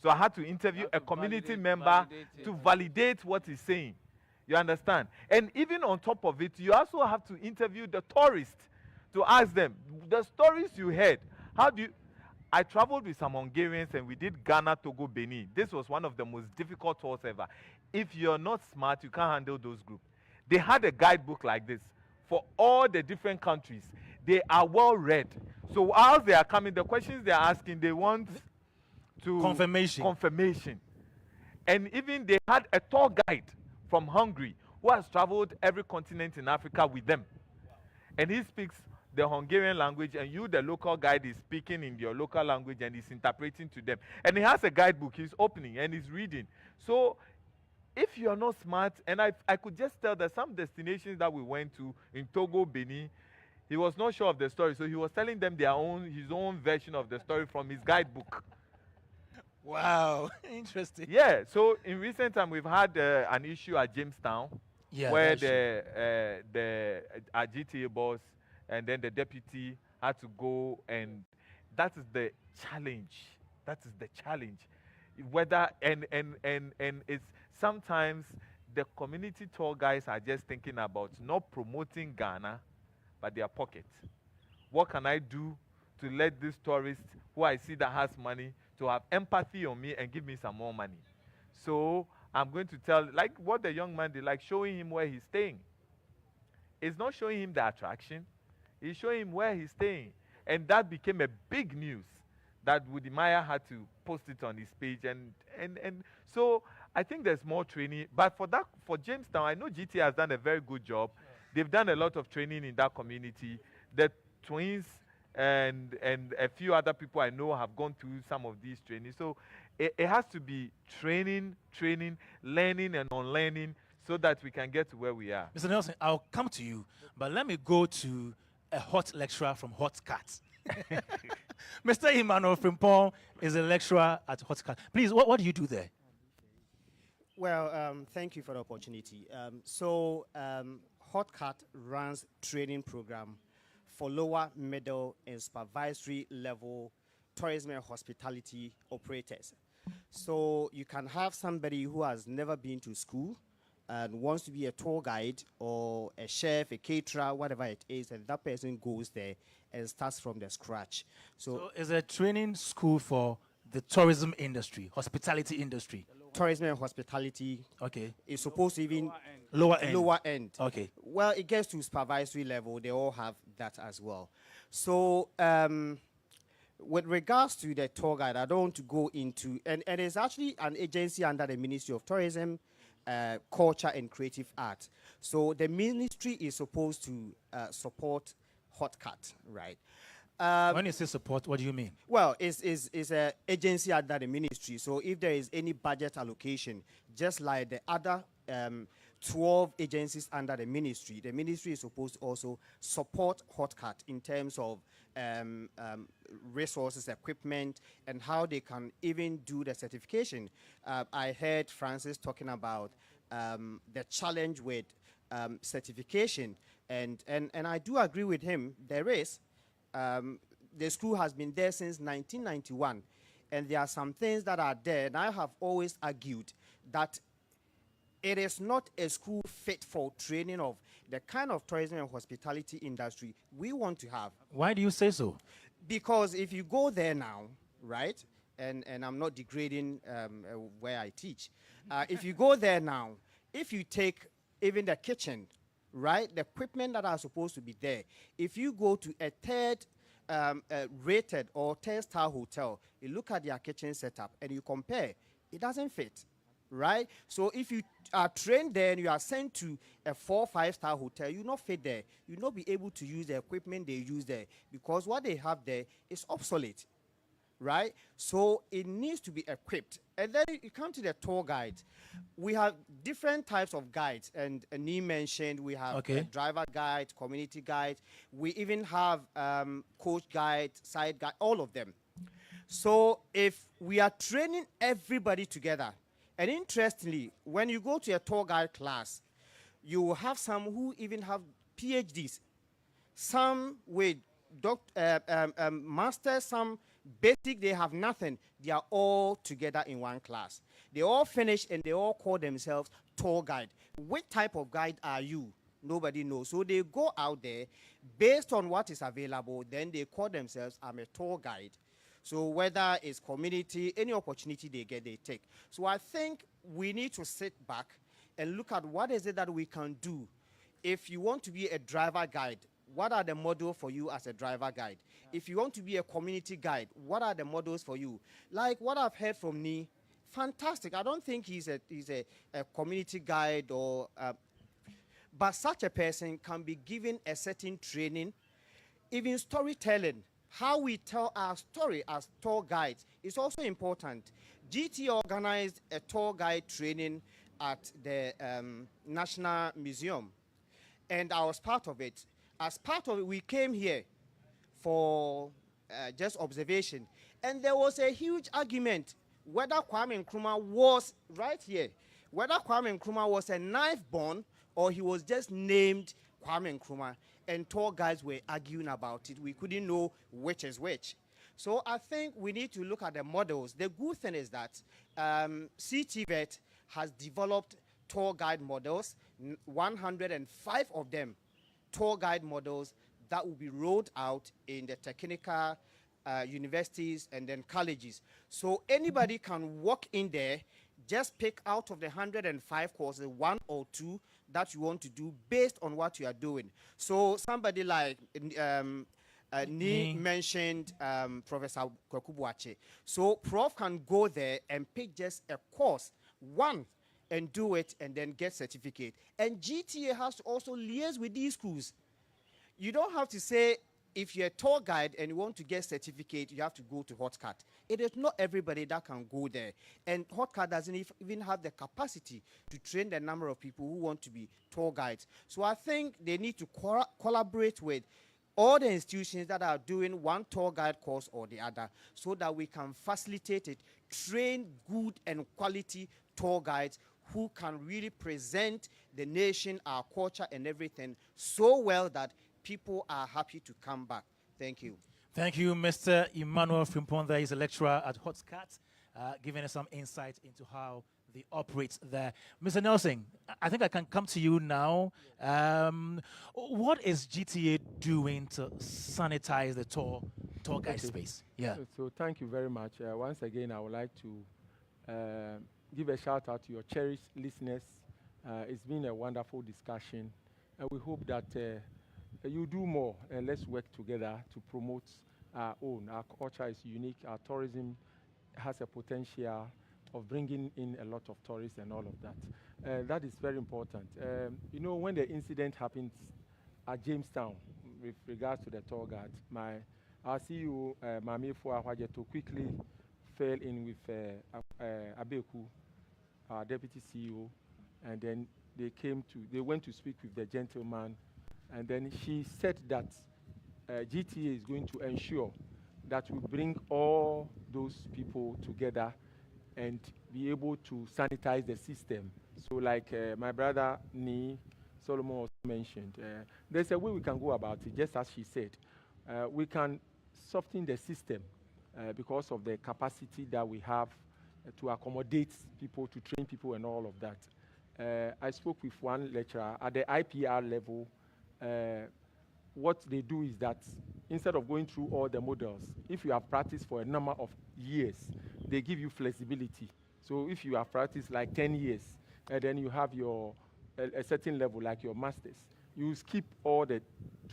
E: So I had to interview a community member to validate what he's saying. You understand? And even on top of it, you also have to interview the tourists to ask them, the stories you heard, how do you... I traveled with some Hungarians and we did Ghana, Togo, Benin. This was one of the most difficult tours ever. If you're not smart, you can't handle those groups. They had a guidebook like this for all the different countries. They are well read. So as they are coming, the questions they are asking, they want to... Confirmation. And even they had a tour guide from Hungary who has traveled every continent in Africa with them. And he speaks the Hungarian language, and you, the local guide, is speaking in your local language and is interpreting to them. And he has a guidebook, he's opening and he's reading. So if you are not smart, and I could just tell that some destinations that we went to in Togo, Benin, he was not sure of the story, so he was telling them his own version of the story from his guidebook.
A: Wow, interesting.
E: Yeah, so in recent time we've had an issue at Jamestown, where the GTA boss and then the deputy had to go, and that is the challenge. That is the challenge. Whether and it's sometimes the community tour guys are just thinking about not promoting Ghana, but their pocket. What can I do to let this tourist who I see that has money to have empathy on me and give me some more money? So I'm going to tell, like what the young man did, like showing him where he's staying. It's not showing him the attraction. He's showing him where he's staying. And that became a big news that Woody Meyer had to post it on his page. And so I think there's more training. But for Jamestown, I know GT has done a very good job. They've done a lot of training in that community. The twins and a few other people I know have gone through some of these trainings. So it has to be training, learning and unlearning so that we can get to where we are.
A: Mr. Nelson, I'll come to you, but let me go to a hot lecturer from Hot Cat. Mr. Emmanuel Frimpong is a lecturer at Hot Cat. Please, what do you do there?
H: Well, thank you for the opportunity. Hot Cat runs training program for lower, middle, and supervisory level tourism and hospitality operators. So you can have somebody who has never been to school and wants to be a tour guide or a chef, a caterer, whatever it is, and that person goes there and starts from the scratch. So
A: it's a training school for the tourism industry, hospitality industry.
H: Tourism and hospitality.
A: Okay.
H: Is supposed to even
A: lower end.
H: Lower end.
A: Okay.
H: Well, it gets to supervisory level. They all have that as well. So with regards to the tour guide, I don't want to go into, and it's actually an agency under the Ministry of Tourism, culture and creative art. So the ministry is supposed to support HotCat, right?
A: When you say support, what do you mean?
H: Well, it's an agency under the ministry. So if there is any budget allocation, just like the other 12 agencies under the ministry is supposed to also support HotCat in terms of resources, equipment, and how they can even do the certification. I heard Francis talking about the challenge with certification, and I do agree with him. There is. The school has been there since 1991, and there are some things that are there, and I have always argued that it is not a school fit for training of the kind of tourism and hospitality industry we want to have.
A: Why do you say so?
H: Because if you go there now, right, and I'm not degrading where I teach, if you go there now, if you take even the kitchen, right, the equipment that are supposed to be there, if you go to a third rated or third-star hotel, you look at their kitchen setup and you compare, it doesn't fit, right? So if you are trained there and you are sent to a 4 or 5-star hotel, you not fit there. You not be able to use the equipment they use there because what they have there is obsolete, right? So it needs to be equipped. And then you come to the tour guides. We have different types of guides, and Ni mentioned we have driver guides, community guides. We even have coach guides, side guide, all of them. So if we are training everybody together, and interestingly, when you go to a tour guide class, you will have some who even have PhDs, some with masters, some basic, they have nothing. They are all together in one class. They all finish and they all call themselves tour guide. What type of guide are you? Nobody knows. So they go out there based on what is available, then they call themselves, I'm a tour guide. So whether it's community, any opportunity they get, they take. So I think we need to sit back and look at what is it that we can do. If you want to be a driver guide, what are the models for you as a driver guide? If you want to be a community guide, what are the models for you? Like what I've heard from Ni, fantastic. I don't think he's a community guide or, but such a person can be given a certain training, even storytelling. How we tell our story as tour guides is also important. GT organized a tour guide training at the National Museum, and I was part of it. As part of it, we came here for just observation, and there was a huge argument whether Kwame Nkrumah was right here, whether Kwame Nkrumah was a knife-born or he was just named Kwame Nkrumah, and tour guides were arguing about it. We couldn't know which is which. So I think we need to look at the models. The good thing is that CTVET has developed tour guide models, 105 of them, tour guide models that will be rolled out in the technical universities and then colleges. So anybody can walk in there, just pick out of the 105 courses, 1 or 2 that you want to do based on what you are doing. So somebody like Ni mentioned Professor Kwakubuache. So Prof can go there and pick just a course, one, and do it and then get certificate. And GTA has to also liaise with these schools. You don't have to say, if you're a tour guide and you want to get certificate, you have to go to HotCat. It is not everybody that can go there. And HotCat doesn't even have the capacity to train the number of people who want to be tour guides. So I think they need to collaborate with all the institutions that are doing one tour guide course or the other so that we can facilitate it, train good and quality tour guides who can really present the nation, our culture and everything so well that people are happy to come back. Thank you.
A: Thank you, Mr. Emmanuel Frimponda. He's a lecturer at HotCat, giving us some insight into how they operate there. Mr. Nelson, I think I can come to you now. What is GTA doing to sanitize the tour guide space? Yeah.
F: So thank you very much. Once again, I would like to give a shout out to your cherished listeners. It's been a wonderful discussion, and we hope that you do more, and let's work together to promote our own. Our culture is unique. Our tourism has a potential of bringing in a lot of tourists and all of that. That is very important. You know, when the incident happened at Jamestown with regards to the tour guide, our CEO, Mame Fuawajeto, quickly fell in with Abeku, our deputy CEO, and then they went to speak with the gentleman, and then she said that GTA is going to ensure that we bring all those people together and be able to sanitize the system. So like my brother Ni Solomon also mentioned, there's a way we can go about it, just as she said. We can soften the system because of the capacity that we have to accommodate people, to train people and all of that. I spoke with one lecturer at the IPR level. What they do is that instead of going through all the models, if you have practiced for a number of years, they give you flexibility. So if you have practiced like 10 years, and then you have a certain level, like your master's, you skip all the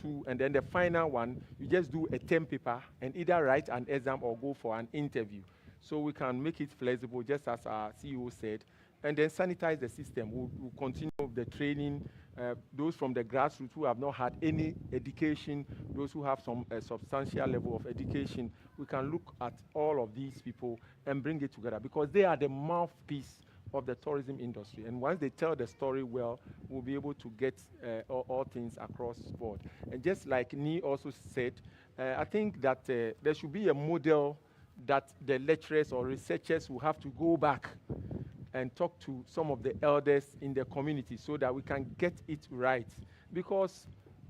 F: two, and then the final one, you just do a term paper and either write an exam or go for an interview. So we can make it flexible, just as our CEO said, and then sanitize the system. We'll continue the training. Those from the grassroots who have not had any education, those who have some substantial level of education, we can look at all of these people and bring it together because they are the mouthpiece of the tourism industry. And once they tell the story well, we'll be able to get all things across board. And just like Ni also said, I think that there should be a model that the lecturers or researchers will have to go back and talk to some of the elders in the community so that we can get it right. Because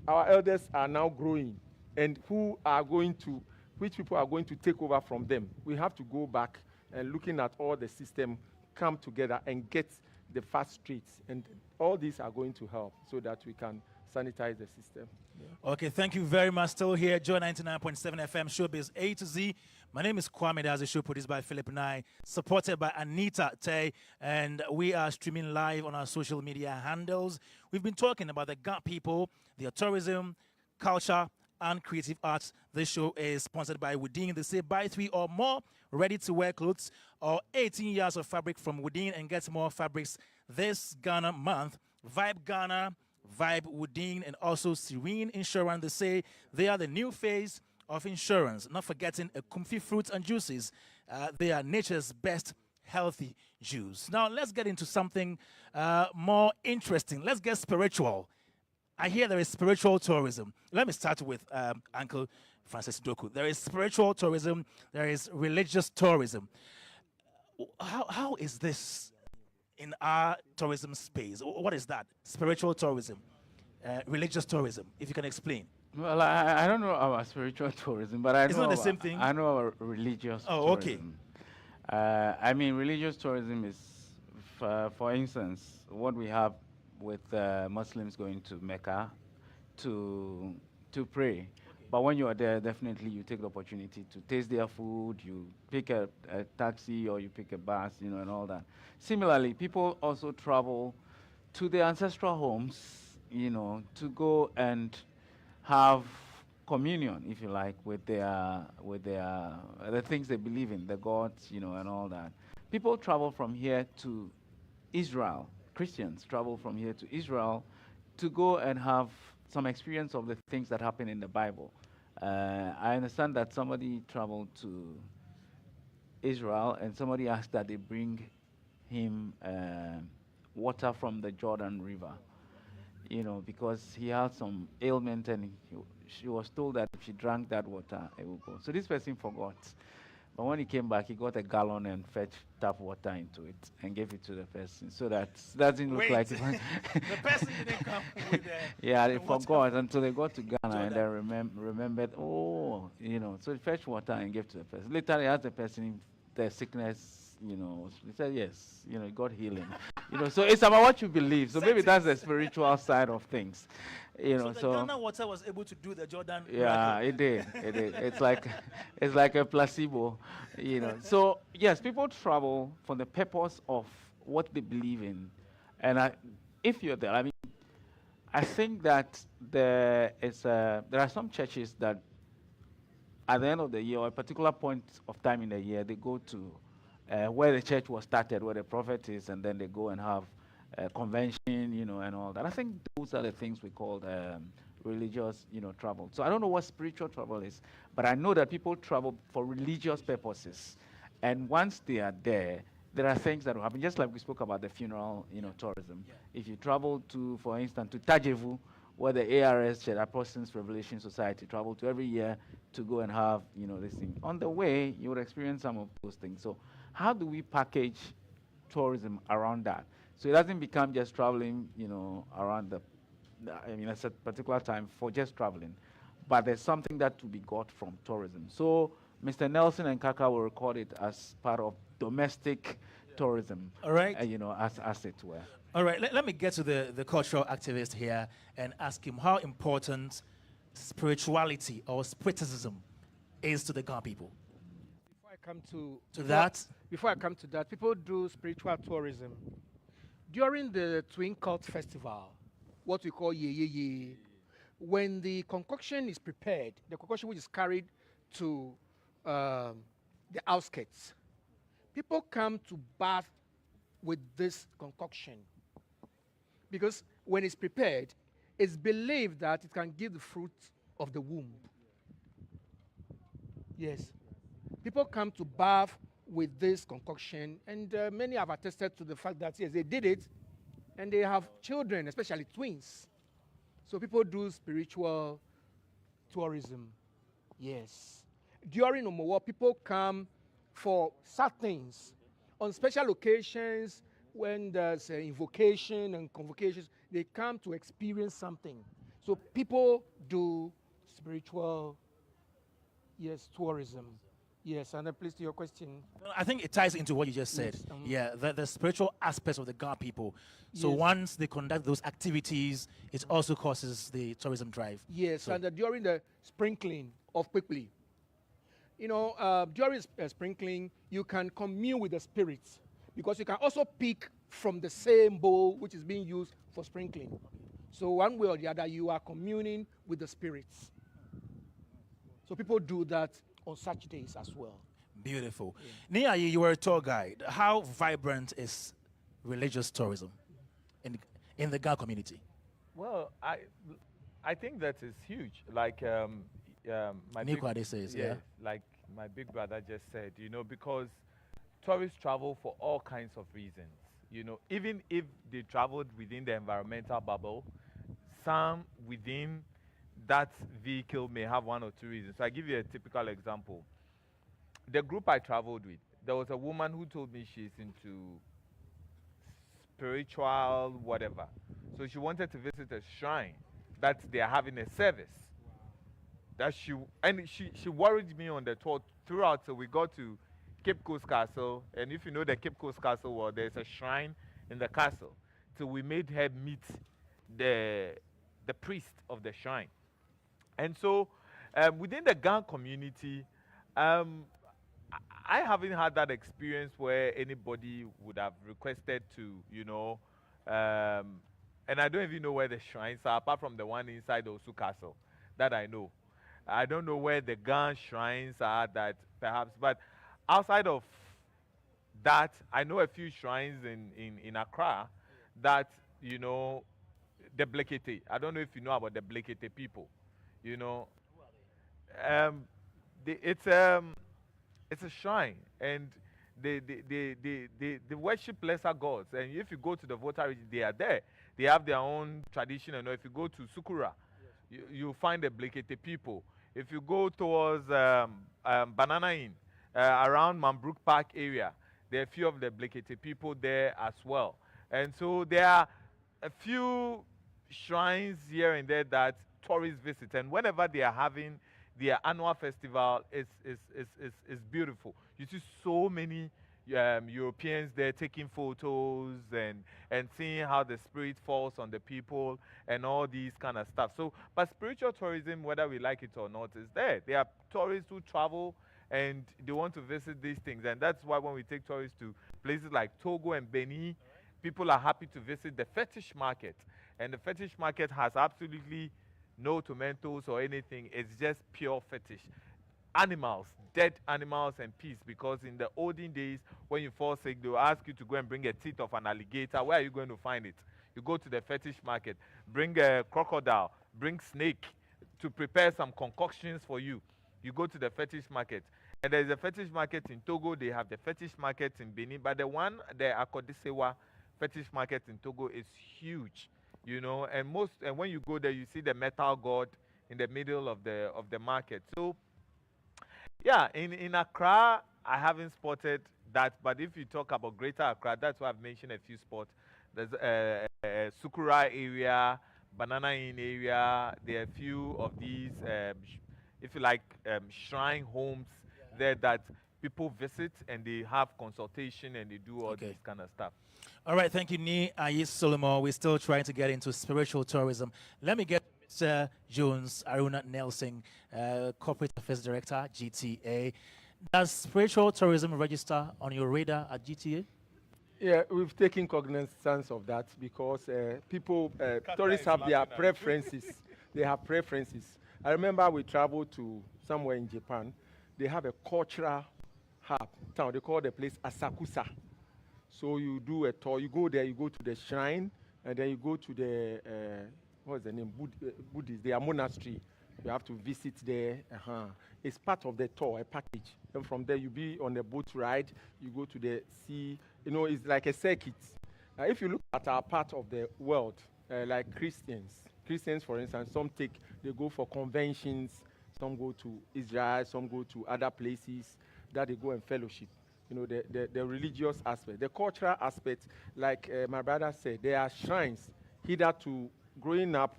F: our elders are now growing, and which people are going to take over from them? We have to go back and looking at all the system, come together and get the fast streets. And all these are going to help so that we can sanitize the system. Yeah.
A: Okay, thank you very much. Still here, Joy 99.7 FM, Showbiz A to Z. My name is Kwame Dadzie, show produced by Philip Nye, supported by Anita Tay, and we are streaming live on our social media handles. We've been talking about the Ghana people, their tourism, culture, and creative arts. This show is sponsored by Within. They say buy 3 or more ready-to-wear clothes or 18 yards of fabric from Within and get more fabrics this Ghana month. Vibe Ghana, Vibe Within, and also Serene Insurance. They say they are the new phase of insurance. Not forgetting a comfy fruits and juices. They are nature's best healthy juice. Now let's get into something more interesting. Let's get spiritual. I hear there is spiritual tourism. Let me start with Uncle Francis Doku. There is spiritual tourism. There is religious tourism. How is this in our tourism space? What is that? Spiritual tourism, religious tourism, if you can explain.
D: Well, I don't know about spiritual tourism, but I
A: it's
D: know
A: not the same thing.
D: I know about religious tourism.
A: Okay.
D: I mean, religious tourism is, for instance, what we have with Muslims going to Mecca to pray. Okay. But when you are there, definitely you take the opportunity to taste their food, you pick a taxi or you pick a bus, and all that. Similarly, people also travel to their ancestral homes, to go and have communion, if you like, with the things they believe in, the gods, and all that. People travel from here to Israel. Christians travel from here to Israel to go and have some experience of the things that happen in the Bible. I understand that somebody traveled to Israel and somebody asked that they bring him water from the Jordan River, because he had some ailment and she was told that if she drank that water, it would go. So this person forgot. But when he came back, he got a gallon and fetched tap water into it and gave it to the person. So that doesn't look like it.
A: The person didn't come with
D: yeah, they forgot until they got to Ghana and they remembered, so he fetched water and gave to the person. Later, they asked the person if the sickness, he said yes, he got healing. So it's about what you believe. So maybe that's the spiritual side of things.
A: So the Ghana water was able to do the Jordan.
D: Yeah, it did. It's like a placebo, So yes, people travel for the purpose of what they believe in, and if you're there, I think that there are some churches that at the end of the year or a particular point of time in the year they go to where the church was started, where the prophet is, and then they go and have a convention, and all that. I think those are the things we call religious, travel. So I don't know what spiritual travel is, but I know that people travel for religious purposes. And once they are there are things that will happen, just like we spoke about the funeral, tourism. Yeah. If you travel to, for instance, to Tajevu, where the ARS, the Apostles Revelation Society, travel to every year to go and have, this thing. On the way, you would experience some of those things. So how do we package tourism around that? So it doesn't become just traveling, around at a particular time for just traveling, but there's something that to be got from tourism. So Mr. Nelson and Kaka will record it as part of domestic tourism.
A: All right.
D: As it were.
A: All right, let me get to the cultural activist here and ask him how important spirituality or spiritism is to the Ghana people.
C: Before I come to that, people do spiritual tourism during the Twin Cult Festival, what we call Ye Ye Ye. When the concoction is prepared, the concoction which is carried to the outskirts, people come to bath with this concoction because when it's prepared, it's believed that it can give the fruit of the womb. Yes. People come to bath with this concoction, and many have attested to the fact that, yes, they did it, and they have children, especially twins. So people do spiritual tourism. Yes. During Omowo, people come for sad things. On special occasions, when there's invocation and convocations, they come to experience something. So people do spiritual, tourism. Yes, and please to your question.
A: I think it ties into what you just said. Yes, the spiritual aspects of the Ghana people. So once they conduct those activities, it also causes the tourism drive.
C: Yes, so. And during the sprinkling of Kwekli, during sprinkling, you can commune with the spirits because you can also pick from the same bowl which is being used for sprinkling. So one way or the other, you are communing with the spirits. So people do that on such days as well.
A: Beautiful. Yeah. Nia, you were a tour guide. How vibrant is religious tourism in the Ghana community?
E: Well, I think that is huge. Like like my big brother just said, because tourists travel for all kinds of reasons. Even if they traveled within the environmental bubble, some within that vehicle may have one or two reasons. So I give you a typical example. The group I traveled with, there was a woman who told me she's into spiritual whatever. So she wanted to visit a shrine that they are having a service. That she worried me on the tour throughout. So we got to Cape Coast Castle, and if you know the Cape Coast Castle, well, there's a shrine in the castle. So we made her meet the priest of the shrine. And so within the Ghana community, I haven't had that experience where anybody would have requested to, and I don't even know where the shrines are, apart from the one inside Osu Castle that I know. I don't know where the Ghana shrines are that perhaps, but outside of that, I know a few shrines in Accra that, the Blekete. I don't know if you know about the Blekete people. It's a shrine, and they worship lesser gods. And if you go to the Volta region, they are there. They have their own tradition. And if you go to Sukura, you find the Blekete people. If you go towards Banana Inn, around Mambrook Park area, there are a few of the Blekete people there as well. And so there are a few shrines here and there that tourists visit, and whenever they are having their annual festival, it's beautiful. You see so many Europeans there taking photos and seeing how the spirit falls on the people and all these kind of stuff. So, but spiritual tourism, whether we like it or not, is there. There are tourists who travel and they want to visit these things, and that's why when we take tourists to places like Togo and Benin, people are happy to visit the fetish market. And the fetish market has absolutely no tomatoes or anything. It's just pure fetish. animals, dead animals and peace, because in the olden days, when you fall sick, they will ask you to go and bring a teeth of an alligator. Where are you going to find it? You go to the fetish market, bring a crocodile, bring snake to prepare some concoctions for you. You go to the fetish market. And there's a fetish market in Togo, they have the fetish market in Benin, but the one, the Akodisewa fetish market in Togo is huge, you know, and when you go there, you see the metal god in the middle of the market. So, yeah, in Accra, I haven't spotted that, but if you talk about Greater Accra, that's why I've mentioned a few spots. There's Sukura area, Banana Inn area. There are a few of these, if you like, shrine homes there that people visit and they have consultation and they do all this kind of stuff.
A: All right, thank you, Ni Ayi Solomon. We're still trying to get into spiritual tourism. Let me get Mr. Jones Aruna Nelson, Corporate Affairs Director, GTA. Does spiritual tourism register on your radar at GTA?
F: Yeah, we've taken cognizance of that because tourists have their preferences. They have preferences. I remember we traveled to somewhere in Japan. They have a cultural hub town. They call the place Asakusa. So you do a tour. You go there. You go to the shrine, and then you go to the what's the name? Buddhist. Their monastery. You have to visit there. It's part of the tour, a package. And from there, you be on a boat ride. You go to the sea. You know, it's like a circuit. If you look at our part of the world, like Christians, for instance, they go for conventions. Some go to Israel, some go to other places that they go and fellowship. You know, the religious aspect. The cultural aspect, like my brother said, there are shrines. Hitherto, growing up,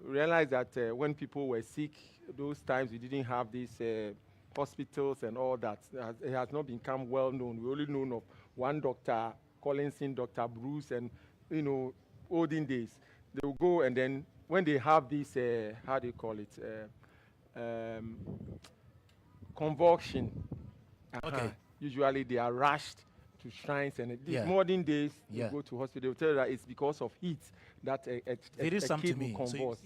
F: realized that when people were sick, those times we didn't have these hospitals and all that. It has not become well known. We only know of one doctor, Collinson, Dr. Bruce, and, you know, olden days. They will go and then when they have this, how do you call it? Convulsion. Usually they are rushed to shrines, and these modern days you go to hospital, they will tell you that it's because of heat that a kid will convulse.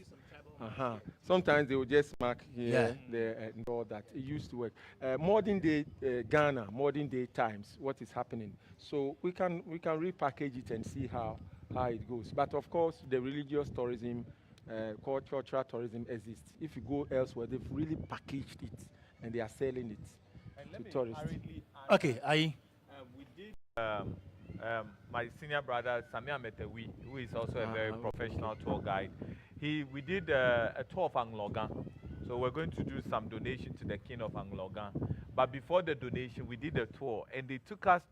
F: Sometimes they will just mark here, there, and all that. It used to work. Modern day Ghana, modern day times, what is happening? So we can repackage it and see how it goes. But of course, the religious tourism, cultural tourism exists. If you go elsewhere, they've really packaged it and they are selling it to tourists.
A: Okay,
E: we did my senior brother Samia Metewi, who is also a very professional tour guide. We did a tour of Anglogan. So we're going to do some donation to the king of Anglogan. But before the donation, we did a tour, and they took us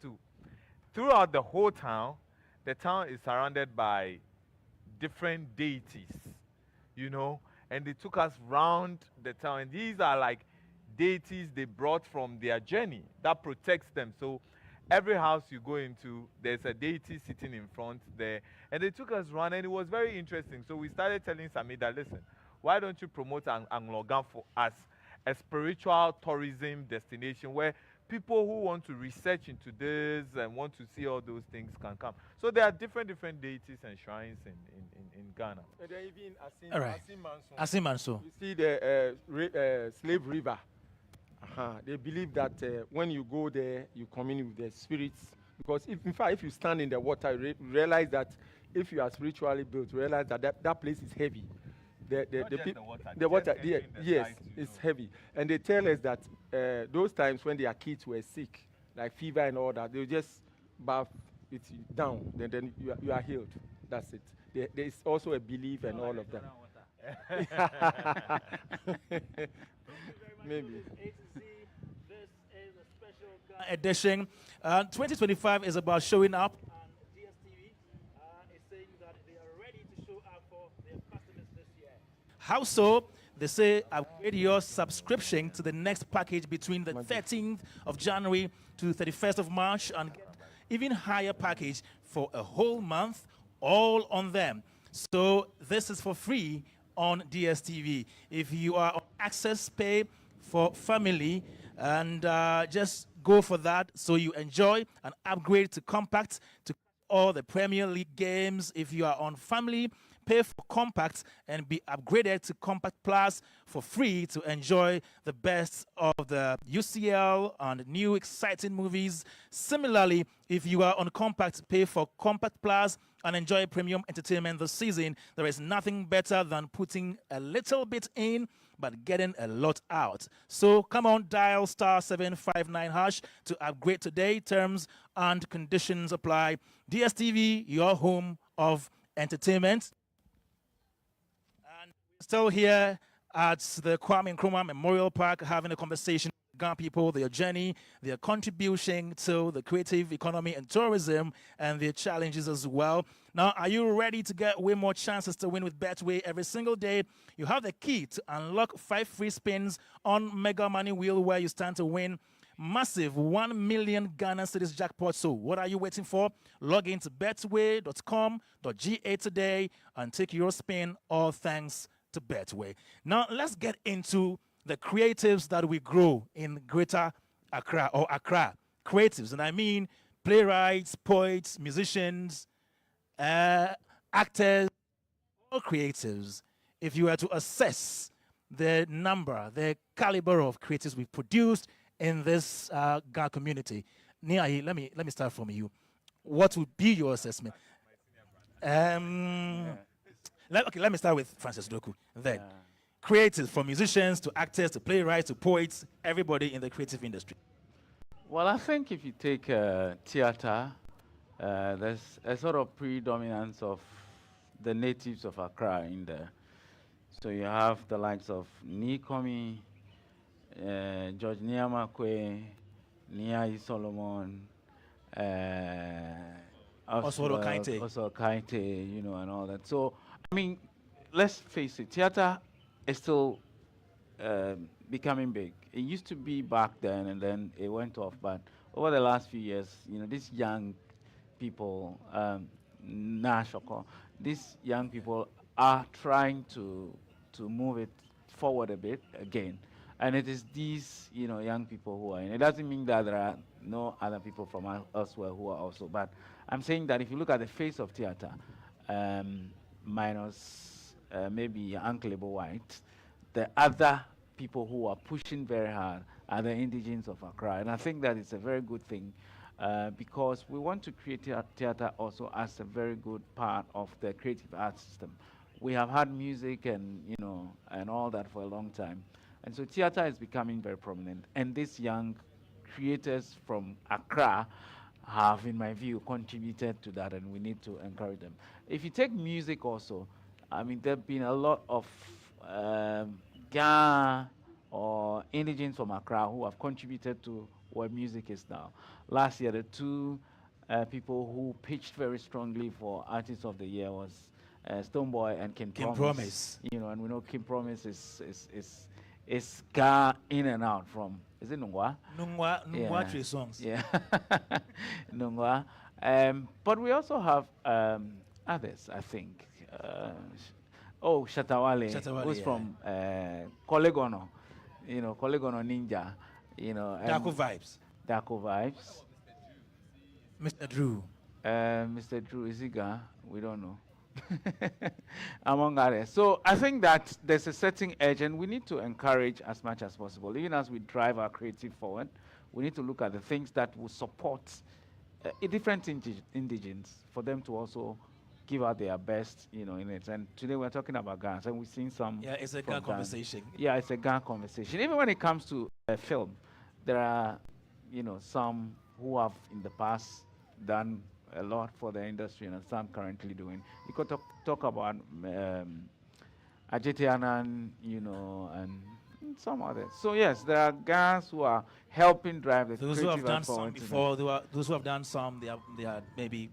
E: throughout the whole town. The town is surrounded by different deities, you know, and they took us round the town. And these are like deities they brought from their journey that protects them. So every house you go into, there's a deity sitting in front there. And they took us around, and it was very interesting. So we started telling Samida, listen, why don't you promote Anglogan for us, a spiritual tourism destination where people who want to research into this and want to see all those things can come. So there are different deities and shrines in Ghana.
F: And then even
A: all right. Asimanso.
F: You see the Slave River. They believe that when you go there, you commune with the spirits. Because in fact, if you stand in the water, you realize that if you are spiritually built, realize that place is heavy. The water, yes, it's heavy. And they tell us that those times when their kids were sick, like fever and all that, they just bath it down, then you are healed. That's it. There is also a belief and all of that. Maybe.
A: This is a special edition. 2025 is about showing up. And DSTV is saying that they are ready to show up for their customers this year. How so? They say upgrade your subscription to the next package between the 13th of January to 31st of March and get even higher package for a whole month, all on them. So this is for free on DSTV. If you are on Access Pay for family, and just go for that so you enjoy and upgrade to compact to all the Premier League games. If you are on family pay for Compact and be upgraded to Compact Plus for free to enjoy the best of the UCL and new exciting movies. Similarly, if you are on Compact, pay for Compact Plus and enjoy premium entertainment this season. There is nothing better than putting a little bit in but getting a lot out. So come on, dial *759# to upgrade today. Terms and conditions apply. DSTV, your home of entertainment. And we're still here at the Kwame Nkrumah Memorial Park having a conversation with Ghana people, their journey, their contribution to the creative economy and tourism, and their challenges as well. Now, are you ready to get way more chances to win with Betway every single day? You have the key to unlock 5 free spins on Mega Money Wheel where you stand to win massive 1 million Ghana cedis jackpot. So what are you waiting for? Log into betway.com.ga today and take your spin, all thanks to Betway. Now, let's get into the creatives that we grow in Greater Accra or Accra. Creatives, and I mean playwrights, poets, musicians, actors, all creatives. If you were to assess the number, the caliber of creatives we've produced in this Ghana community, Niahi, let me start from you. What would be your assessment? Let me start with Francis Doku. Then, creatives, from musicians to actors to playwrights to poets, everybody in the creative industry.
D: Well, I think if you take theater, there's a sort of predominance of the natives of Accra in there. So you have the likes of Nikomi, George Niamakwe, Niai Solomon,
A: Oswaldo Kainte.
D: Oswaldo Kainte, you know, and all that. So, I mean, let's face it, theater is still becoming big. It used to be back then, and then it went off. But over the last few years, you know, these young people, these young people are trying to move it forward a bit again. And it is these, you know, young people who are in. It doesn't mean that there are no other people from elsewhere who are also. But I'm saying that if you look at the face of theater, minus maybe Uncle Ebo White, the other people who are pushing very hard are the indigenes of Accra. And I think that it's a very good thing because we want to create theater also as a very good part of the creative arts system. We have had music and, you know, and all that for a long time. And so theater is becoming very prominent. And these young creators from Accra have, in my view, contributed to that, and we need to encourage them. If you take music also, I mean, there have been a lot of Ghana or indigenes from Accra who have contributed to what music is now. Last year, the two people who pitched very strongly for Artist of the Year was Stonebwoy and Kim Promise. You know, and we know Kim Promise is Ghana in and out from, is it Nungwa?
A: Nungwa 3 songs.
D: Yeah, Nungwa. But we also have others, I think. Shatawale, who's from Kolegono, you know, Kolegono Ninja, you know.
A: Darko Vibes.
D: Mr. Drew. Mr. Drew, is he Ghana? We don't know. Among others. So I think that there's a certain edge, and we need to encourage as much as possible. Even as we drive our creative forward, we need to look at the things that will support different indigenes for them to also give out their best, you know, in it. And today we're talking about Ghana, and we've seen some.
A: Yeah, it's a Ghana conversation.
D: Yeah, it's a Ghana conversation. Even when it comes to film, there are, you know, some who have in the past done a lot for the industry and some currently doing. You could talk about Ajete Anan, you know, and some others. So yes, there are guys who are helping drive the
A: those who have done some before. Those who have done some, they are maybe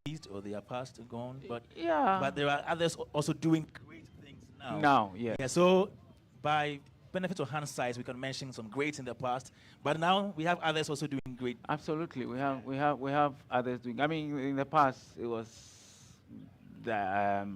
A: deceased or they are passed and gone. But
D: yeah,
A: but there are others also doing great things now.
D: Yeah.
A: So by benefit of hindsight, we can mention some greats in the past, but now we have others also doing great.
D: Absolutely, we have others doing. I mean, in the past it was the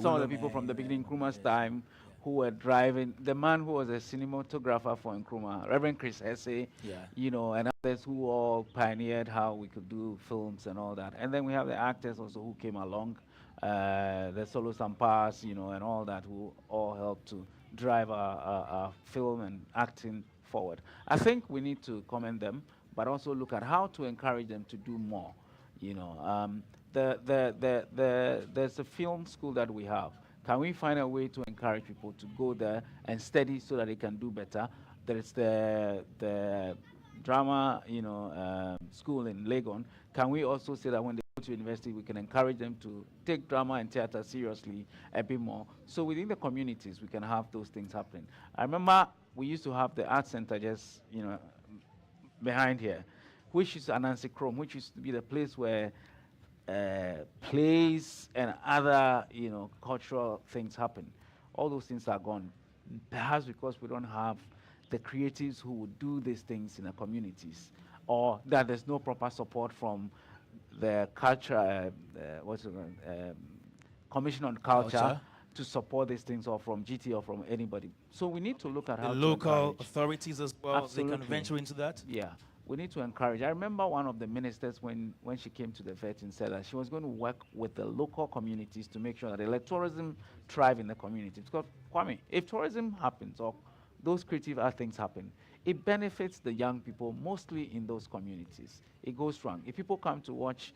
D: some of the people from the beginning, Nkrumah's time, who were driving. The man who was a cinematographer for Nkrumah, Reverend Chris Hesse, you know, and others who all pioneered how we could do films and all that. And then we have the actors also who came along the solo sampas, and all that will all help to drive our film and acting forward. I think we need to commend them, but also look at how to encourage them to do more. There's a film school that we have. Can we find a way to encourage people to go there and study so that they can do better? There is the drama, school in Legon. Can we also say that when they go to university, we can encourage them to take drama and theater seriously a bit more? So within the communities, we can have those things happening. I remember we used to have the art center just, behind here, which is Anansi Chrome, which used to be the place where plays and other, cultural things happen. All those things are gone, perhaps because we don't have the creatives who would do these things in the communities, or that there's no proper support from the culture, Commission on Culture to support these things, or from GT or from anybody. So we need to look at how
A: the
D: to
A: local
D: encourage.
A: authorities as well.
D: Absolutely.
A: They can venture into that.
D: Yeah, we need to encourage. I remember one of the ministers when she came to the vet and said that she was going to work with the local communities to make sure that they let tourism thrive in the community. Because, Kwame, if tourism happens or those creative art things happen, it benefits the young people mostly in those communities. It goes strong. If people come to watch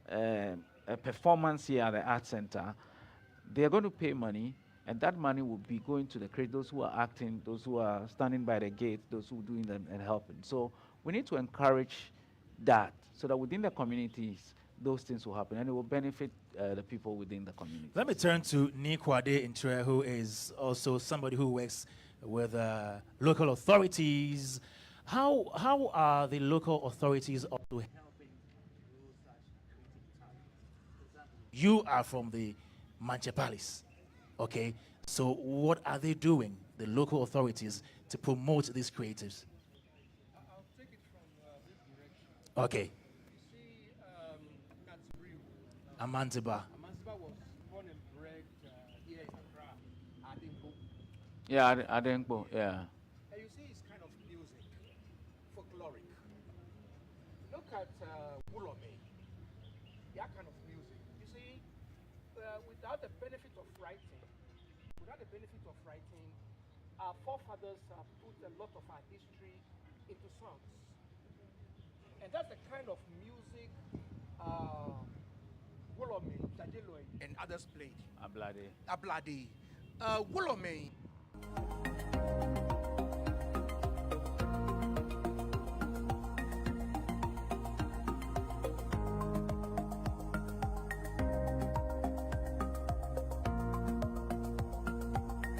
D: a performance here at the art center, they're going to pay money, and that money will be going to the creators, those who are acting, those who are standing by the gate, those who are doing them and helping. So we need to encourage that so that within the communities, those things will happen, and it will benefit the people within the community.
A: Let me turn to Nikwade Intre, who is also somebody who works with local authorities. How are the local authorities also helping grow such creative talents? You are from the Manche Palace, okay? So what are they doing, the local authorities, to promote these creatives?
C: I'll take it from this direction.
A: Okay.
C: You see, Natsuriu.
A: Amantiba.
C: Amantiba was born and bred here in Accra, Adimbo.
D: Yeah, I think, yeah.
C: And you see, it's kind of music, folkloric. Look at Wulome, that kind of music. You see, without the benefit of writing, our forefathers have put a lot of our history into songs. And that's the kind of music Wulome, Tajeloi, and others played. Ablade. Wulome.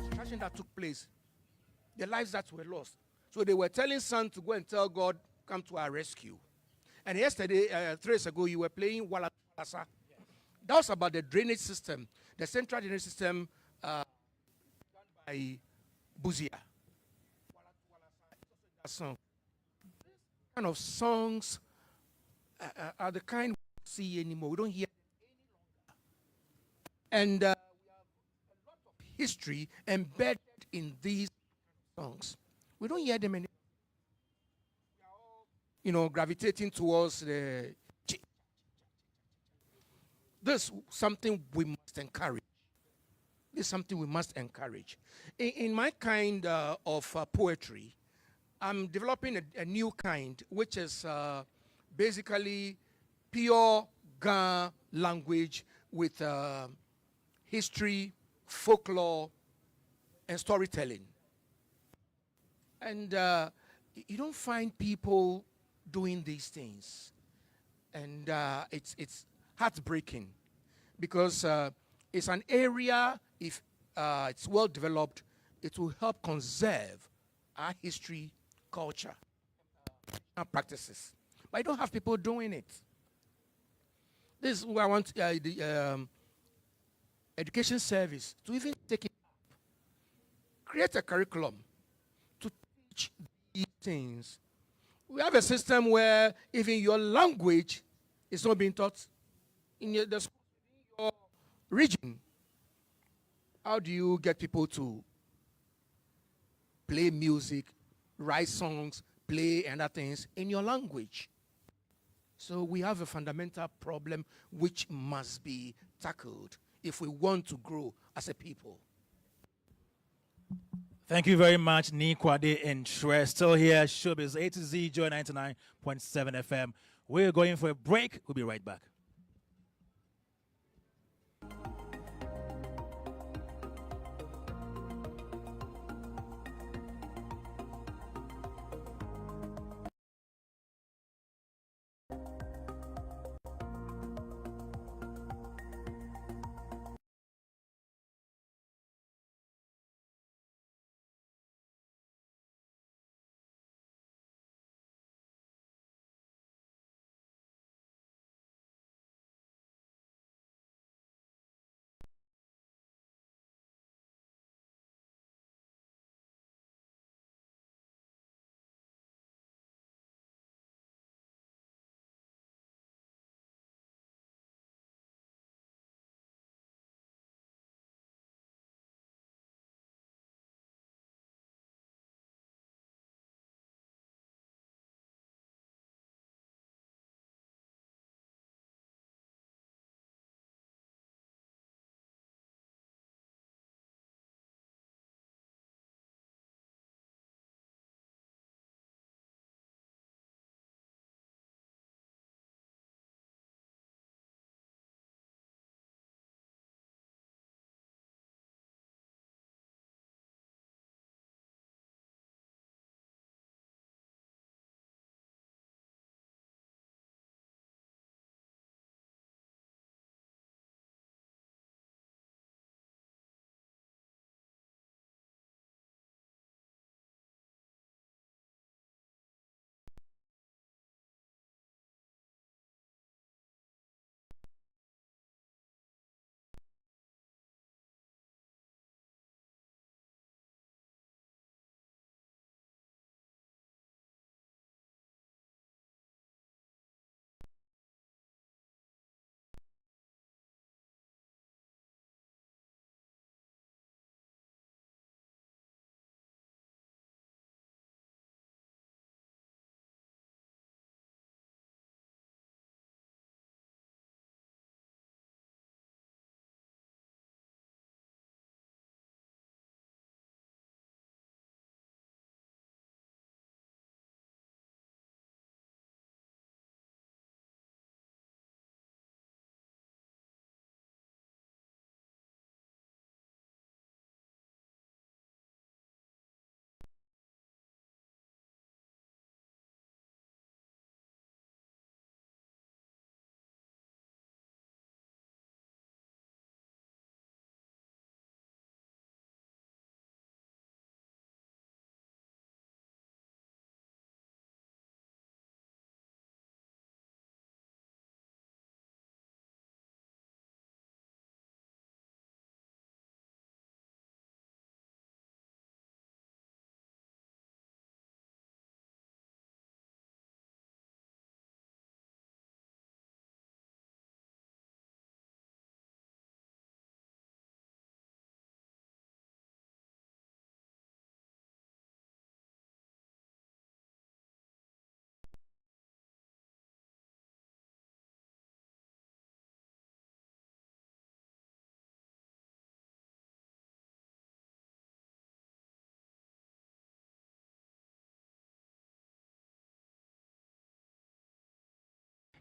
C: Situation that took place, the lives that were lost. So they were telling son to go and tell God, come to our rescue. And yesterday, 3 days ago, you were playing Wala Walasa. That was about the drainage system, the central drainage system done by Buzia. Song. These kind of songs are the kind we don't see anymore. We don't hear them any longer. And we have a lot of history embedded in these songs. We don't hear them anymore. We are all, gravitating towards the. This is something we must encourage. In my kind of poetry, I'm developing a new kind, which is basically pure Ga language with history, folklore, and storytelling. And you don't find people doing these things. And it's heartbreaking because it's an area, if it's well developed, it will help conserve our history, culture, and practices. But I don't have people doing it. This is where I want the education service to even take it up. Create a curriculum to teach these things. We have a system where even your language is not being taught in the school, in your region. How do you get people to play music, write songs, play and other things in your language? So we have a fundamental problem which must be tackled
G: if we want to grow as a people.
A: Thank you very much, Nikwade and Shre. Still here, Showbiz A to Z, Joy 99.7 FM. We're going for a break. We'll be right back.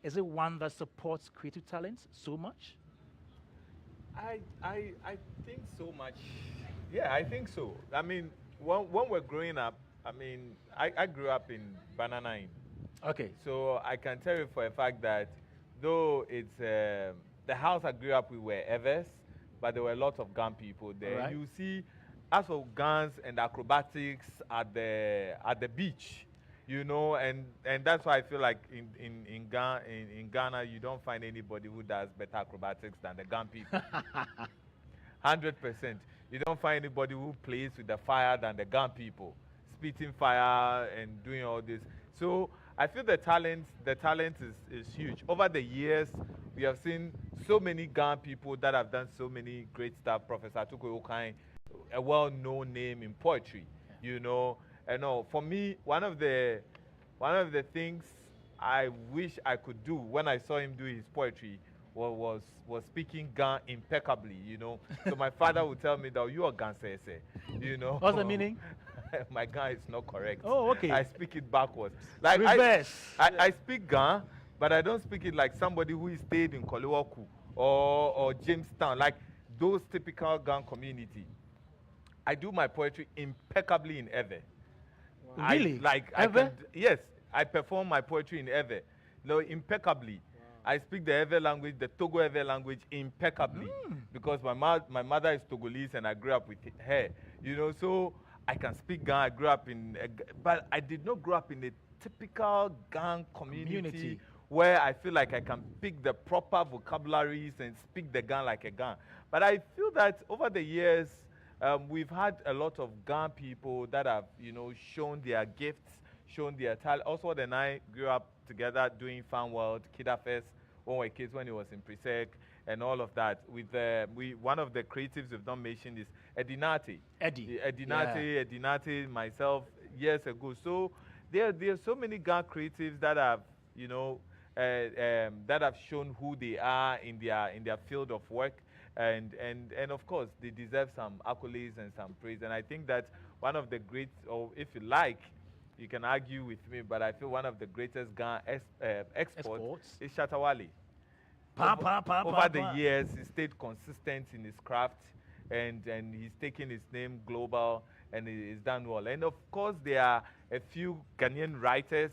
A: Is it one that supports creative talents so much?
E: I think so much. Yeah, I think so. I mean, when we're growing up, I mean, I grew up in Banana Inn.
A: Okay.
E: So I can tell you for a fact that though it's the house I grew up with were Evers, but there were a lot of gun people there.
A: Right.
E: You see, as for guns and acrobatics at the beach, you know, and that's why I feel like in Ghana you don't find anybody who does better acrobatics than the gun people. 100%. You don't find anybody who plays with the fire than the gun people, spitting fire and doing all this. So I feel the talent is huge. Over the years, we have seen so many gun people that have done so many great stuff. Professor Tuko Okai, a well-known name in poetry, you know. And for me, one of the things I wish I could do when I saw him do his poetry was speaking Gan impeccably, you know. So my father would tell me that you are Gan Sese, you know.
A: What's the meaning?
E: My Gan is not correct.
A: Oh, okay.
E: I speak it backwards. Like
A: Reverse.
E: I speak Gan, but I don't speak it like somebody who stayed in Koliwaku or Jamestown, like those typical Gan community. I do my poetry impeccably in Ewe.
A: Really?
E: Ewe? Yes, I perform my poetry in Ewe. No, impeccably. I speak the Ewe language, the Togo Ewe language impeccably because my mother is Togolese and I grew up with her. You know, so I can speak Gan. I grew up in, but I did not grow up in a typical Gan community where I feel like I can pick the proper vocabularies and speak the Gan like a Gan. But I feel that over the years, we've had a lot of Gan people that have, you know, shown their gifts, shown their talent. Also, and I grew up together doing Fan World, Kid Affairs, when we were kids, when he was in Presec, and all of that. With one of the creatives we've not mentioned is Edinate. Edinate, myself, years ago. So there are so many Gan creatives that have, you know, that have shown who they are in their field of work. And of course, they deserve some accolades and some praise. And I think that one of the great, or if you like, you can argue with me, but I feel one of the greatest Gan exports is Shatawale. Over the years, he stayed consistent in his craft, and he's taken his name global, and he's done well. And of course, there are a few Ghanaian writers.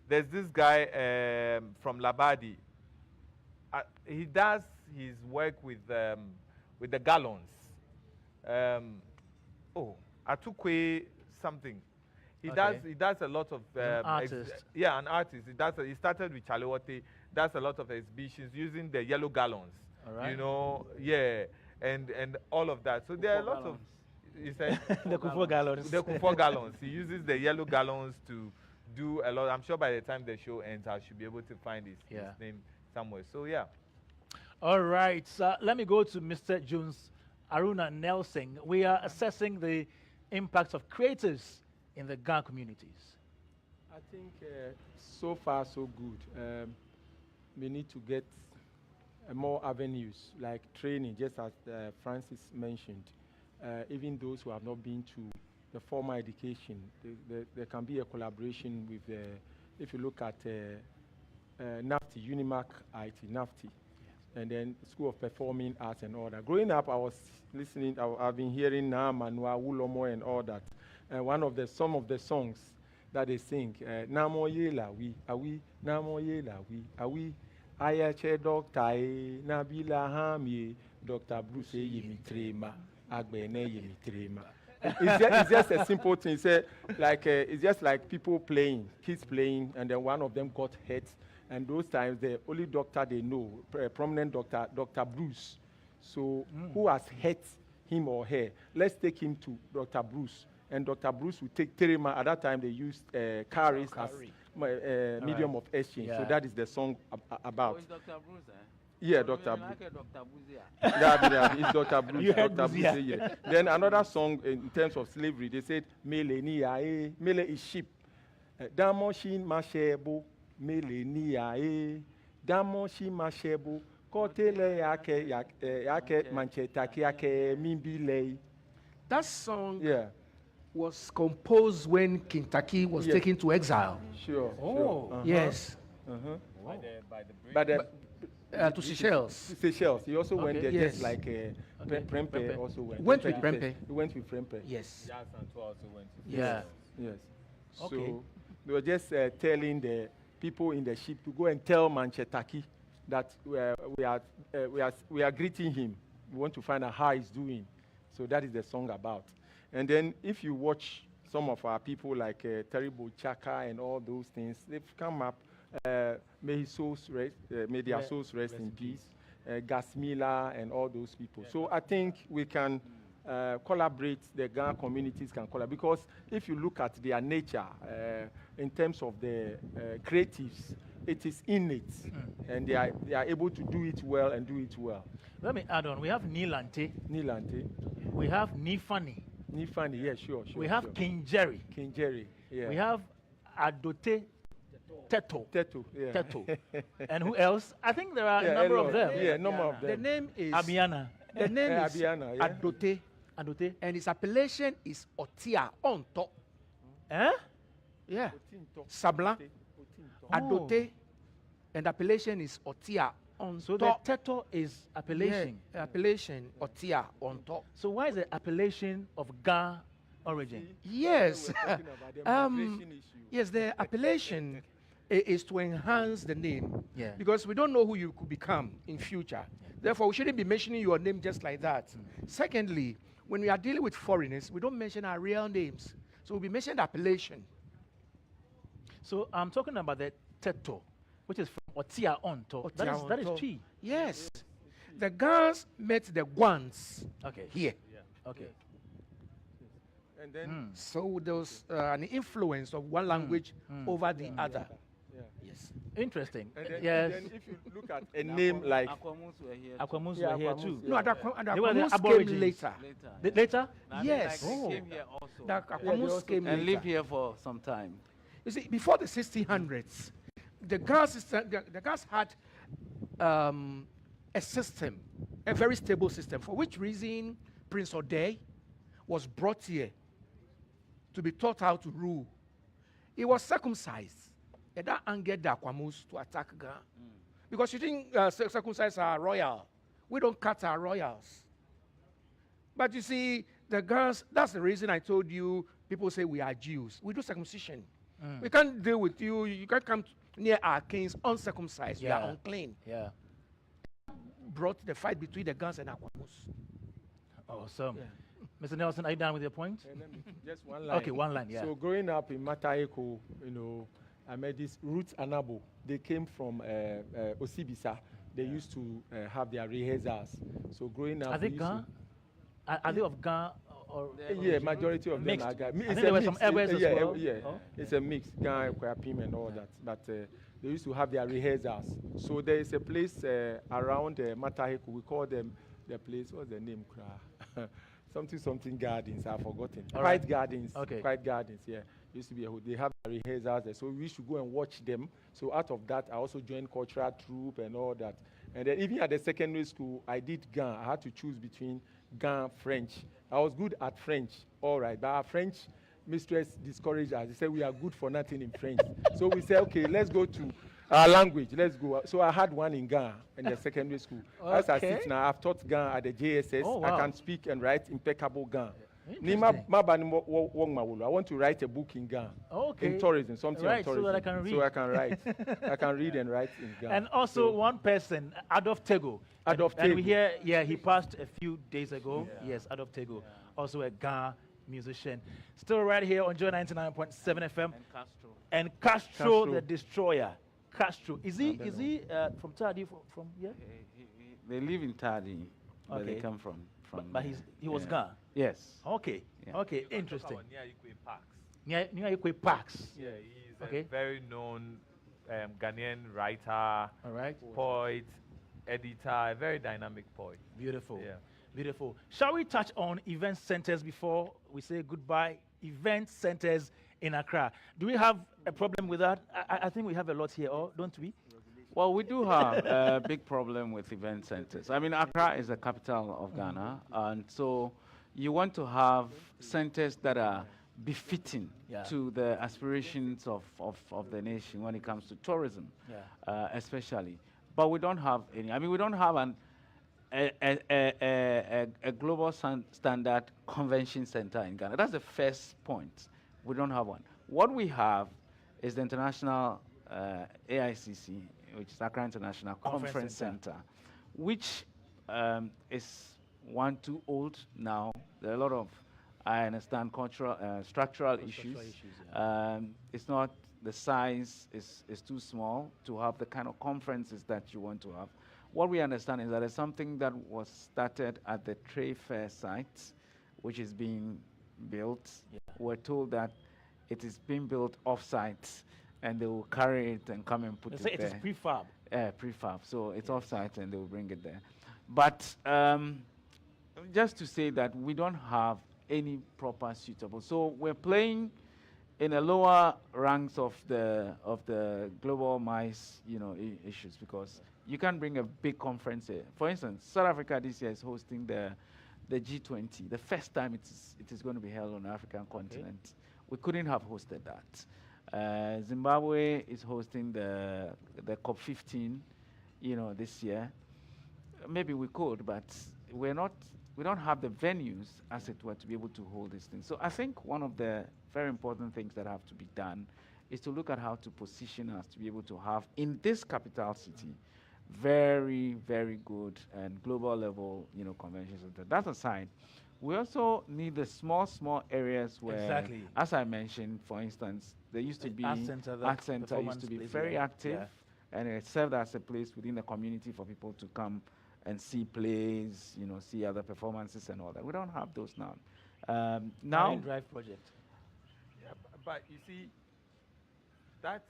E: There's this guy from Labadi. He does his work with the gallons. Atukwe something. He does a lot of
A: an artist.
E: An artist. He started with Chalewote. Does a lot of exhibitions using the yellow gallons.
A: All right.
E: You know, and all of that. So there are a lot of
A: the Kufo gallons.
E: The Kufo gallons. He uses the yellow gallons to do a lot. I'm sure by the time the show ends, I should be able to find his name somewhere. So yeah.
A: All right, so let me go to Mr. Jones Aruna Nelson. We are assessing the impact of creatives in the Gan communities.
F: I think so far so good. We need to get more avenues like training, just as Francis mentioned. Even those who have not been to the formal education, there can be a collaboration with, if you look at NAFTI, Unimac IT, NAFTI. And then School of Performing Arts and all that. Growing up, I was listening, I've been hearing Na Manua, Wulomo and all that. And some of the songs that they sing, Namo Yela, we, Namo Yela, we, Ayache Doctor, Nabila Hami, Dr. Bruce Yemitrema, Agbene Yemitrema. It's just a simple thing. It's just like people playing, kids playing, and then one of them got hurt. And those times, the only doctor they know, prominent doctor, Dr. Bruce. So who has hurt him or her? Let's take him to Dr. Bruce. And Dr. Bruce will take Terima. At that time, they used cowries as medium of exchange. Yeah. So that is the song about.
D: It's Dr. Bruce, eh?
F: Yeah, Dr. Bruce. It's Dr. Bruce.
A: You
F: Dr. Bruce, yeah. Then another song in terms of slavery, they said, Mele niae, Mele is sheep. Damoshin mashebo. Mele niae, Damoshi mashebo, Kotele yake manchetaki yake mimbile.
I: That song was composed when Kentucky was taken to exile.
F: Sure.
I: Oh, sure. Yes.
E: By the
I: to Seychelles.
F: Seychelles. He also went there, just like Prempe also went.
I: Went with Prempe.
F: He went with Prempe.
I: Yes.
E: also went.
I: Yeah.
F: Yes.
A: Okay.
F: So they were just telling the people in the ship to go and tell Manchetaki that we are greeting him. We want to find out how he's doing. So that is the song about. And then if you watch some of our people like Terrible Chaka and all those things, they've come up. May his souls rest, may their souls rest in peace. Gasmila and all those people. So I think we can collaborate, the Ghana communities can collaborate, because if you look at their nature in terms of the creatives, it is innate, and they are able to do it well and do it well.
A: Let me add on. We have Nilante. We have Nifani.
F: Yeah, sure.
A: We have King Jerry.
F: Yeah.
A: We have Adote Teto.
F: Teto, yeah.
A: Teto. And who else? I think there are a number of them.
F: Yeah, number of
I: The
F: them.
I: name is
A: Abiana.
I: The name is
F: Abiana, yeah.
I: Adote,
A: Adote.
I: and his appellation is Otia on top.
A: Eh?
I: Yeah. Sabla, Adote, and appellation is Otia on
A: So
I: top.
A: the Teto is appellation.
I: Yeah, appellation Otia on top.
A: So why is the appellation of Ga origin?
I: Yes.
F: We're talking about the migration issue.
I: Yes, the appellation is to enhance the name.
A: Yeah.
I: Because we don't know who you could become in future. Therefore, we shouldn't be mentioning your name just like that. Secondly, when we are dealing with foreigners, we don't mention our real names. So we'll be mentioning the appellation.
A: So I'm talking about the Teto, which is from Otia on top. That
I: Otia
A: is
I: Onto.
A: tree.
I: Yes. The Gans met the Guans
A: Okay.
I: here.
A: Okay.
F: And then,
I: So there was an influence of one language over the other.
F: yeah.
I: Yes.
A: Interesting.
F: And then,
A: Yes.
F: then if you look at a name like
D: Aquamus were here.
A: Aquamus
F: Yeah,
A: were here
F: Aquamus,
A: too.
F: yeah.
I: No, and
A: They were the
I: Aquamus came
A: Aborigines.
I: later.
D: Later.
A: Later?
I: Yes.
D: They came here also.
I: The Aquamus came
D: And
I: later.
D: lived here for some time.
I: You see, before the 1600s, the Ghans had a system, a very stable system, for which reason Prince Ode was brought here to be taught how to rule. He was circumcised, and that angered the Aquamus to attack Ghana. Because you think circumcised are royal. We don't cut our royals. But you see, the Ghans, that's the reason I told you, people say we are Jews. We do circumcision. We can't deal with you. You can't come near our kings uncircumcised. We
A: Yeah.
I: are unclean.
A: Yeah.
I: Brought the fight between the Ghans and Aquamus.
A: Awesome. Mr. Nelson, are you done with your point?
F: and then just one line.
A: Okay, one line, yeah.
F: So growing up in Mataeko, I met this Roots Anabo. They came from Osibisa. They used to have their rehearsals. So growing up,
A: Are they
F: we used
A: Ga? Are they of Ga or?
F: yeah, majority of them
A: Mixed.
F: are Ga.
A: I think
F: It's
A: there
F: a
A: were
F: mix.
A: some Egbers as
F: Yeah,
A: well.
F: yeah.
A: Oh.
F: It's a mix, Ga, Kwapim and all that. But they used to have their rehearsals. So there is a place around Mataeko. We call them the place. What's the name? Something Gardens. I've forgotten.
A: All
F: Quiet
A: right.
F: Gardens.
A: Okay.
F: Quiet Gardens. Yeah. Used to be. They have rehearsals there. So we used to go and watch them. So out of that, I also joined cultural troupe and all that. And then even at the secondary school, I did Gan. I had to choose between Gan French. I was good at French, all right, but our French mistress discouraged us. She said we are good for nothing in French. So we said, okay, let's go to our language. Let's go. So I had one in Ghana in the secondary school. As I sit now, I've taught Ghana at the JSS.
A: Oh, wow.
F: I can speak and write impeccable Ghana.
A: Interesting.
F: I want to write a book in Ghana.
A: Okay.
F: In tourism, something
A: Right,
F: on
A: so
F: tourism.
A: that I can read.
F: So I can write. I can read and write in Ghana.
A: And also one person, Adolf Tego.
F: Adolf
A: And we
F: Tego.
A: hear, yeah, he passed a few days ago. Yes, Adolf Tego, also a Ga musician. Still right here on Joy 99.7 FM.
D: And Castro.
A: And Castro,
F: Castro.
A: the Destroyer. Castro. Is he from Tadi from here?
D: They live in Tadi, where they
A: Okay.
D: come from.
A: But he was
D: yeah.
A: Ga.
D: Yes.
A: Okay.
D: Yeah.
A: Okay, interesting.
J: Near Ikwe Parks.
A: Near Ikwe Parks.
J: Yeah, he's
A: Okay.
J: a very known Ghanaian writer,
A: All right.
J: poet, editor, a very dynamic poet.
A: Beautiful.
J: Yeah.
A: Beautiful. Shall we touch on event centers before we say goodbye? Event centers in Accra. Do we have a problem with that? I think we have a lot here, or don't we?
D: Well, we do have a big problem with event centers. I mean, Accra is the capital of Ghana, and so you want to have centers that are befitting
A: Yeah.
D: to the aspirations of the nation when it comes to tourism,
A: Yeah.
D: especially. But we don't have any. I mean, we don't have a global standard convention center in Ghana. That's the first point. We don't have one. What we have is the international AICC, which is Accra International Conference Center, which is too old now. There are a lot of, I understand, cultural, structural issues. It's not, the size is too small to have the kind of conferences that you want to have. What we understand is that it's something that was started at the trade fair site, which is being built.
A: Yeah.
D: We're told that it is being built off-site, and they will carry it and come and put
A: They
D: it
A: say
D: there.
A: it is prefab.
D: Prefab. So it's off-site, and they will bring it there. But just to say that we don't have any proper suitable. So we're playing in the lower ranks of the global mice, issues, because you can bring a big conference here. For instance, South Africa this year is hosting the G20, the first time it is going to be held on the African continent. We couldn't have hosted that. Zimbabwe is hosting the COP15, this year. Maybe we could, but we don't have the venues, as it were, to be able to hold these things. So I think one of the very important things that have to be done is to look at how to position us to be able to have, in this capital city, very, very good and global level, convention center. That aside, we also need the small areas where, as I mentioned, for instance, there used to be
A: Art Center
D: used to be very active, and it served as a place within the community for people to come and see plays, see other performances and all that. We don't have those now. Now,
A: Marine Drive project.
J: Yeah, but you see, that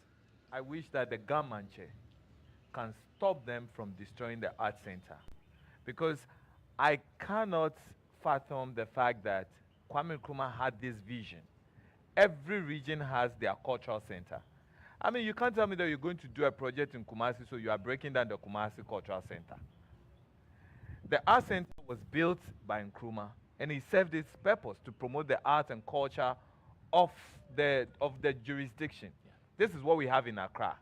J: I wish that the government can stop them from destroying the art center, because I cannot fathom the fact that Kwame Nkrumah had this vision. Every region has their cultural center. I mean, you can't tell me that you're going to do a project in Kumasi, so you are breaking down the Kumasi Cultural Center. The art center was built by Nkrumah, and he served its purpose to promote the art and culture of the jurisdiction. Yeah. This is what we have in Accra.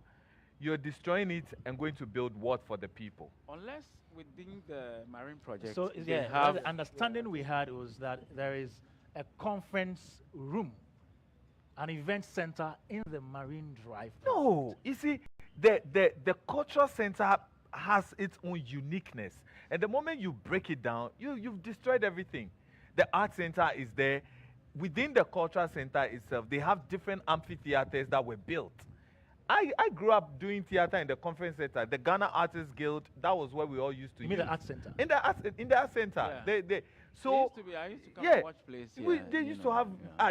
J: You're destroying it and going to build what for the people?
D: Unless within the marine project.
A: So the understanding we had was that there is a conference room, an event center in the Marine Drive.
J: No, you see, the cultural center has its own uniqueness. And the moment you break it down, you've destroyed everything. The art center is there. Within the cultural center itself, they have different amphitheaters that were built. I grew up doing theater in the conference center. The Ghana Artists Guild, that was where we all used to
A: You mean the art center?
J: In the art center.
D: Yeah. I used to come and watch plays here.
J: They used to have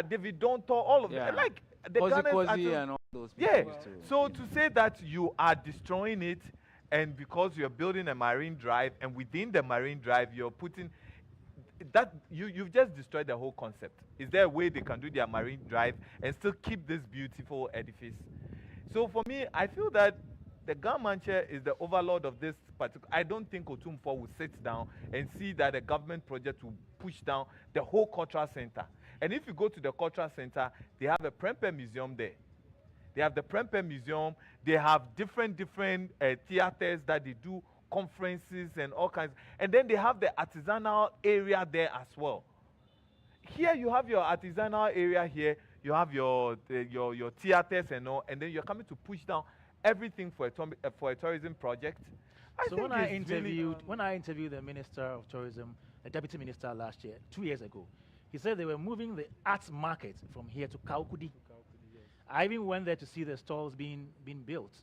J: David Donto, all of them. Like the
D: Cozy and all those people.
J: Yeah. So to say that you are destroying it, and because you're building a marine drive, and within the marine drive you're putting that, you've just destroyed the whole concept. Is there a way they can do their marine drive and still keep this beautiful edifice? So for me, I feel that the government chair is the overlord of this particular. I don't think Otumfo will sit down and see that a government project will push down the whole cultural center. And if you go to the cultural center, they have a Prempeh Museum there. They have the Prempeh Museum. They have different theaters that they do conferences and all kinds. And then they have the artisanal area there as well. Here you have your artisanal area here. You have your theaters and all. And then you're coming to push down everything for a tourism project.
A: When I interviewed the Minister of Tourism, the Deputy Minister last year, 2 years ago, he said they were moving the arts market from here to Kaukudi. I even went there to see the stalls being built.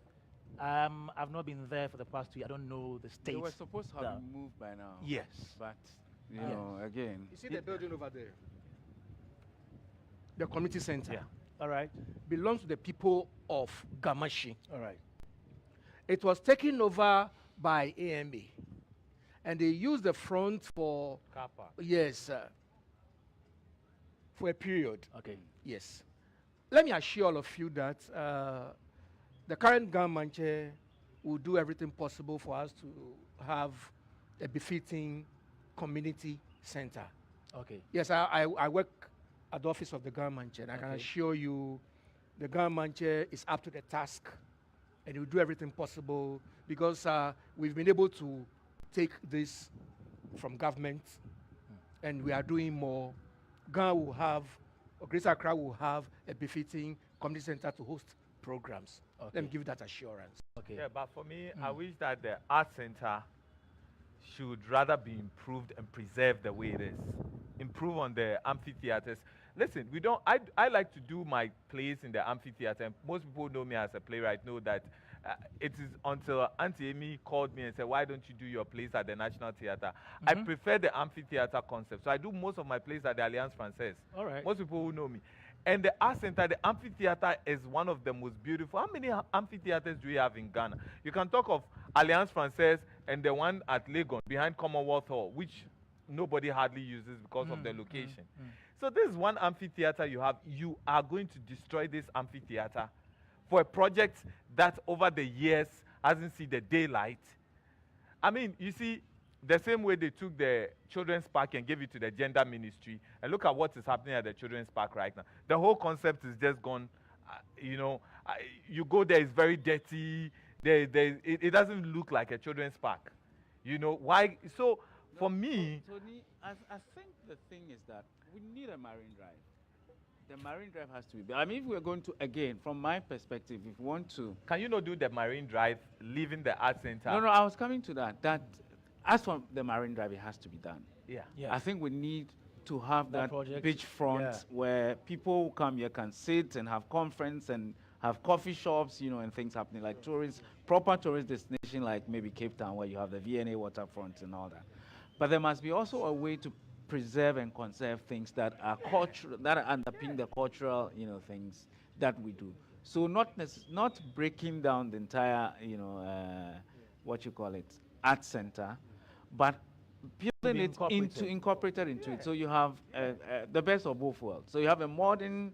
A: I've not been there for the past 2 years. I don't know the state.
D: They were supposed to have moved by now.
A: Yes.
D: But, you know, again.
C: You see the building over there?
I: The community center.
A: Yeah. All right.
I: Belongs to the people of Gamashi.
A: All right.
I: It was taken over by AMA. And they used the front for...
J: Kappa.
I: Yes. For a period.
A: Okay.
I: Yes. Let me assure all of you that the current government chair will do everything possible for us to have a befitting community center.
A: Okay.
I: Yes, I work at the office of the government chair, and I can assure you the government chair is up to the task, and he will do everything possible because we've been able to take this from government, and we are doing more. Ghana will have, or Greater Accra will have a befitting community center to host programs.
A: Okay.
I: Let me give that assurance.
A: Okay.
J: Yeah, but for me, I wish that the art center should rather be improved and preserved the way it is. Improve on the amphitheaters. Listen, I like to do my plays in the amphitheater, and most people know me as a playwright, know that it is until Auntie Amy called me and said, why don't you do your plays at the National Theatre? I prefer the amphitheater concept. So I do most of my plays at the Alliance Française.
A: All right.
J: Most people who know me. And the art center, the amphitheater is one of the most beautiful. How many amphitheaters do we have in Ghana? You can talk of Alliance Française and the one at Legon behind Commonwealth Hall, which nobody hardly uses because of the location. So this is one amphitheater you have. You are going to destroy this amphitheater for a project that over the years hasn't seen the daylight. I mean, you see, the same way they took the children's park and gave it to the gender ministry, and look at what is happening at the children's park right now. The whole concept is just gone. You go there, it's very dirty. It doesn't look like a children's park. You know why? So for me,
D: Tony, I think the thing is that we need a marine drive. The marine drive has to be. I mean, if we're going to, again, from my perspective, if we want to.
J: can you not do the marine drive, leaving the art center?
D: No, I was coming to that. That as for the marine drive, it has to be done.
J: Yeah.
D: I think we need to have
A: That
D: that
A: project.
D: beachfront
A: Yeah.
D: where people who come here can sit and have conference and have coffee shops, and things happening like proper tourist destination like maybe Cape Town where you have the V&A waterfront and all that. But there must be also a way to preserve and conserve things that are cultural, that underpin the cultural, things that we do. So not breaking down the entire, art center, but building it incorporated into it. So you have the best of both worlds. So you have a modern,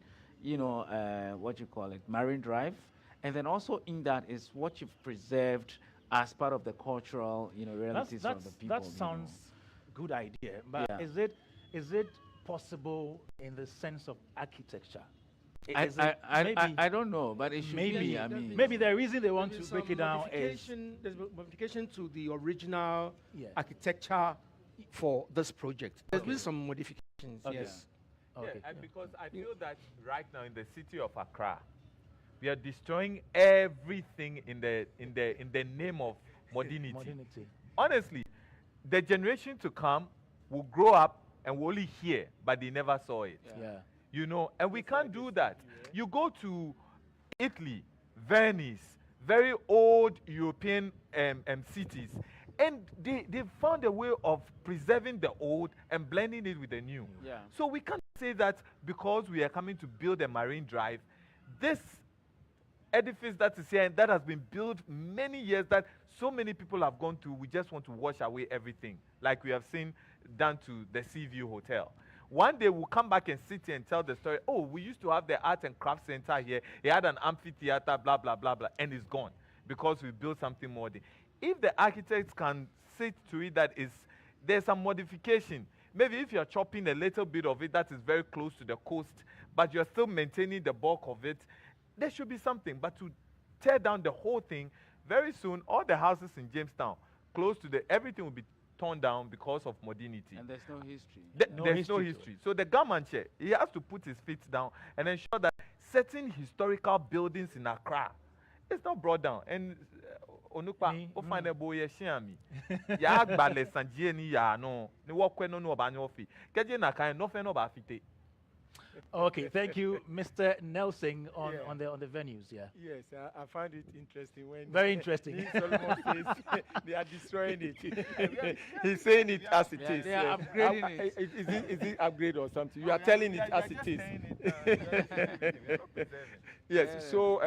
D: marine drive, and then also in that is what you've preserved as part of the cultural, realities of the people.
A: That sounds good idea, but
D: Yeah.
A: is it possible in the sense of architecture?
D: I don't know, but it should
A: maybe
D: be. I mean,
A: maybe the reason they want to break it down is
I: There's modification to the original
A: Yeah.
I: architecture for this project. There's
A: Okay.
I: been some modifications,
A: Okay.
I: yes.
A: okay.
J: Yeah, and because I feel that right now in the city of Accra, we are destroying everything in the name of modernity.
A: Modernity.
J: Honestly, the generation to come will grow up and will only hear, but they never saw it.
A: Yeah.
J: And we can't do that. You go to Italy, Venice, very old European cities, and they found a way of preserving the old and blending it with the new.
D: Yeah.
J: So we can't say that because we are coming to build a marine drive, this edifice that is here and that has been built many years that so many people have gone to, we just want to wash away everything, like we have seen done to the Seaview Hotel. One day we'll come back and sit here and tell the story. Oh, we used to have the art and craft center here. It had an amphitheater, blah, blah, blah, blah, and it's gone because we built something modern. If the architects can say to it that there's some modification, maybe if you're chopping a little bit of it that is very close to the coast, but you're still maintaining the bulk of it, there should be something. But to tear down the whole thing, very soon, all the houses in Jamestown, close to everything will be torn down because of modernity.
D: And there's no history.
J: There's no history. So the government chair, he has to put his feet down and ensure that certain historical buildings in Accra is not brought down. And Onukpa, find a boy me. Ya gbale sanje ni ya no. Ni wokwe no no obanyofi. Keje na kan no fe no ba fite.
A: Okay, thank you, Mr. Nelson, on the venues. Yeah.
F: Yes, I find it interesting when
A: Very interesting.
F: King Solomon says they are destroying it. He's saying it as it is.
D: They are upgrading it.
F: Is it upgrade or something? You are telling it as it is. Yes. So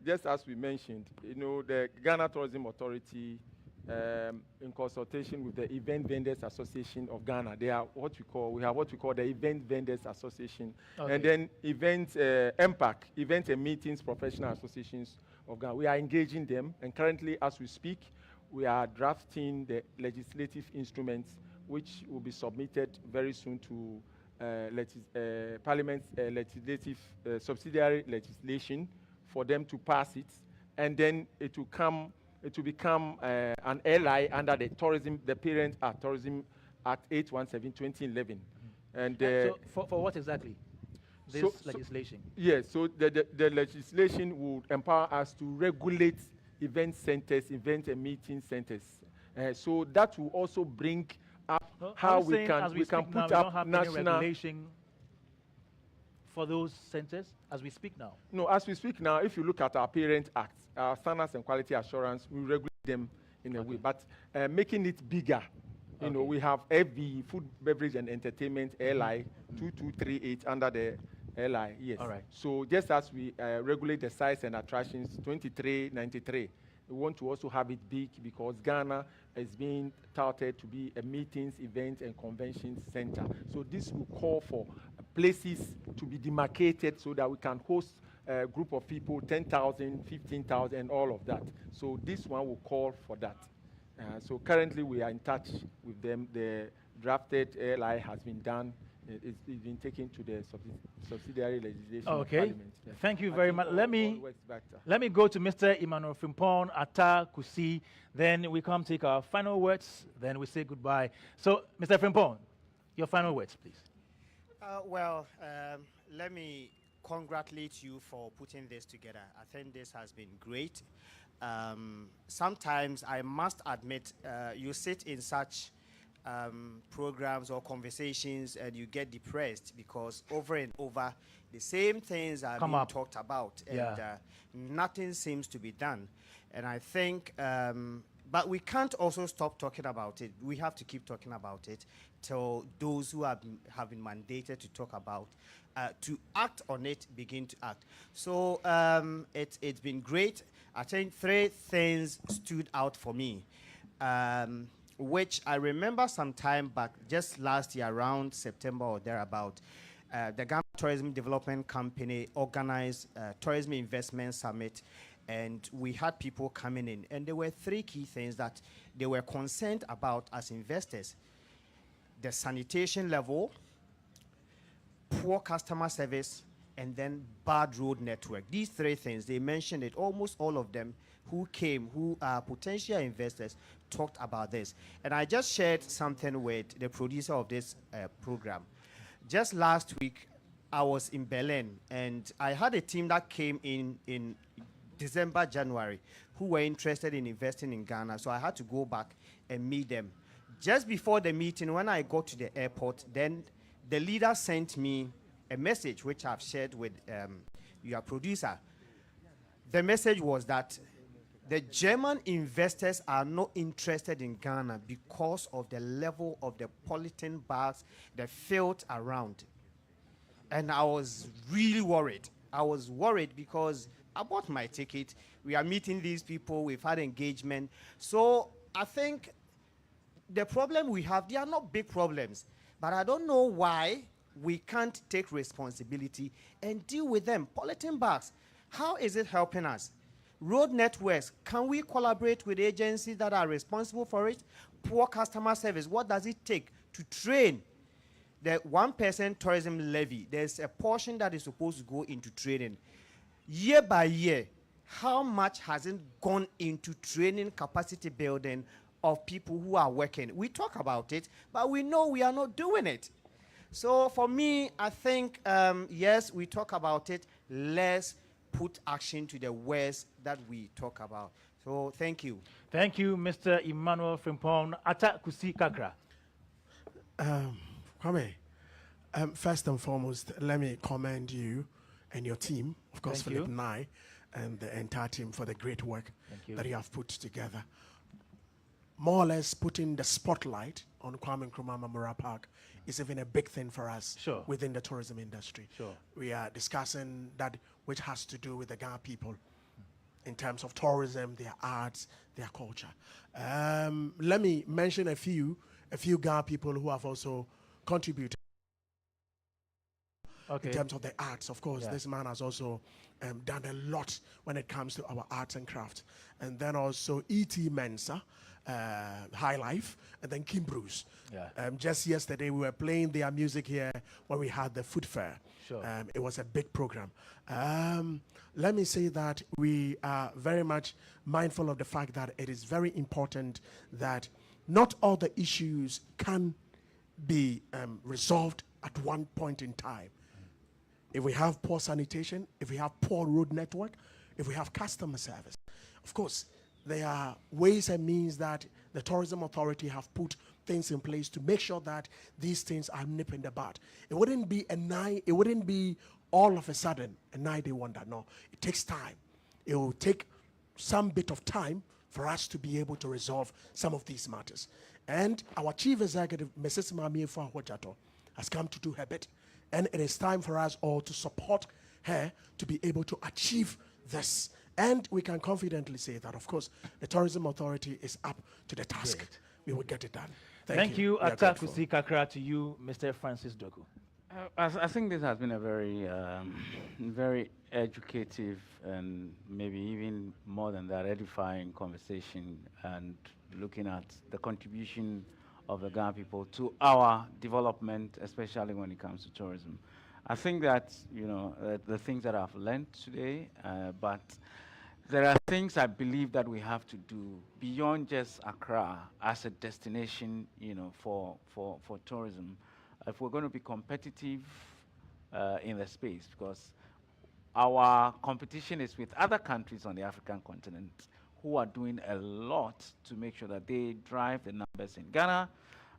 F: just as we mentioned, the Ghana Tourism Authority, in consultation with the Event Vendors Association of Ghana, we have what we call the Event Vendors Association,
A: Okay.
F: and then MPAC, Event and Meetings Professional Associations of Ghana. We are engaging them, and currently, as we speak, we are drafting the legislative instruments, which will be submitted very soon to Parliament's legislative subsidiary legislation for them to pass it, and then it will become an ally under the Parent Act, Tourism Act 817/2011. And
A: So for what exactly? This
F: so-
A: legislation.
F: yes, so the legislation would empower us to regulate event centers, event and meeting centers. So that will also bring up how
A: Are you
F: we
A: saying
F: can
A: as
F: we can
A: speak now,
F: put
A: we don't
F: up
A: have any
F: national.
A: regulation for those centers as we speak now.
F: No, as we speak now, if you look at our Parent Act, our standards and quality assurance, we regulate them in a way, but making it bigger. We have FB, Food, Beverage and Entertainment, LI 2238 under the LI. Yes.
A: All right.
F: So just as we regulate the size and attractions 2393, we want to also have it big because Ghana is being touted to be a meetings, events, and conventions center. So this will call for places to be demarcated so that we can host a group of people, 10,000, 15,000, and all of that. So this one will call for that. So currently we are in touch with them. The drafted LI has been done. It's been taken to the subsidiary legislation.
A: Okay.
F: Parliament. Yes.
A: Thank you very much. Let me go to Mr. Emmanuel Frimpong Atta Kusi. Then we come take our final words. Then we say goodbye. So, Mr. Frimpong, your final words, please.
H: Let me congratulate you for putting this together. I think this has been great. Sometimes I must admit, you sit in such programs or conversations and you get depressed because over and over the same things are being talked about and nothing seems to be done. And I think, but we can't also stop talking about it. We have to keep talking about it till those who have been mandated to talk about, to act on it, begin to act. So it's been great. I think 3 things stood out for me. Which I remember some time back, just last year, around September or thereabout, the Ghana Tourism Development Company organized a Tourism Investment Summit, and we had people coming in. And there were 3 key things that they were concerned about as investors: the sanitation level, poor customer service, and then bad road network. These 3 things, they mentioned it, almost all of them who came, who are potential investors, talked about this. And I just shared something with the producer of this program. Just last week, I was in Berlin, and I had a team that came in December, January, who were interested in investing in Ghana. So I had to go back and meet them. Just before the meeting, when I got to the airport, then the leader sent me a message, which I've shared with your producer. The message was that the German investors are not interested in Ghana because of the level of the polythene bags, the filth around. And I was really worried. I was worried because I bought my ticket. We are meeting these people. We've had engagement. So I think the problem we have, they are not big problems. But I don't know why we can't take responsibility and deal with them. Polythene bags, how is it helping us? Road networks, can we collaborate with agencies that are responsible for it? Poor customer service, what does it take to train? The 1% tourism levy, there's a portion that is supposed to go into training. Year by year, how much hasn't gone into training, capacity building of people who are working? We talk about it, but we know we are not doing it. So for me, I think, yes, we talk about it, let's put action to the words that we talk about. So thank you.
A: Thank you, Mr. Emmanuel Frimpong Atta Kusi Kakra.
G: Kwame, first and foremost, let me commend you and your team, of course, Philip and I, and the entire team for the great work that you have put together. More or less putting the spotlight on Kwame Nkrumah Memorial Park is even a big thing for us within the tourism industry. We are discussing that which has to do with the Ghana people in terms of tourism, their arts, their culture. Let me mention a few Ghana people who have also contributed in terms of the arts. Of course, this man has also done a lot when it comes to our arts and crafts. And then also E.T. Mensah, High Life, and then Kim Bruce. Just yesterday, we were playing their music here when we had the food fair. It was a big program. Let me say that we are very much mindful of the fact that it is very important that not all the issues can be resolved at one point in time. If we have poor sanitation, if we have poor road network, if we have customer service, of course, there are ways and means that the tourism authority have put things in place to make sure that these things are nip in the bud. It wouldn't be it wouldn't be all of a sudden a 9-day wonder. No, it takes time. It will take some bit of time for us to be able to resolve some of these matters. And our chief executive, Mrs. Mami Fuahojato, has come to do her bit. And it is time for us all to support her to be able to achieve this. And we can confidently say that, of course, the tourism authority is up to the task. We will get it done. Thank you.
A: Atta Kusi Kakra, to you, Mr. Francis Doku.
D: I think this has been a very, very educative and maybe even more than that, edifying conversation, and looking at the contribution of the Ghana people to our development, especially when it comes to tourism. I think that, the things that I've learned today, but there are things I believe that we have to do beyond just Accra as a destination, for tourism. If we're going to be competitive in the space, because our competition is with other countries on the African continent who are doing a lot to make sure that they drive the numbers in Ghana.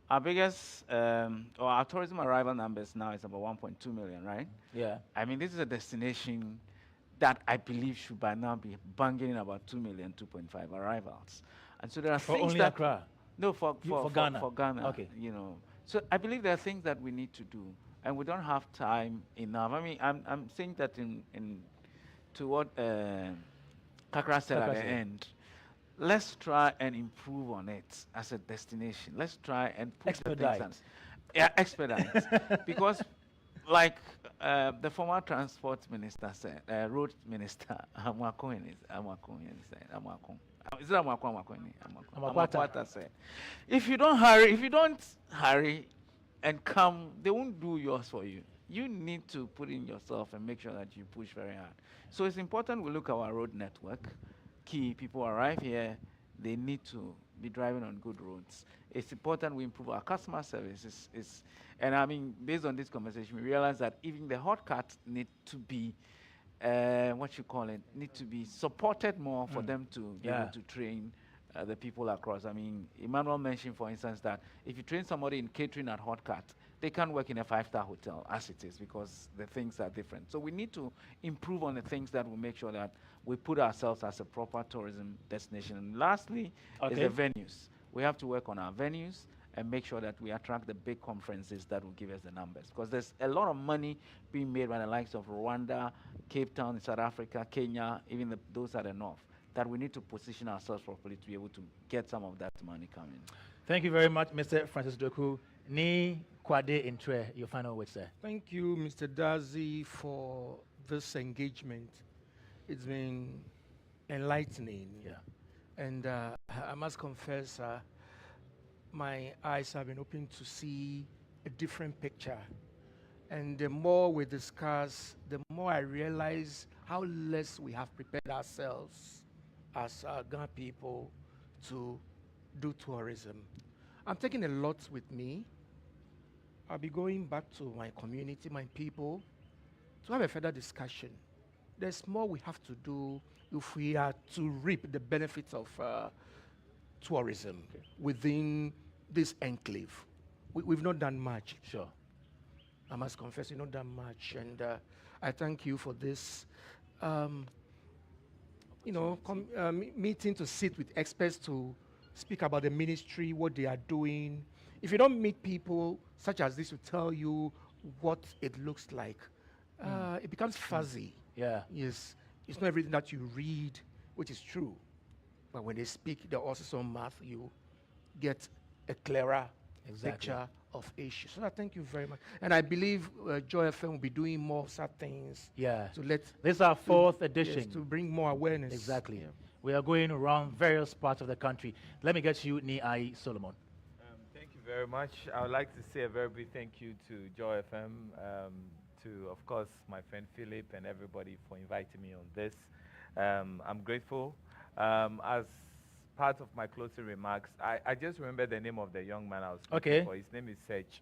D: Our biggest, or our tourism arrival numbers now is about 1.2 million, right?
A: Yeah.
D: I mean, this is a destination that I believe should by now be banging in about 2 million, 2.5 arrivals. And so there are
A: For
D: things
A: only
D: that...
A: Accra?
D: No, for
A: Ghana.
D: For Ghana,
A: Okay.
D: So I believe there are things that we need to do, and we don't have time enough. I mean, I'm saying that to what Kakra said at
A: Kakra
D: the
A: said.
D: end. Let's try and improve on it as a destination. Let's try and put the things
A: Expedite.
D: on. Yeah, expedite. Because, like the former transport minister said, road minister, is it Amakwata said, if you don't hurry and come, they won't do yours for you. You need to put in yourself and make sure that you push very hard. So it's important we look at our road network. Key people arrive here, they need to be driving on good roads. It's important we improve our customer service. And I mean, based on this conversation, we realize that even the hot carts need to be, need to be supported more for them to be able to train the people across. I mean, Emmanuel mentioned, for instance, that if you train somebody in catering at hot cart, they can't work in a 5-star hotel as it is, because the things are different. So we need to improve on the things that will make sure that we put ourselves as a proper tourism destination. And lastly, is the venues. We have to work on our venues and make sure that we attract the big conferences that will give us the numbers. Because there's a lot of money being made by the likes of Rwanda, Cape Town in South Africa, Kenya, even those at the north, that we need to position ourselves properly to be able to get some of that money coming.
A: Thank you very much, Mr. Francis Doku. Ni Kwade Intre, your final words, sir.
I: Thank you, Mr. Dadzie, for this engagement. It's been enlightening.
A: Yeah.
I: And I must confess, my eyes have been open to see a different picture. And the more we discuss, the more I realize how less we have prepared ourselves as Ghana people to do tourism. I'm taking a lot with me. I'll be going back to my community, my people, to have a further discussion. There's more we have to do if we are to reap the benefits of tourism within this enclave. We've not done much.
A: Sure.
I: I must confess, we've not done much. And I thank you for this, meeting to sit with experts to speak about the ministry, what they are doing. If you don't meet people such as this who tell you what it looks like, it becomes fuzzy.
A: Yeah.
I: Yes, it's not everything that you read, which is true. But when they speak, they're also some math, you get a clearer picture of issues. So I thank you very much. And I believe Joy FM will be doing more of such things.
A: Yeah.
I: To let
A: this is our fourth edition.
I: Yes, to bring more awareness.
A: Exactly. Yeah. We are going around various parts of the country. Let me get you, Ni Solomon.
J: Thank you very much. I would like to say a very big thank you to Joy FM, to, of course, my friend Philip and everybody for inviting me on this. I'm grateful. As part of my closing remarks, I just remember the name of the young man I was looking for. His name is Serge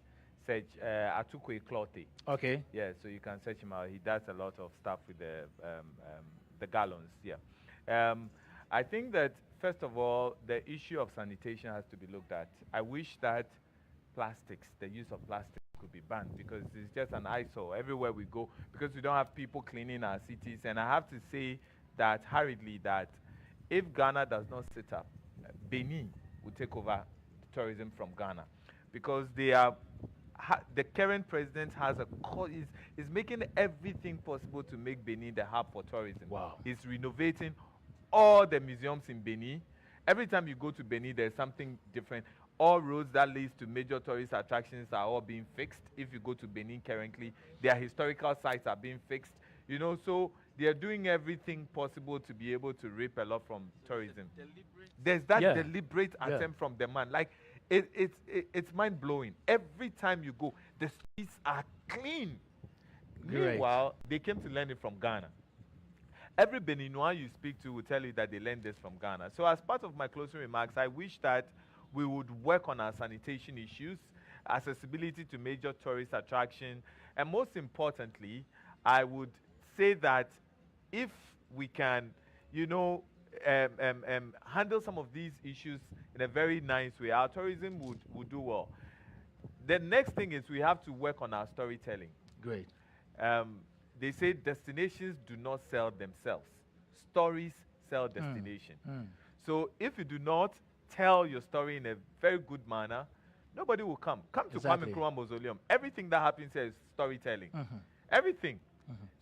J: Atukwe Clote.
A: Okay.
J: Yeah, so you can search him out. He does a lot of stuff with the gallons. Yeah. I think that, first of all, the issue of sanitation has to be looked at. I wish that the use of plastic could be banned, because it's just an eyesore everywhere we go, because we don't have people cleaning our cities. And I have to say that hurriedly that if Ghana does not sit up, Benin will take over tourism from Ghana, because they are the current president is making everything possible to make Benin the hub for tourism.
A: Wow.
J: He's renovating all the museums in Benin, Every time you go to Benin, there's something different. All roads that leads to major tourist attractions are all being fixed. If you go to Benin currently, their historical sites are being fixed. You know, so they are doing everything possible to be able to reap a lot from tourism. There's that deliberate attempt from the man. Like, it's mind-blowing. Every time you go, the streets are clean.
A: Great.
J: Meanwhile, they came to learn it from Ghana. Every Beninois you speak to will tell you that they learned this from Ghana. So as part of my closing remarks, I wish that we would work on our sanitation issues, accessibility to major tourist attractions, and most importantly, I would say that if we can, you know, handle some of these issues in a very nice way, our tourism would do well. The next thing is we have to work on our storytelling.
A: Great.
J: They say destinations do not sell themselves. Stories sell destination. So if you do not tell your story in a very good manner, nobody will come. Come to Kwame Nkrumah Mausoleum. Everything that happens here is storytelling. Everything.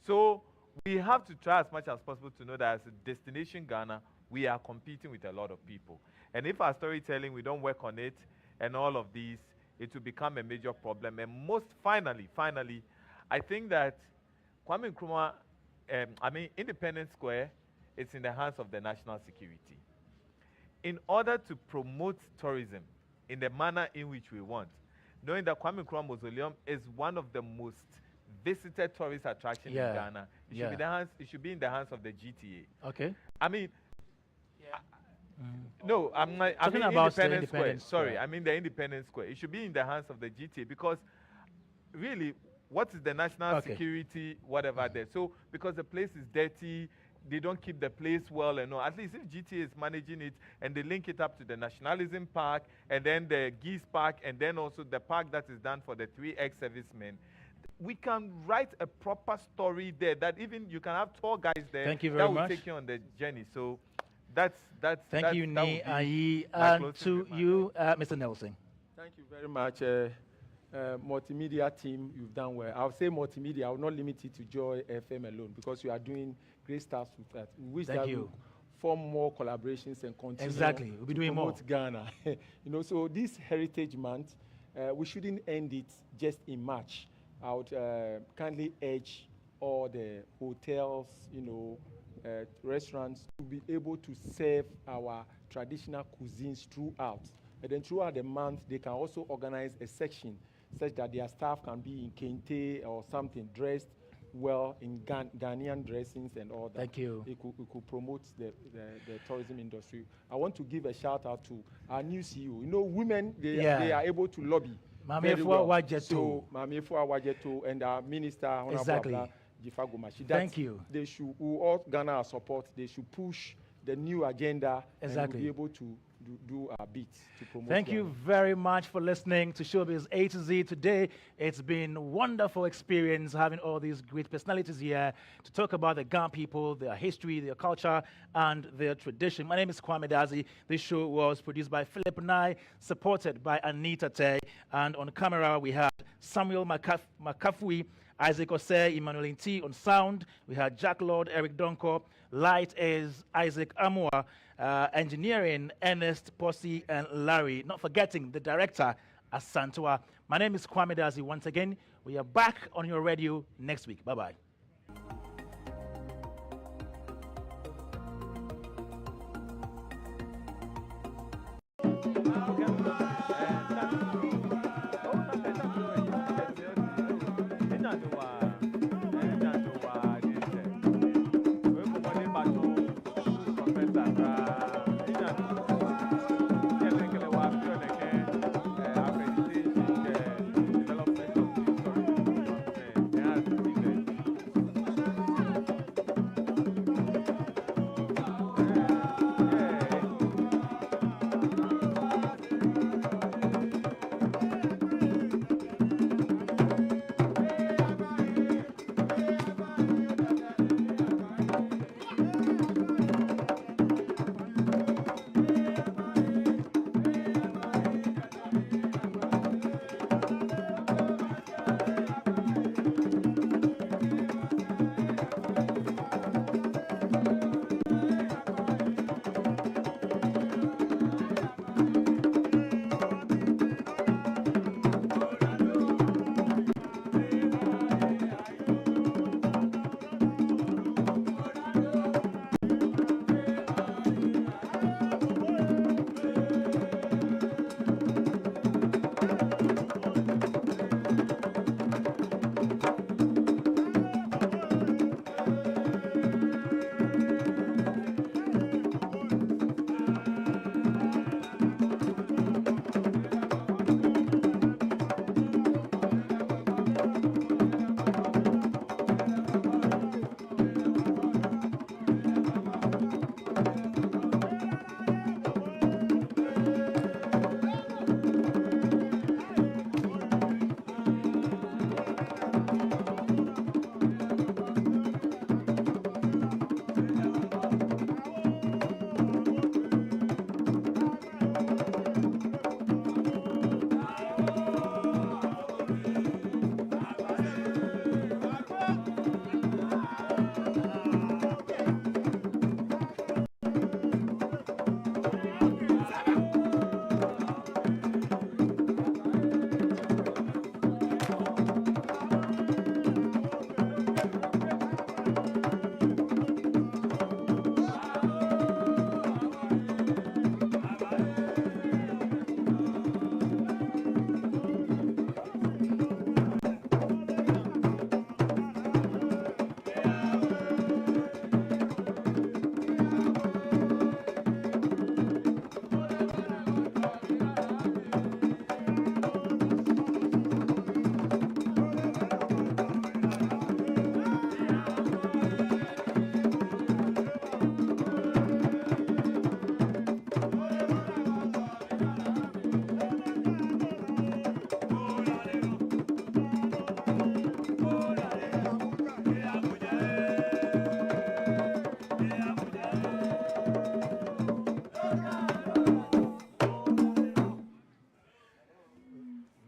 J: So we have to try as much as possible to know that as a destination Ghana, we are competing with a lot of people. And if our storytelling, we don't work on it and all of these, it will become a major problem. And most finally, I think that Kwame Nkrumah, Independence Square, it's in the hands of the national security. In order to promote tourism in the manner in which we want, knowing that Kwame Nkrumah Mausoleum is one of the most visited tourist attractions in Ghana, it should be in the hands of the GTA.
A: Okay.
J: I mean, no, I mean Independence Square. Sorry, I mean the Independence Square. It should be in the hands of the GTA because really, what is the national security, whatever there? So, because the place is dirty, they don't keep the place well and all. At least if GTA is managing it and they link it up to the Nationalism Park and then the Geese Park and then also the park that is done for the 3X servicemen, we can write a proper story there that even you can have tour guides there.
A: Thank you very
J: that
A: much.
J: will take you on the journey. So, that's
A: Thank you,
J: that
A: Ni Ayi.
J: my
A: And
J: closing
A: to
J: remark.
A: you, Mr. Nelson.
F: Thank you very much, multimedia team. You've done well. I'll say multimedia. I will not limit it to Joy FM alone because you are doing great stuff with that. We wish
A: Thank
F: that
A: you.
F: we form more collaborations and continue.
A: Exactly. We'll be doing more.
F: Promote Ghana. You know, so this Heritage Month, we shouldn't end it just in March. I would kindly urge all the hotels, you know, restaurants to be able to serve our traditional cuisines throughout. And then throughout the month, they can also organize a section such that their staff can be in kente or something, dressed well in Ghanaian dressings and all that.
A: Thank you.
F: It could promote the tourism industry. I want to give a shout out to our new CEO. You know, women, they are able to lobby.
A: Mame
F: very well.
A: Wajeto.
F: So, Mame Wajeto and our minister, Honorable
A: Exactly.
F: Abla Jifagomashi.
A: Thank you.
F: They should, all Ghana support, they should push the new agenda
A: Exactly.
F: and we'll be able to do our bit to promote
A: Thank
F: Ghana.
A: you very much for listening to Showbiz A to Z today. It's been a wonderful experience having all these great personalities here to talk about the Ghana people, their history, their culture, and their tradition. My name is Kwame Dadzie. This show was produced by Philip Nye, supported by Anita Tay, and on camera we had Samuel McCaffrey, Isaac Osei, Emmanuel Inti on sound. We had Jack Lord, Eric Donko. Light is Isaac Amua. Engineering, Ernest, Posse, and Larry. Not forgetting the director, Asantua. My name is Kwame Dadzie. Once again, we are back on your radio next week. Bye-bye.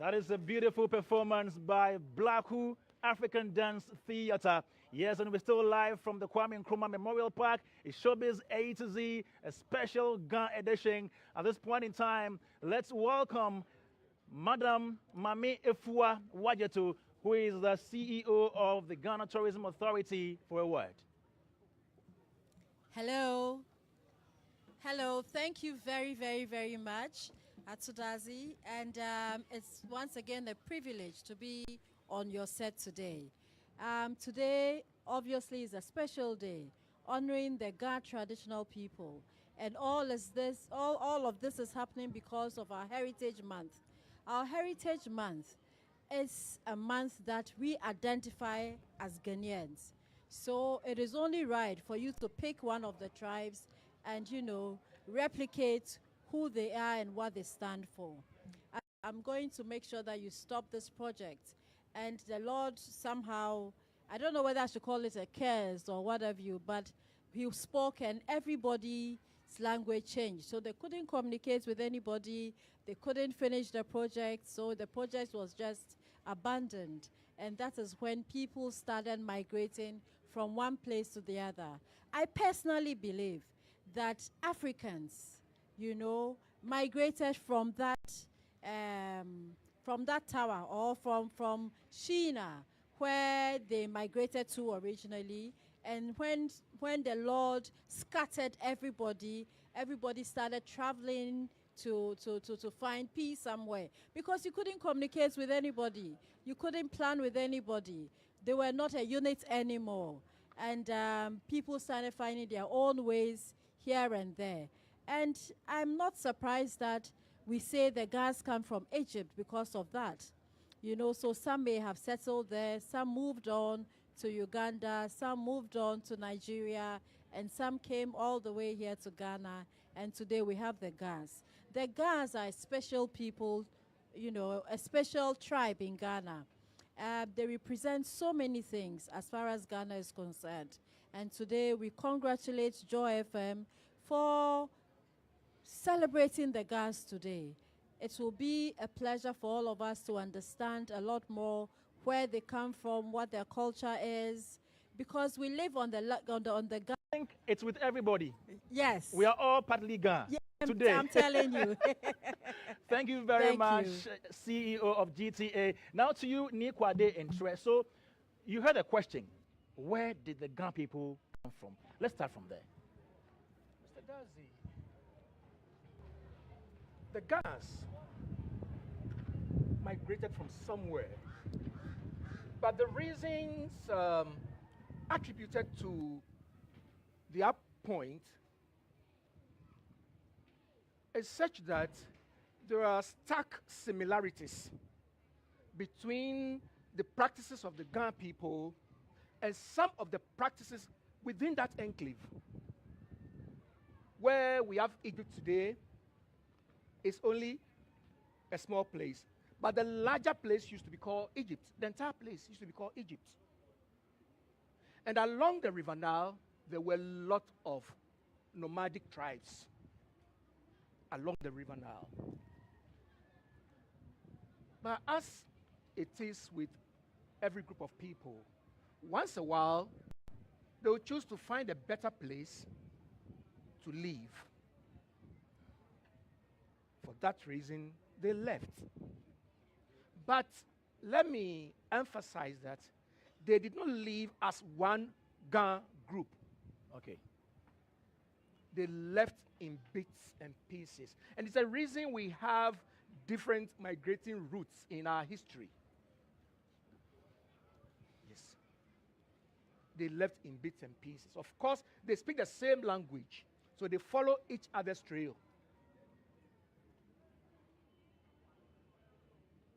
A: That is a beautiful performance by Blacku African Dance Theatre. Yes, and we're still live from the Kwame Nkrumah Memorial Park. It's Showbiz A-Z, a special Ghana edition. At this point in time, let's welcome Madam Mame Efua Wajetu, who is the CEO of the Ghana Tourism Authority, for a word.
B: Hello. Hello. Thank you very, very, very much, Atsudazi. And it's once again a privilege to be on your set today. Today, obviously, is a special day, honoring the Ghana traditional people. And all of this is happening because of our Heritage Month. Our Heritage Month is a month that we identify as Ghanaians. So it is only right for you to pick one of the tribes and, you know, replicate who they are and what they stand for. I'm going to make sure that you stop this project. And the Lord somehow, I don't know whether I should call it a curse or whatever but he spoke and everybody's language changed. So they couldn't communicate with anybody. They couldn't finish the project. So the project was just abandoned. And that is when people started migrating from one place to the other. I personally believe that Africans, you know, migrated from that tower or from Sheena, where they migrated to originally. And when the Lord scattered everybody, everybody started traveling to find peace somewhere. Because you couldn't communicate with anybody. You couldn't plan with anybody. They were not a unit anymore. And people started finding their own ways here and there. And I'm not surprised that we say the guys come from Egypt because of that. You know, so some may have settled there, some moved on to Uganda, some moved on to Nigeria, and some came all the way here to Ghana, and today we have the Gas. The Gas are special people, you know, a special tribe in Ghana. They represent so many things as far as Ghana is concerned. And today we congratulate Joy FM for celebrating the Gas today. It will be a pleasure for all of us to understand a lot more where they come from, what their culture is, because we live on the Ghana.
A: I think it's with everybody.
B: Yes.
A: We are all partly Ghana today.
B: I'm telling you.
A: Thank you very much,
B: you.
A: CEO of GTA. Now to you, Nikwade Entre. So you heard a question. Where did the Ghana people come from? Let's start from there.
C: Mr. Dadzie, the Ghans migrated from somewhere, but the reasons attributed to their point is such that there are stark similarities between the practices of the Ghana people and some of the practices within that enclave. Where we have Egypt today is only a small place, but the larger place used to be called Egypt. The entire place used to be called Egypt. And along the River Nile, there were a lot of nomadic tribes along the River Nile. But as it is with every group of people, once a while, they will choose to find a better place to live. For that reason, they left. But let me emphasize that they did not live as one Ghana group.
A: Okay.
C: They left in bits and pieces. And it's a reason we have different migrating routes in our history. Yes. They left in bits and pieces. Of course, they speak the same language, so they follow each other's trail.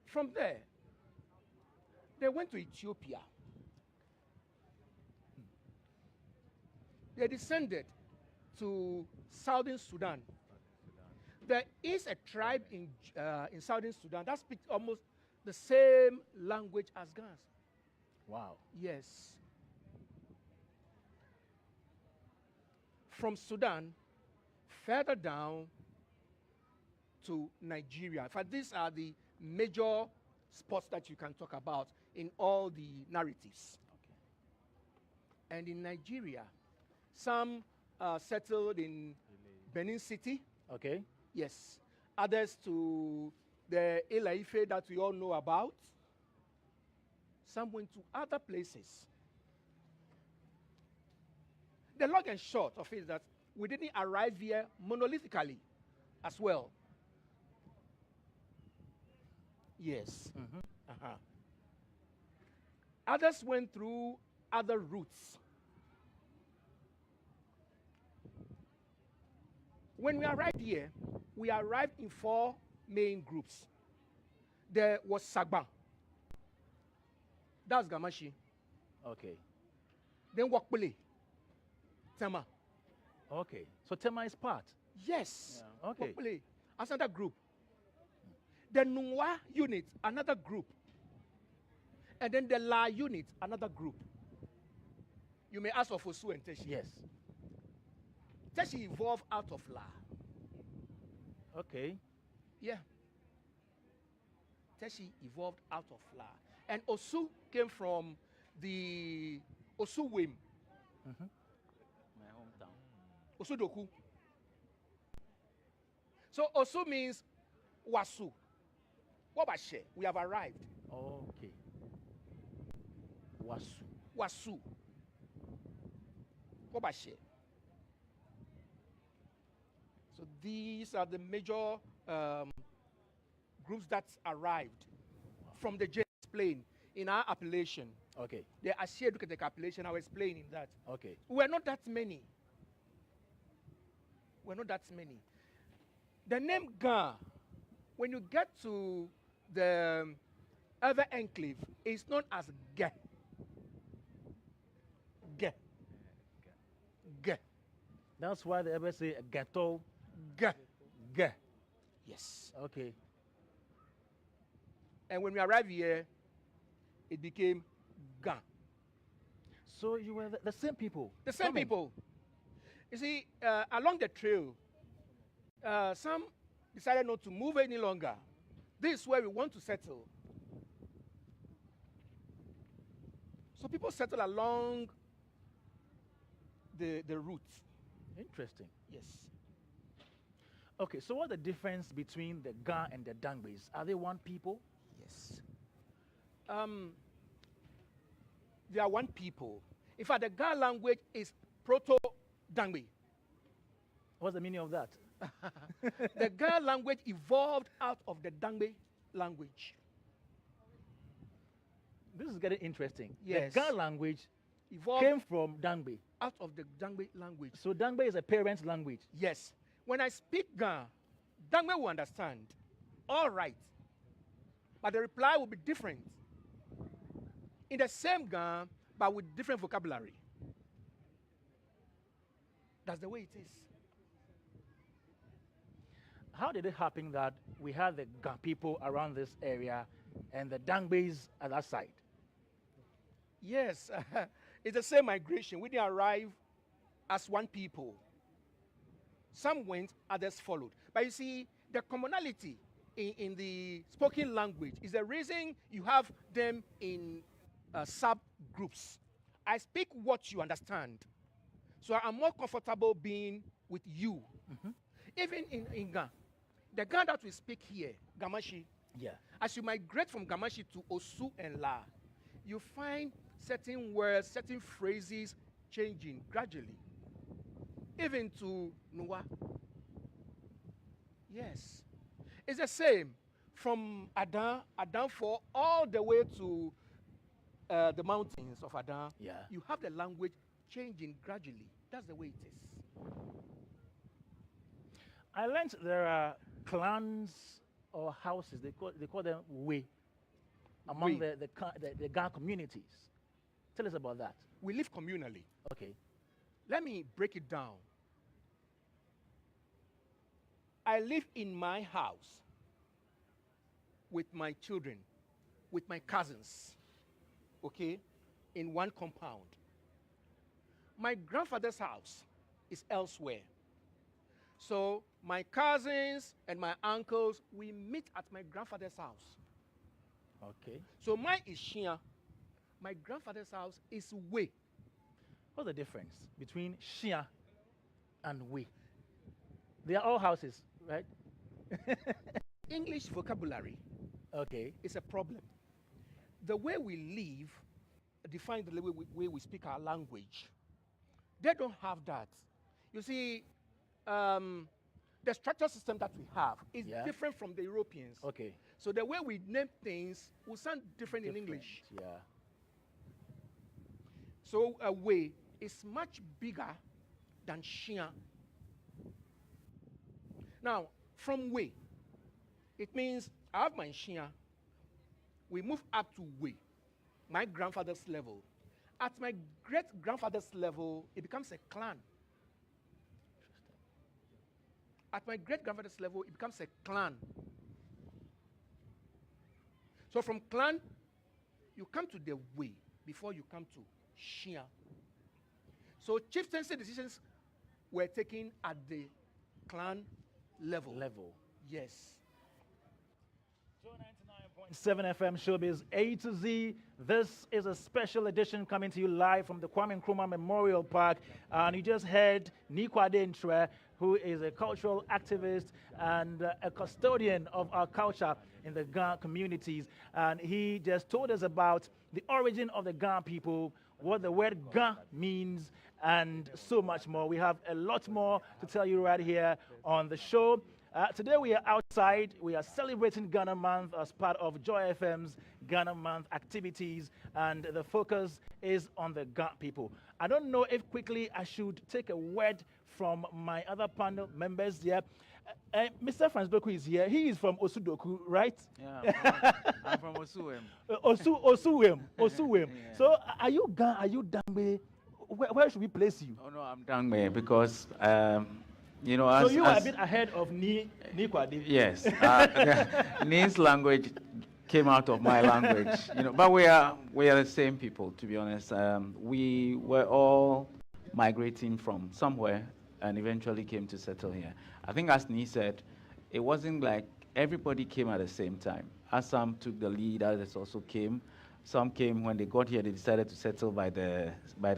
C: From there, they went to Ethiopia. They descended to southern Sudan. There is a tribe in southern Sudan that speaks almost the same language as Ghana.
A: Wow.
C: Yes. From Sudan, further down to Nigeria, in fact, these are the major spots that you can talk about in all the narratives. Okay. And in Nigeria, some settled in Benin City.
A: Okay.
C: Yes. Others to the Ile-Ife that we all know about. Some went to other places. The long and short of it is that we didn't arrive here monolithically as well. Yes.
A: Mm-hmm.
C: Uh-huh. Others went through other routes. When we arrived here, we arrived in 4 main groups. There was Sagban. That's Gamashi.
A: Okay.
C: Then Wakpele. Tema.
A: Okay. So Tema is part.
C: Yes.
A: Yeah. Okay.
C: Wakpele. As another group. The Nungwa unit, another group. And then the La unit, another group. You may ask of Osu and Teshi.
A: Yes.
C: Teshi evolved out of La.
A: Okay.
C: Yeah. Teshi evolved out of La. And Osu came from the Osu Wim.
A: Mm-hmm.
D: My hometown.
C: Osu Doku. So Osu means Wasu. Wabashe. We have arrived.
A: Okay. Wasu.
C: Wasu. Wabashe. So these are the major groups that arrived from the James Plain in our appellation.
A: Okay.
C: The Asieduketek appellation, I was explaining that.
A: Okay.
C: We're not that many. We're not that many. The name Ga, when you get to the other enclave, is known as Ge. Ge. Ge.
A: That's why they ever say ghetto.
C: Ge.
A: Ge.
C: Yes.
A: Okay.
C: And when we arrived here, it became Ga.
A: So you were the same people.
C: The same
A: coming.
C: people. You see, along the trail, some decided not to move any longer. This is where we want to settle. So people settle along the route.
A: Interesting.
C: Yes.
A: Okay, so what's the difference between the Ga and the Dangbes? Are they one people?
C: Yes. They are one people. In fact, the Ga language is Proto-Dangbe.
A: What's the meaning of that?
C: The Ga language evolved out of the Dangbe language.
A: This is getting interesting.
C: Yes.
A: The Ga language
C: Evolved
A: came from Dangbe.
C: out of the Dangbe language.
A: So Dangbe is a parent language.
C: Yes. When I speak Ga, Dangbe will understand. All right. But the reply will be different. In the same Ga, but with different vocabulary. That's the way it is.
A: How did it happen that we had the Ga people around this area and the Dangbes at that side?
C: Yes, it's the same migration. We didn't arrive as one people. Some went, others followed. But you see, the commonality in the spoken language is the reason you have them in subgroups. I speak what you understand. So I'm more comfortable being with you.
A: Mm-hmm.
C: Even in Ga, the Ga that we speak here, Gamashi,
A: Yeah.
C: as you migrate from Gamashi to Osu and La, you find certain words, certain phrases changing gradually. Even to Nuwa. Yes. It's the same from Adan 4, all the way to the mountains of Adan.
A: Yeah.
C: You have the language changing gradually. That's the way it is.
A: I learned there are clans or houses, they call them we, among
C: We.
A: the Ga communities. Tell us about that.
C: We live communally.
A: Okay.
C: Let me break it down. I live in my house with my children, with my cousins, okay, in one compound. My grandfather's house is elsewhere. So my cousins and my uncles, we meet at my grandfather's house.
A: Okay.
C: So mine is Shia. My grandfather's house is Way.
A: What's the difference between Shia and we? They are all houses, right?
C: English vocabulary
A: Okay.
C: is a problem. The way we live defines the way we speak our language. They don't have that. You see, the structure system that we have is different from the Europeans.
A: Okay.
C: So the way we name things will sound different in English.
A: Yeah.
C: So a way is much bigger than Shia. Now, from way, it means I have my Shia. We move up to way, my grandfather's level. At my great-grandfather's level, it becomes a clan. At my great-grandfather's level, it becomes a clan. So from clan, you come to the way before you come to Shia. So chieftaincy decisions were taken at the clan level. Yes.
A: 7 FM Showbiz A to Z. This is a special edition coming to you live from the Kwame Nkrumah Memorial Park. And you just heard Nikwade Ntre, who is a cultural activist and a custodian of our culture in the Ga communities. And he just told us about the origin of the Ga people, what the word Ga means, and so much more. We have a lot more to tell you right here on the show. Today we are outside. We are celebrating Ghana Month as part of Joy FM's Ghana Month activities, and the focus is on the Ga people. I don't know if quickly I should take a word from my other panel members here. Mr. Franz Doku is here. He is from Osudoku, right?
D: Yeah, I'm from Osuwem.
A: Osuwem.
D: Yeah.
A: So are you Ga? Are you Dangbe? Where should we place you?
D: Oh no, I'm Dangme because you know,
A: so you are a bit ahead of Nikwade.
D: Yes, Ni's language came out of my language, you know. But we are the same people, to be honest. We were all migrating from somewhere and eventually came to settle here. I think, as Ni said, it wasn't like everybody came at the same time. As some took the lead, others also came. Some came when they got here. They decided to settle by the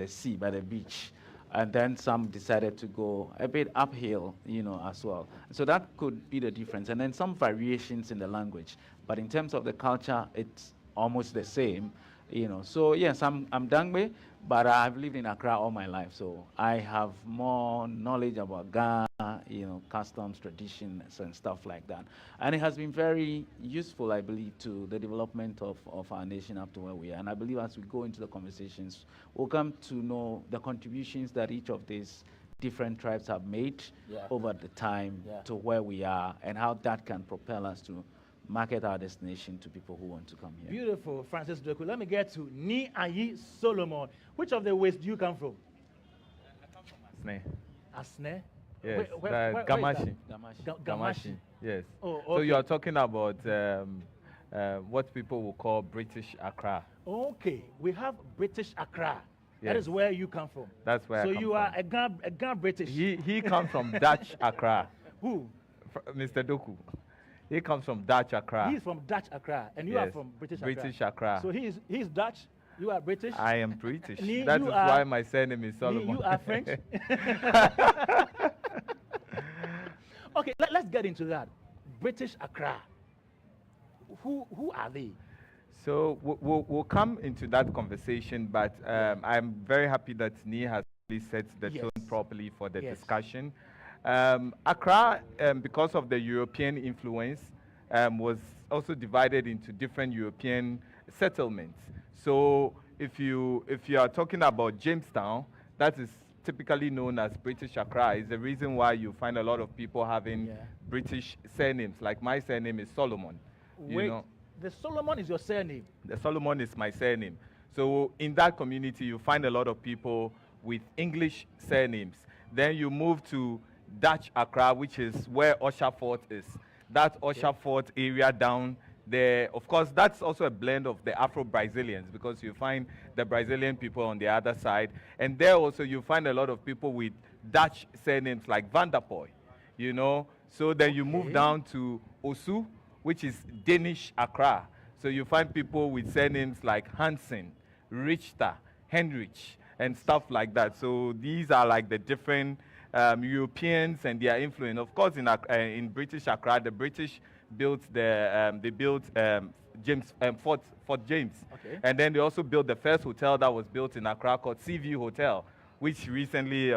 D: sea, by the beach. And then some decided to go a bit uphill, you know, as well. So that could be the difference. And then some variations in the language. But in terms of the culture, it's almost the same, you know. So yes, I'm Dangbe, but I've lived in Accra all my life. So I have more knowledge about Ghana, you know, customs, traditions, and stuff like that. And it has been very useful, I believe, to the development of our nation up to where we are. And I believe as we go into the conversations, we'll come to know the contributions that each of these different tribes have made over the time to where we are, and how that can propel us to market our destination to people who want to come here.
A: Beautiful, Francis Doku. Let me get to Ni Ayi Solomon. Which of the ways do you come from?
J: I come from Asne.
A: Asne?
J: Yes,
A: where
J: Gamashi.
A: Gamashi.
J: Yes.
A: Oh, okay.
J: So you are talking about what people will call British Accra.
A: Okay, we have British Accra. That
J: Yes.
A: is where you come from.
J: That's where I
A: So
J: come
A: you
J: from.
A: are a Ga British.
J: He comes from Dutch Accra.
A: Who?
J: Mr. Doku. He comes from Dutch Accra.
A: He's from Dutch Accra, and you are from British Accra.
J: British Accra.
A: So he's Dutch. You are British.
J: I am British.
A: Ni,
J: That
A: you
J: is
A: are-
J: why my surname is Solomon.
A: You are French. Okay, let's get into that. British Accra. Who are they?
J: So we'll come into that conversation, but I'm very happy that Ni has really set the
A: Yes.
J: tone properly for the
A: Yes.
J: discussion. Accra, because of the European influence, was also divided into different European settlements. So if you are talking about Jamestown, that is typically known as British Accra. Is the reason why you find a lot of people having British surnames. Like my surname is Solomon. You
A: Wait,
J: know,
A: the Solomon is your surname.
J: the Solomon is my surname. So in that community, you find a lot of people with English surnames. Then you move to Dutch Accra, which is where Usher Fort is. That Usher Fort area down there, of course, that's also a blend of the Afro-Brazilians, because you find the Brazilian people on the other side. And there also you find a lot of people with Dutch surnames like Vanderpoy.
E: you know. So then you move down to Osu, which is Danish Accra. So you find people with surnames like Hansen, Richter, Henrich, and stuff like that. So these are like the different Europeans and their influence. Of course, in British Accra, the British built Fort James.
A: Okay.
E: And then they also built the first hotel that was built in Accra called Seaview Hotel, which recently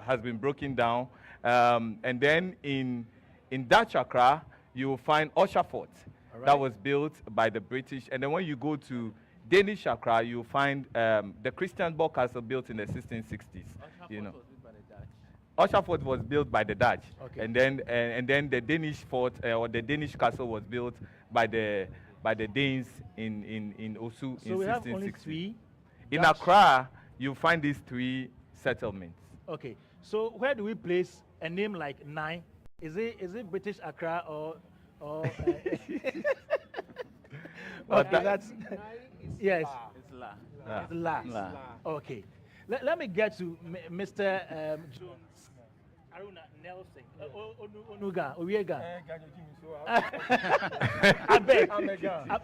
E: has been broken down. And then in Dutch Accra, you will find Usher Fort that was built by the British. And then when you go to Danish Accra, you'll find the Christiansborg Castle built in the 1660s. You know. Usher Fort was built by the Dutch,
A: Okay.
E: and then the Danish fort or the Danish castle was built by the Danes in Osu
A: So
E: in
A: we have
E: 1660.
A: only 3.
E: In
A: Dutch-
E: Accra, you find these 3 settlements.
A: Okay. So where do we place a name like Nine? Is it British Accra or okay, that's yes.
D: It's La.
A: It's La.
D: La.
A: Okay. Let me get to Mr. Jones Aruna Nelson. Onuga, Owiega. I beg.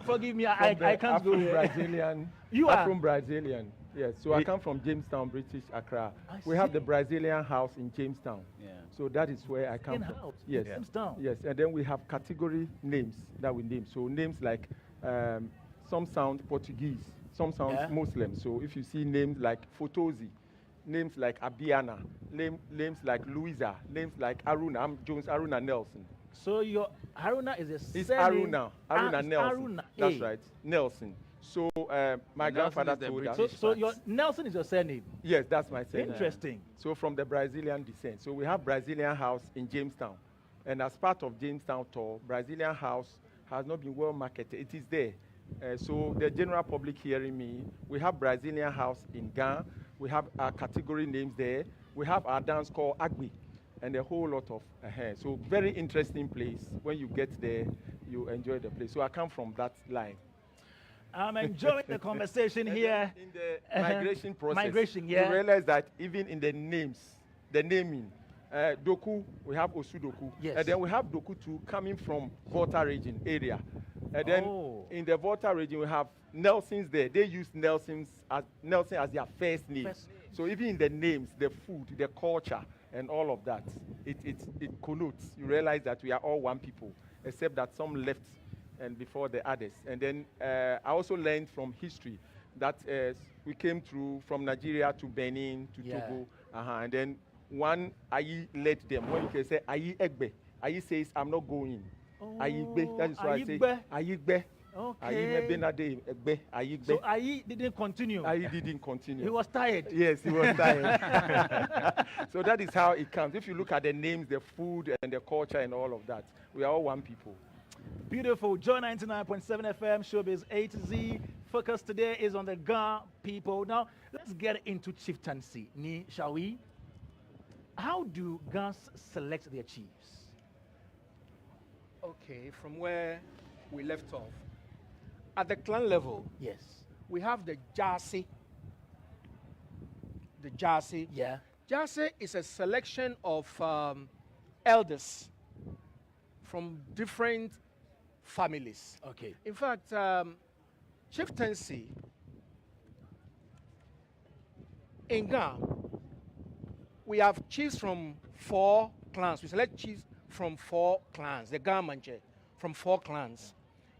A: Forgive me, I can't go there.
F: Brazilian.
A: You
F: I'm
A: are?
F: from Brazilian. Yes. So I come from Jamestown, British Accra.
A: I
F: We have
A: see.
F: the Brazilian house in Jamestown.
D: Yeah.
F: So that is where I come from.
A: In-house.
F: Yes.
A: Jamestown.
F: Yes. And then we have category names that we name. So names like some sound Portuguese, some sound
A: Yeah.
F: Muslim. So if you see names like Fotozi, names like Abiana, names like Louisa, names like Aruna. I'm Jones Aruna Nelson.
A: So your Haruna is a
F: It's
A: surname.
F: Aruna
A: it's
F: Nelson.
A: Aruna.
F: That's
A: A.
F: right, Nelson. So my
D: Nelson
F: grandfather
D: is the
F: told us.
A: So your Nelson is your surname.
F: Yes, that's my surname.
A: Interesting.
F: So from the Brazilian descent. So we have Brazilian house in Jamestown. And as part of Jamestown tour, Brazilian house has not been well marketed. It is there. So the general public hearing me, we have Brazilian house in Ghana. We have our category names there. We have our dance called Agbi and a whole lot of so very interesting place. When you get there, you enjoy the place. So I come from that line.
A: I'm enjoying the conversation here.
F: In the migration process,
A: Migration, yeah.
F: you realize that even in the names, the naming, Doku, we have Osu Doku.
A: Yes.
F: And then we have Doku 2 coming from Volta region area. And then
A: Oh.
F: in the Volta region, we have Nelsons there. They use Nelson as their first name.
A: First name.
F: So even in the names, the food, the culture, and all of that, it connotes. You realize that we are all one people, except that some left and before the others. And then I also learned from history that we came through from Nigeria to Benin to
A: Yeah.
F: Togo. And then one Ayi led them. When you can say Ayi Egbe, Ayi says, I'm not going. Ayi Gbe, that is why I say
A: Ayigbe.
F: Ayi Gbe.
A: Okay.
F: Ayi Benade Egbe, Ayi
A: So
F: Gbe.
A: Ayi didn't continue.
F: Ayi didn't continue.
A: He was tired.
F: Yes, he was tired. So that is how it comes. If you look at the names, the food, and the culture, and all of that, we are all one people.
A: Beautiful. Joy 99.7 FM, Showbiz A-Z. Focus today is on the Ga people. Now, let's get into chieftaincy. Ni, shall we? How do Gas select their chiefs?
I: Okay, from where we left off. At the clan level,
A: Yes.
I: we have the Jase. The Jase.
A: Yeah.
I: Jase is a selection of elders from different families.
A: Okay.
I: In fact, chieftaincy in Ghana, we have chiefs from 4 clans. We select chiefs from 4 clans, the Ghana Manche, from 4 clans.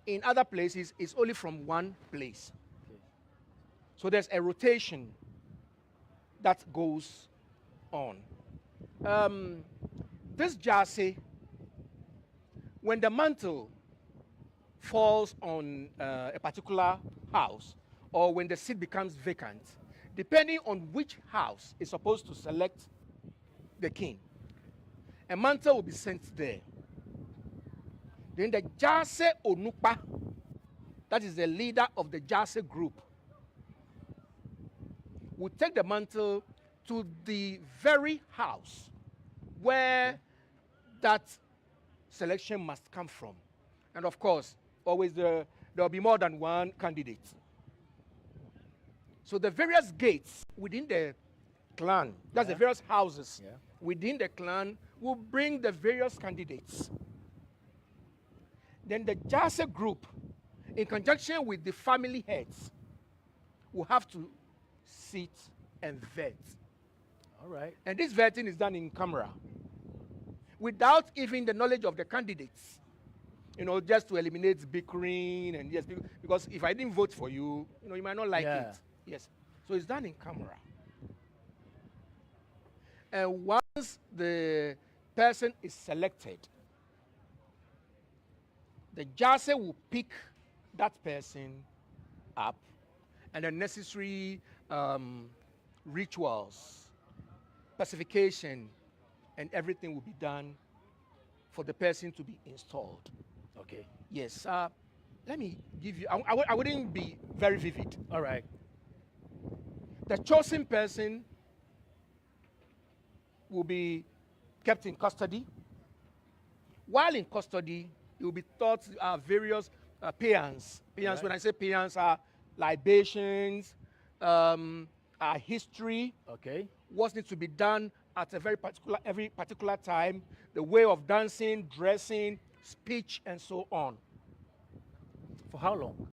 I: In other places, it's only from 1 place. So there's a rotation that goes on. This Jase, when the mantle falls on a particular house, or when the seat becomes vacant, depending on which house is supposed to select the king, a mantle will be sent there. Then the Jase Onupa, that is the leader of the Jase group, will take the mantle to the very house where that selection must come from. And of course, always there will be more than 1 candidate. So the various gates within the clan, that's the various houses
C: within the clan will bring the various candidates. Then the Jase group, in conjunction with the family heads, will have to sit and vet.
A: All right.
C: And this vetting is done in camera, without even the knowledge of the candidates. You know, just to eliminate bickering and yes, because if I didn't vote for you, you know, you might not like
A: Yeah.
C: it. Yes. So it's done in camera. And once the person is selected, the Jase will pick that person up, and the necessary rituals, pacification, and everything will be done for the person to be installed.
A: Okay.
C: Yes. Let me give you, I wouldn't be very vivid.
A: All right.
C: The chosen person will be kept in custody. While in custody, he will be taught various paeans. Paeans,
A: Right.
C: when I say paeans, are libations, history,
A: Okay.
C: what needs to be done at a every particular time, the way of dancing, dressing, speech, and so on.
A: For how long?